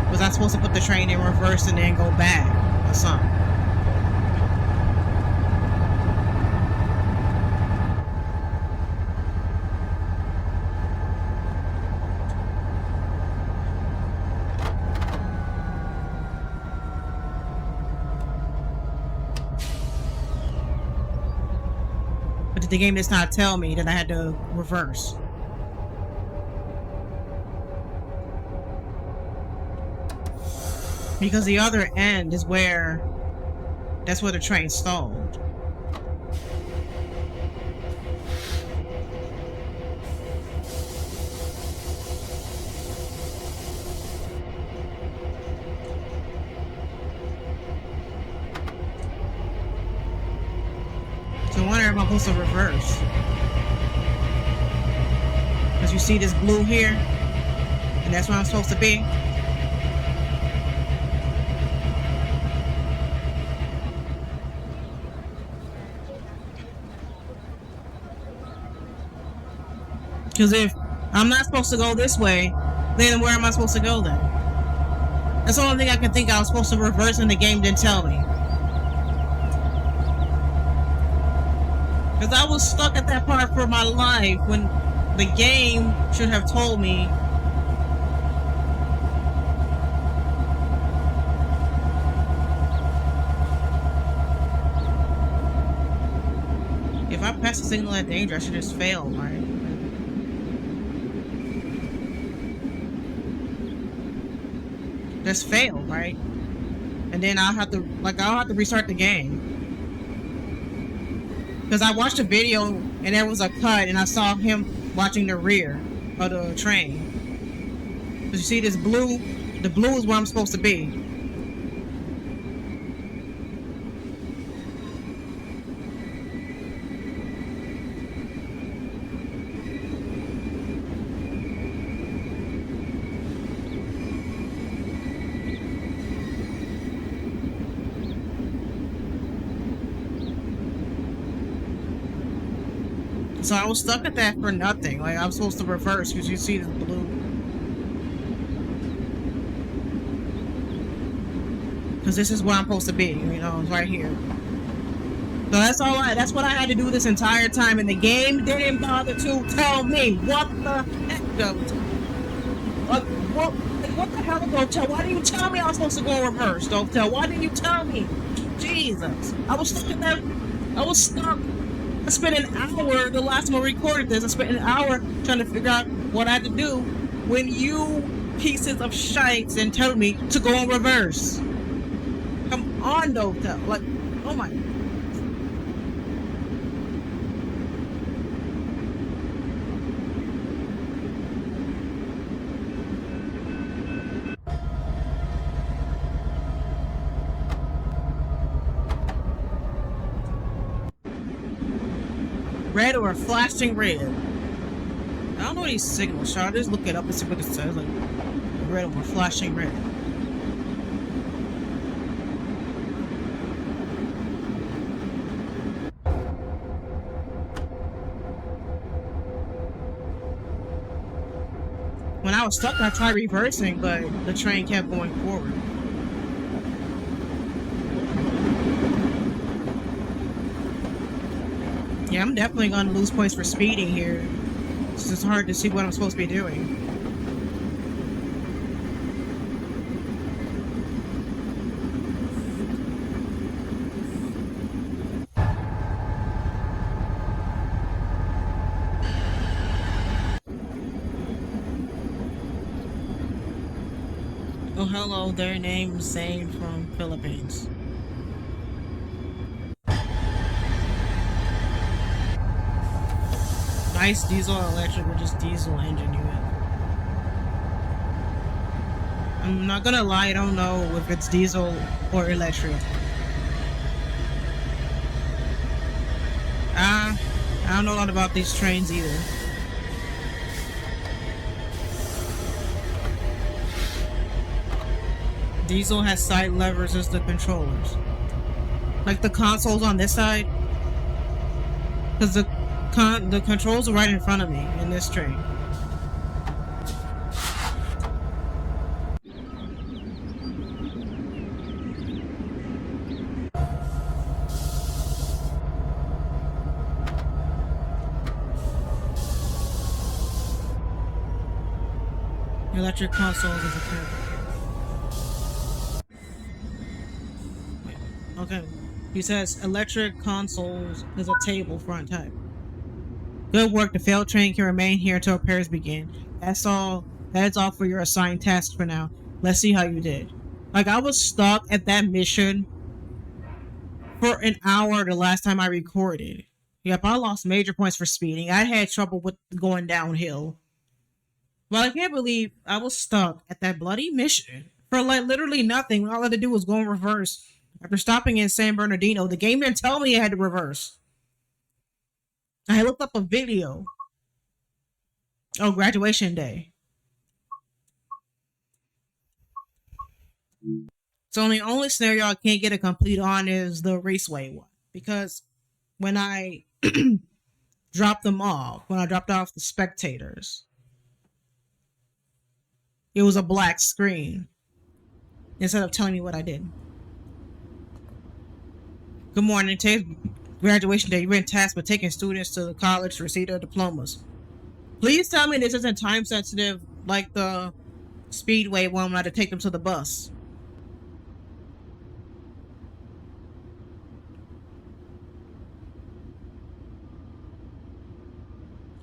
Was I supposed to put the train in reverse and then go back or something? But the game does not tell me that I had to reverse. Because the other end is where, that's where the train stalled. So I wonder if I'm supposed to reverse. Because you see this blue here? And that's where I'm supposed to be? Because if I'm not supposed to go this way, then where am I supposed to go then? That's the only thing I can think I was supposed to reverse and the game didn't tell me. Because I was stuck at that part for my life when the game should have told me. If I pass the signal at danger, I should just fail, right? Just fail, right? And then I'll have to restart the game. Because I watched a video and there was a cut and I saw him watching the rear of the train. But you see this blue? The blue is where I'm supposed to be. So I was stuck at that for nothing. Like, I'm supposed to reverse because you see the blue. Because this is where I'm supposed to be, you know, it's right here. So that's what I had to do this entire time, and the game didn't bother to tell me. What the heck, what the hell, Dotel? Why didn't you tell me I was supposed to go reverse, Dotel? Why didn't you tell me? Jesus. I was stuck at that. I was stuck. I spent an hour, the last time I recorded this, I spent an hour trying to figure out what I had to do when you pieces of shites and told me to go in reverse. Come on, Dotel. Like, oh my. red or flashing red. I don't know these signals. Shall I just look it up and see what it says? Like red or flashing red. When I was stuck, I tried reversing, but the train kept going forward. Yeah, I'm definitely going to lose points for speeding here. It's just hard to see what I'm supposed to be doing. Oh, hello there. Name Zane from Philippines. Nice diesel or electric or just diesel engine you have. I'm not gonna lie, I don't know if it's diesel or electric. I don't know a lot about these trains either. Diesel has side levers as the controllers. Like the consoles on this side. Because the controls are right in front of me in this train. Electric consoles is a table. Okay. He says electric consoles is a table front type. Good work. The failed train can remain here until repairs begin. That's all. That's all for your assigned task for now. Let's see how you did. Like I was stuck at that mission for an hour the last time I recorded. Yep, I lost major points for speeding. I had trouble with going downhill. Well, I can't believe I was stuck at that bloody mission for like literally nothing. All I had to do was go in reverse. After stopping in San Bernardino, the game didn't tell me I had to reverse. I looked up a video. Oh, graduation day. So the only scenario I can't get a complete on is the raceway one. Because when I dropped them off, when I dropped off the spectators, it was a black screen instead of telling me what I did. Good morning. Today's graduation day. You've been tasked with taking students to the college to receive their diplomas. Please tell me this isn't time sensitive like the Speedway one when I had to take them to the bus.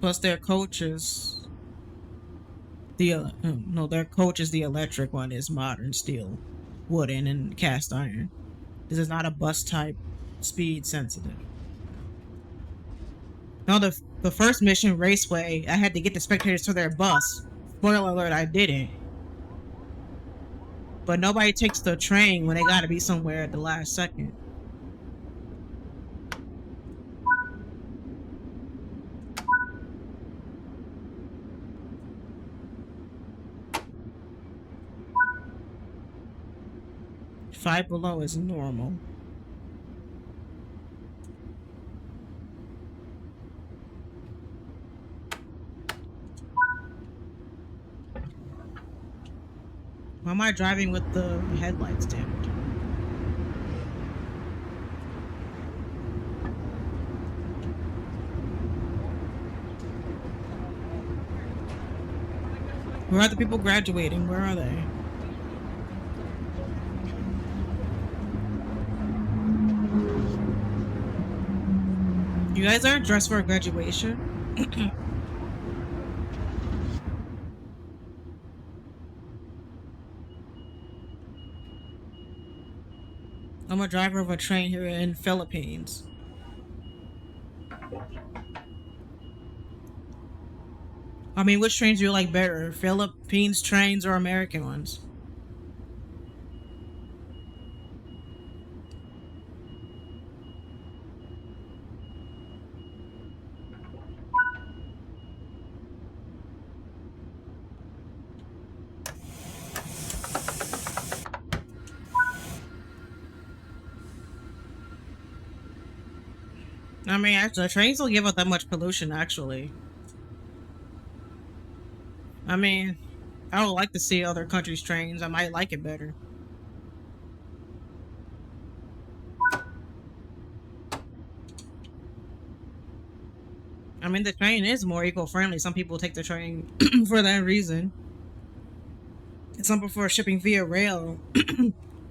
Plus their coaches. Their coach is the electric one is modern steel, wooden, and cast iron. This is not a bus type speed sensitive. No, the first mission, Raceway, I had to get the spectators to their bus. Spoiler alert, I didn't. But nobody takes the train when they gotta be somewhere at the last second. Five below is normal. Why am I driving with the headlights dimmed? Where are the people graduating? Where are they? You guys aren't dressed for a graduation? I'm a driver of a train here in Philippines. I mean, which trains do you like better? Philippines trains or American ones? I mean, actually, trains don't give out that much pollution, actually. I mean, I would like to see other countries' trains. I might like it better. I mean, the train is more eco-friendly. Some people take the train for that reason. And some prefer shipping via rail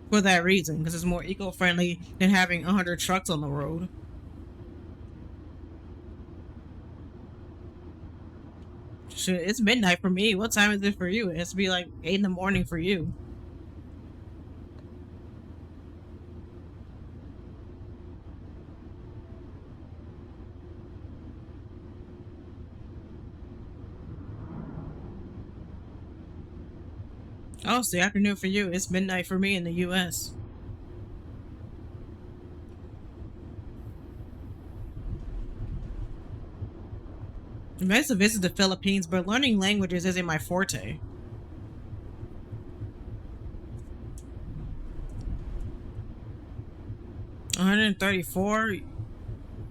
for that reason, because it's more eco-friendly than having 100 trucks on the road. Shit, it's midnight for me. What time is it for you? It has to be like 8 in the morning for you. Oh, it's the afternoon for you. It's midnight for me in the US. I'm nice to visit the Philippines, but learning languages isn't my forte. 134?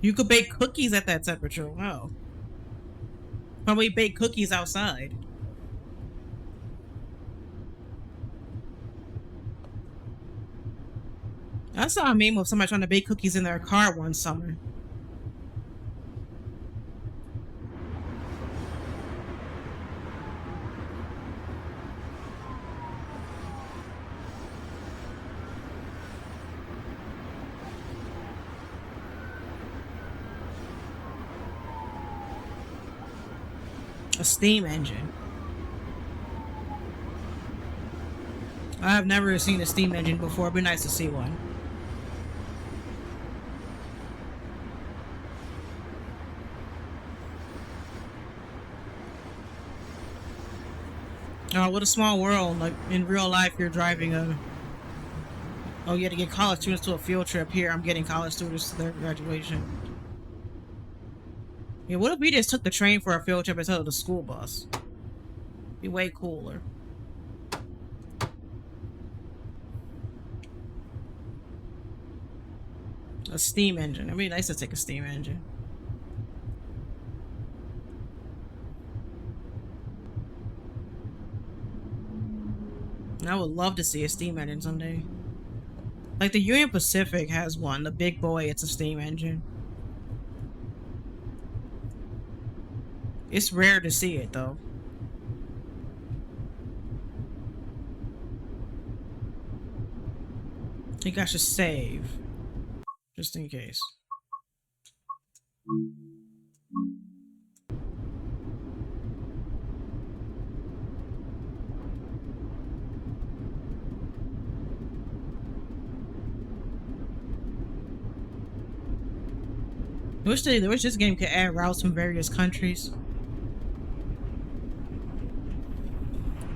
You could bake cookies at that temperature. Wow. Probably bake cookies outside. I saw a meme of somebody trying to bake cookies in their car one summer. A steam engine. I have never seen a steam engine before. It'd be nice to see one. Oh, what a small world. Like, in real life, you're driving a... Oh, you had to get college students to a field trip. Here, I'm getting college students to their graduation. Yeah, what if we just took the train for a field trip instead of the school bus? Be way cooler. A steam engine. It'd be nice to take a steam engine. I would love to see a steam engine someday. Like the Union Pacific has one, the big boy, it's a steam engine. It's rare to see it though. I think I should save. Just in case. I wish this game could add routes from various countries.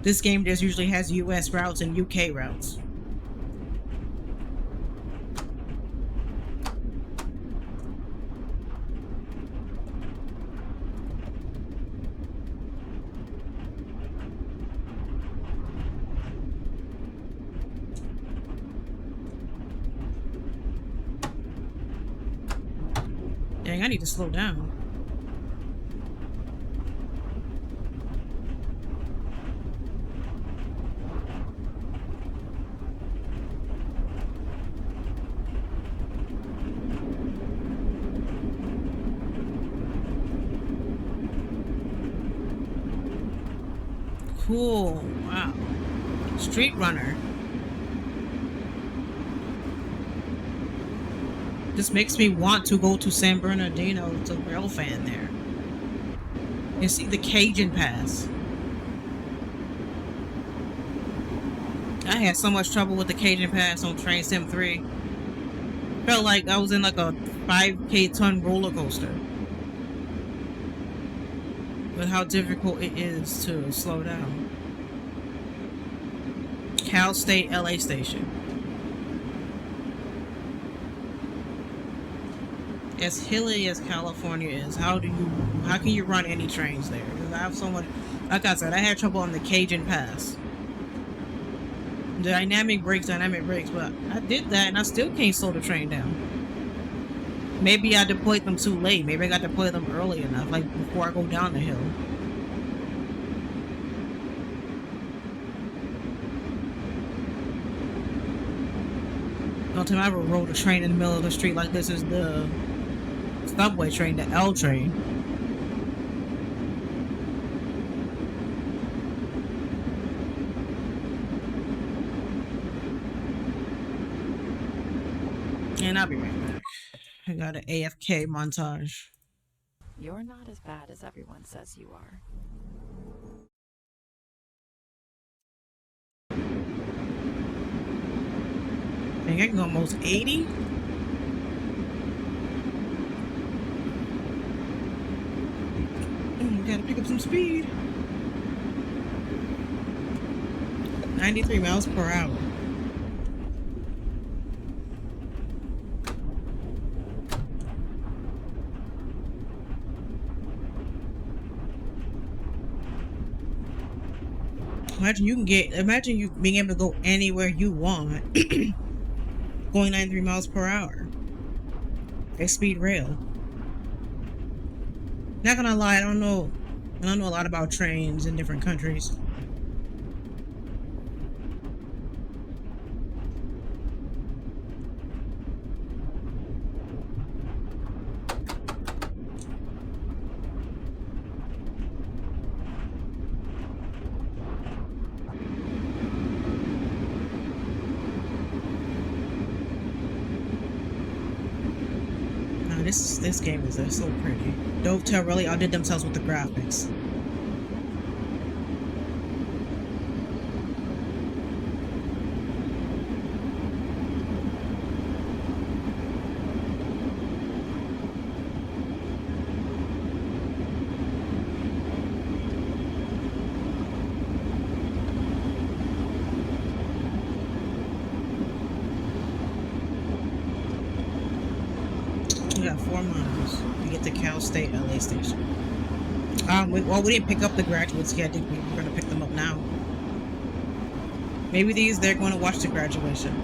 This game just usually has US routes and UK routes. Dang, I need to slow down. Cool. Wow. Street Runner. This makes me want to go to San Bernardino to rail fan there and see the Cajun Pass. I had so much trouble with the Cajun Pass on Train Sim 3. Felt like I was in like a 5K ton roller coaster. With how difficult it is to slow down. Cal State LA Station. As hilly as California is, how can you run any trains there? Because I have so much, like I said, I had trouble on the Cajun Pass. Dynamic brakes, but I did that and I still can't slow the train down. Maybe I deployed them too late. Maybe I got to deploy them early enough, like before I go down the hill. The only time I ever rode a train in the middle of the street like this is the subway train, the L train. And I'll be right back. I got an AFK montage. You're not as bad as everyone says you are. I think I can go almost 80. Gotta pick up some speed. 93 miles per hour. Imagine you being able to go anywhere you want going 93 miles per hour. A speed rail. Not gonna lie, I don't know a lot about trains in different countries. This game is so pretty. Dovetail really outdid themselves with the graphics. We got 4 miles to get to Cal State LA Station. We didn't pick up the graduates yet. We're going to pick them up now. Maybe they're going to watch the graduation.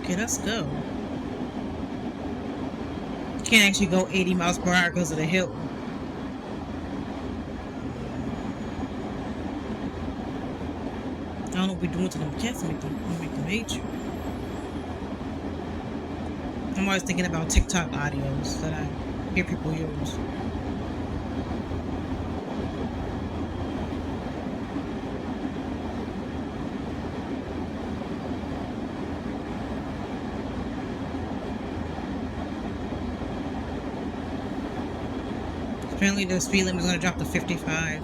Okay, let's go. Can't actually go 80 miles per hour because of the hill. I don't know what we're doing to them cats to make them hate you. I'm always thinking about TikTok audios that I hear people use. Apparently the speed limit is going to drop to 55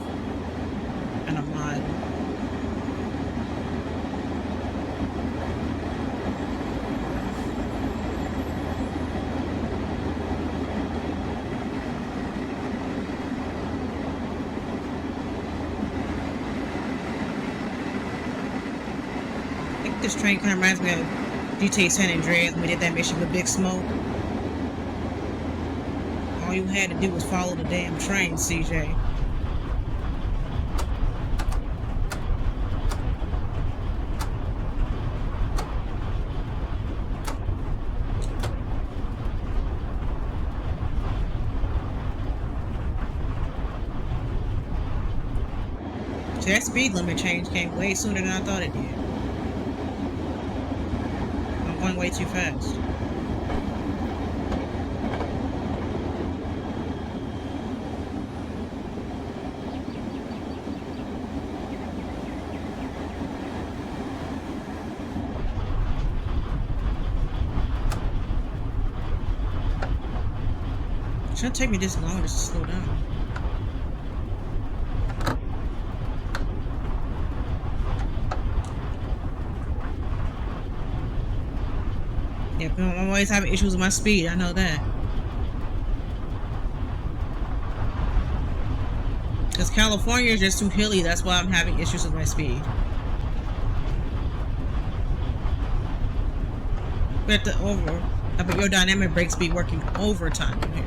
and a mile. I think this train kind of reminds me of GTA San Andreas when we did that mission with Big Smoke. All you had to do was follow the damn train, CJ. So that speed limit change came way sooner than I thought it did. I'm going way too fast. It shouldn't take me this long to slow down. Yeah, I'm always having issues with my speed. I know that. Because California is just too hilly. That's why I'm having issues with my speed. But but your dynamic brakes be working overtime in here.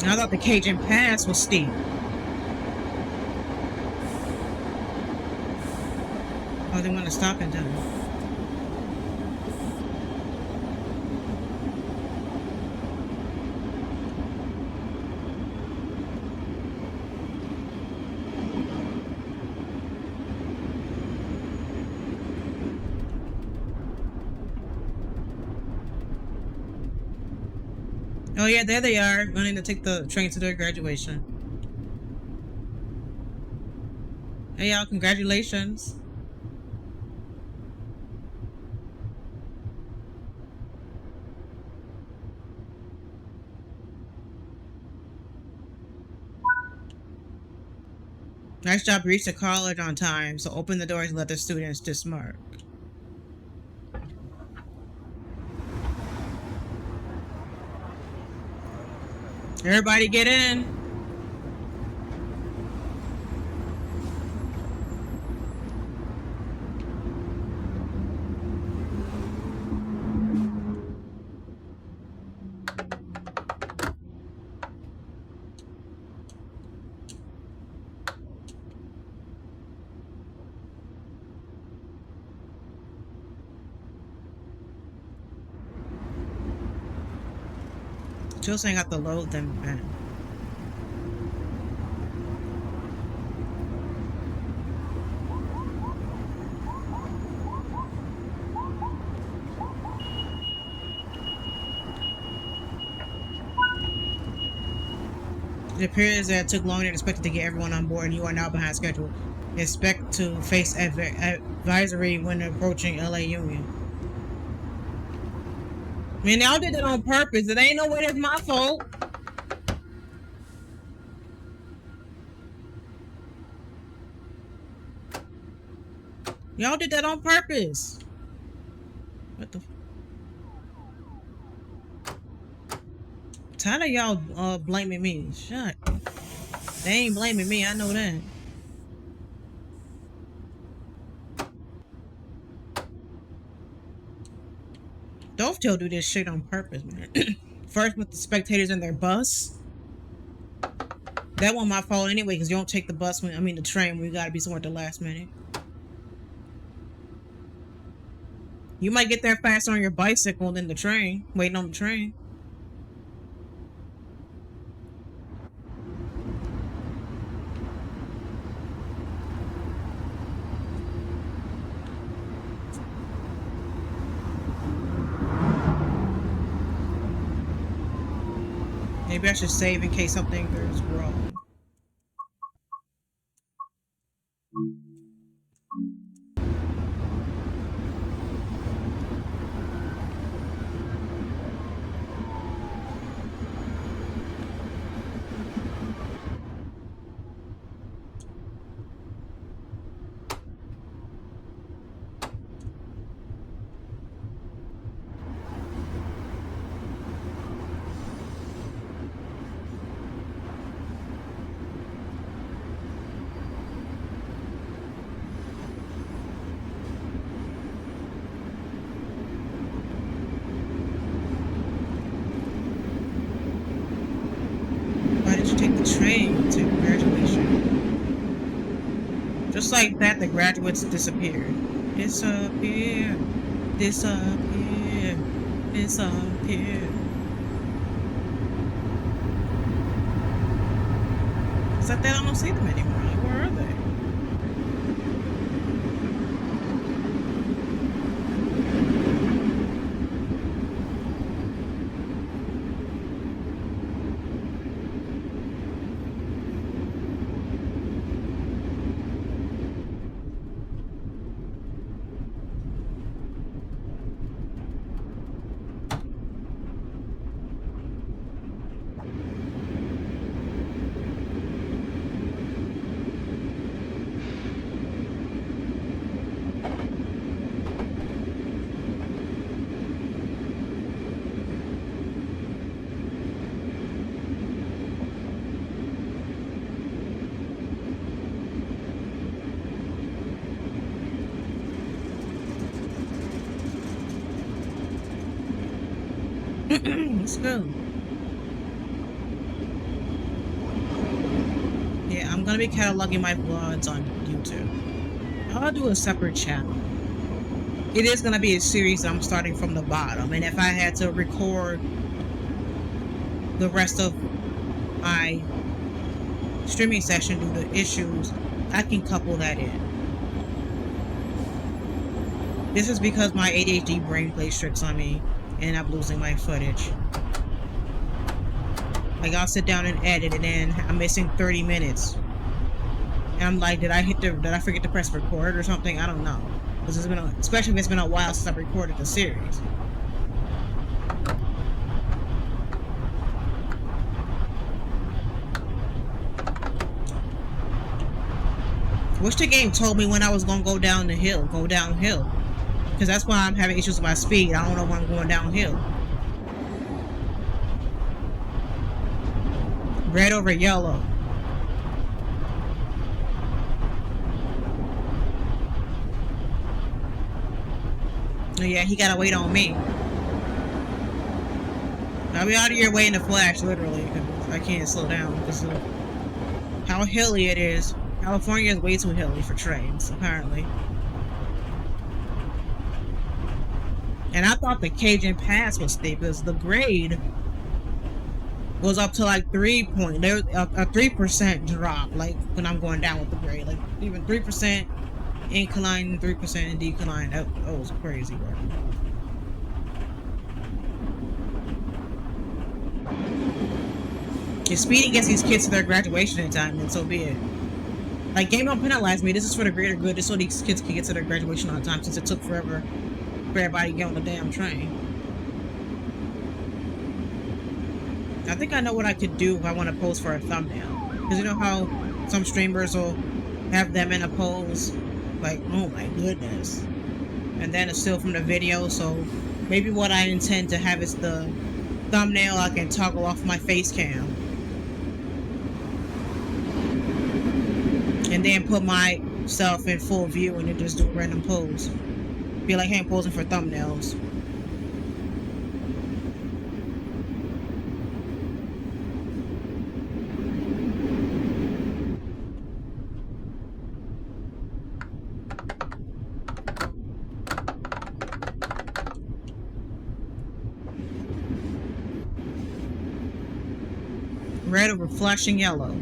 And I thought the Cajun Pass was steep. Oh, they want to stop and down. Oh yeah, there they are, running to take the train to their graduation. Hey y'all, congratulations. Nice job, reached the college on time, so open the doors and let the students dismark. Everybody get in. Still saying I have to load them in. It appears that it took longer than expected to get everyone on board, and you are now behind schedule. Expect to face advisory when approaching LA Union. I mean, y'all did it on purpose. It ain't no way that's my fault. Y'all did that on purpose. What the? Tired of y'all blaming me. Shut. They ain't blaming me. I know that. Dovetail do this shit on purpose, man. First with the spectators in their bus. That wasn't my fault anyway, because you don't take the bus the train when you gotta be somewhere at the last minute. You might get there faster on your bicycle than the train, waiting on the train. Maybe I should save in case something goes wrong. Why did you take the train to graduation? Just like that, the graduates disappeared. Disappear. Disappear. Disappear. It's like that I don't see them anymore. Like, where are they? Let's go. Yeah, I'm gonna be cataloging my vlogs on YouTube. I'll do a separate channel. It is gonna be a series that I'm starting from the bottom, and if I had to record the rest of my streaming session due to issues, I can couple that in. This is because my ADHD brain plays tricks on me and I'm losing my footage. Like, I'll sit down and edit and then I'm missing 30 minutes. And I'm like, did I forget to press record or something? I don't know. Because it's been especially if it's been a while since I've recorded the series. Wish the game told me when I was gonna go downhill. Because that's why I'm having issues with my speed. I don't know when I'm going downhill. Red over yellow. Oh yeah, he gotta wait on me. I'll be out of your way in the flash, literally. I can't slow down because of how hilly it is. California is way too hilly for trains, apparently. And I thought the Cajun Pass was steep because the grade goes up to like 3% drop, like when I'm going down with the grade, like even 3% incline, 3% in decline. That was crazy, bro. If speeding gets these kids to their graduation in time, then so be it. Like, game don't penalize me. This is for the greater good. This is so these kids can get to their graduation on time, since it took forever for everybody to get on the damn train. I think I know what I could do if I want to pose for a thumbnail. Because you know how some streamers will have them in a pose? Like, oh my goodness. And then it's still from the video, so maybe what I intend to have is the thumbnail I can toggle off my face cam. And then put myself in full view and then just do a random pose. Be like, hey, I'm posing for thumbnails. Red over flashing yellow.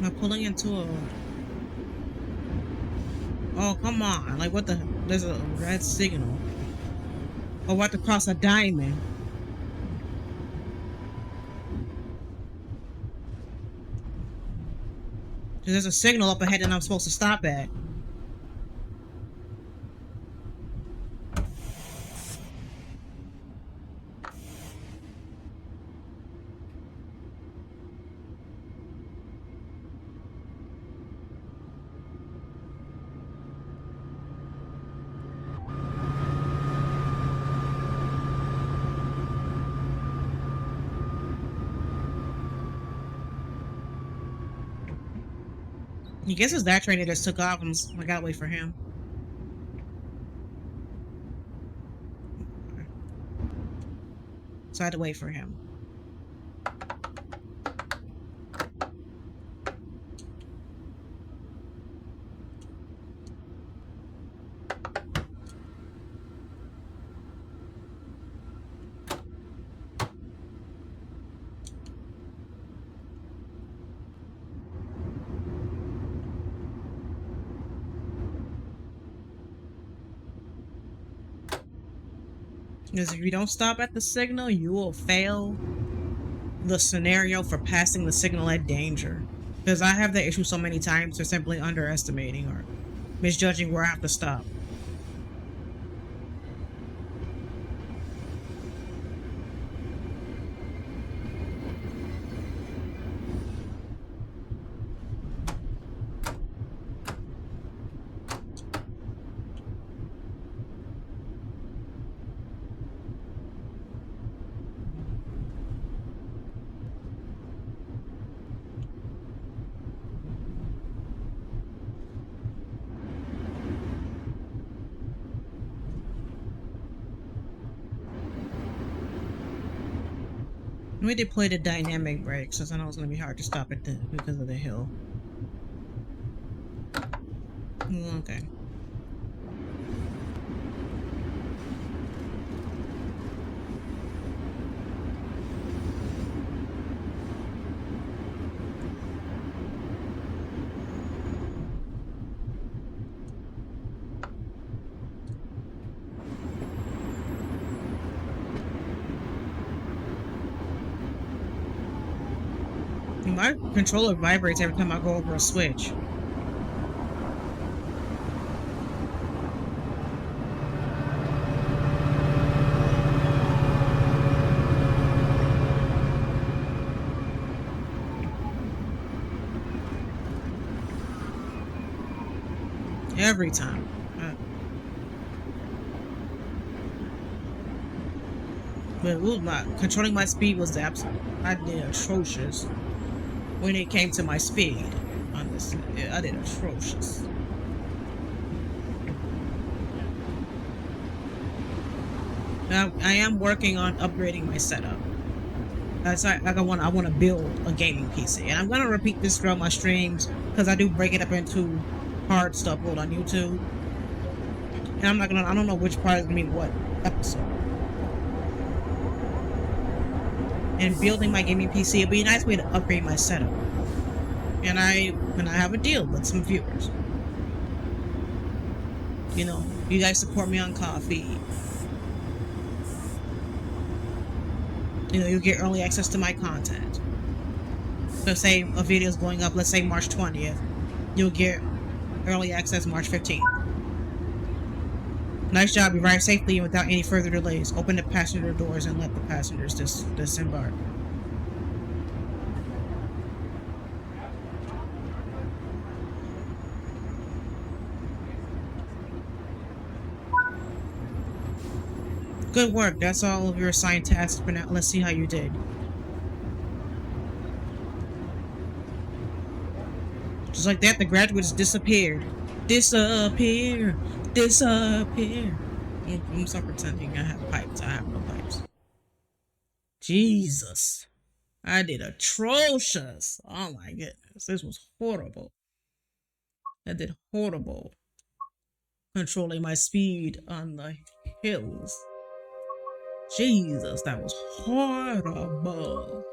I'm pulling into a... Oh, come on. Like, what the... There's a red signal. Oh, we're about to cross a diamond. There's a signal up ahead that I'm supposed to stop at. I guess it's that train that just took off. I gotta wait for him. So I had to wait for him. Because if you don't stop at the signal, you will fail the scenario for passing the signal at danger. Because I have that issue so many times, they're simply underestimating or misjudging where I have to stop. We deploy the dynamic brakes, since I know it's gonna be hard to stop it because of the hill. Okay. My controller vibrates every time I go over a switch. Every time. But controlling my speed was absolute. I did atrocious when it came to my speed on this. Yeah, I did atrocious. Now I am working on upgrading my setup. That's like I want to build a gaming PC, and I'm gonna repeat this throughout my streams because I do break it up into parts to upload on YouTube. And I don't know which part is gonna be what episode. And building my gaming PC would be a nice way to upgrade my setup. And I have a deal with some viewers. You know, you guys support me on Coffee. You know, you get early access to my content. So say a video is going up, let's say March 20th, you'll get early access March 15th. Nice job, you arrived safely and without any further delays. Open the passenger doors and let the passengers disembark. Good work, that's all of your assigned tasks for now. Let's see how you did. Just like that, the graduates disappeared. Disappear! Disappear! I'm stop pretending I have pipes. I have no pipes. Jesus. I did atrocious. Oh my goodness. This was horrible. I did horrible. Controlling my speed on the hills. Jesus, that was horrible.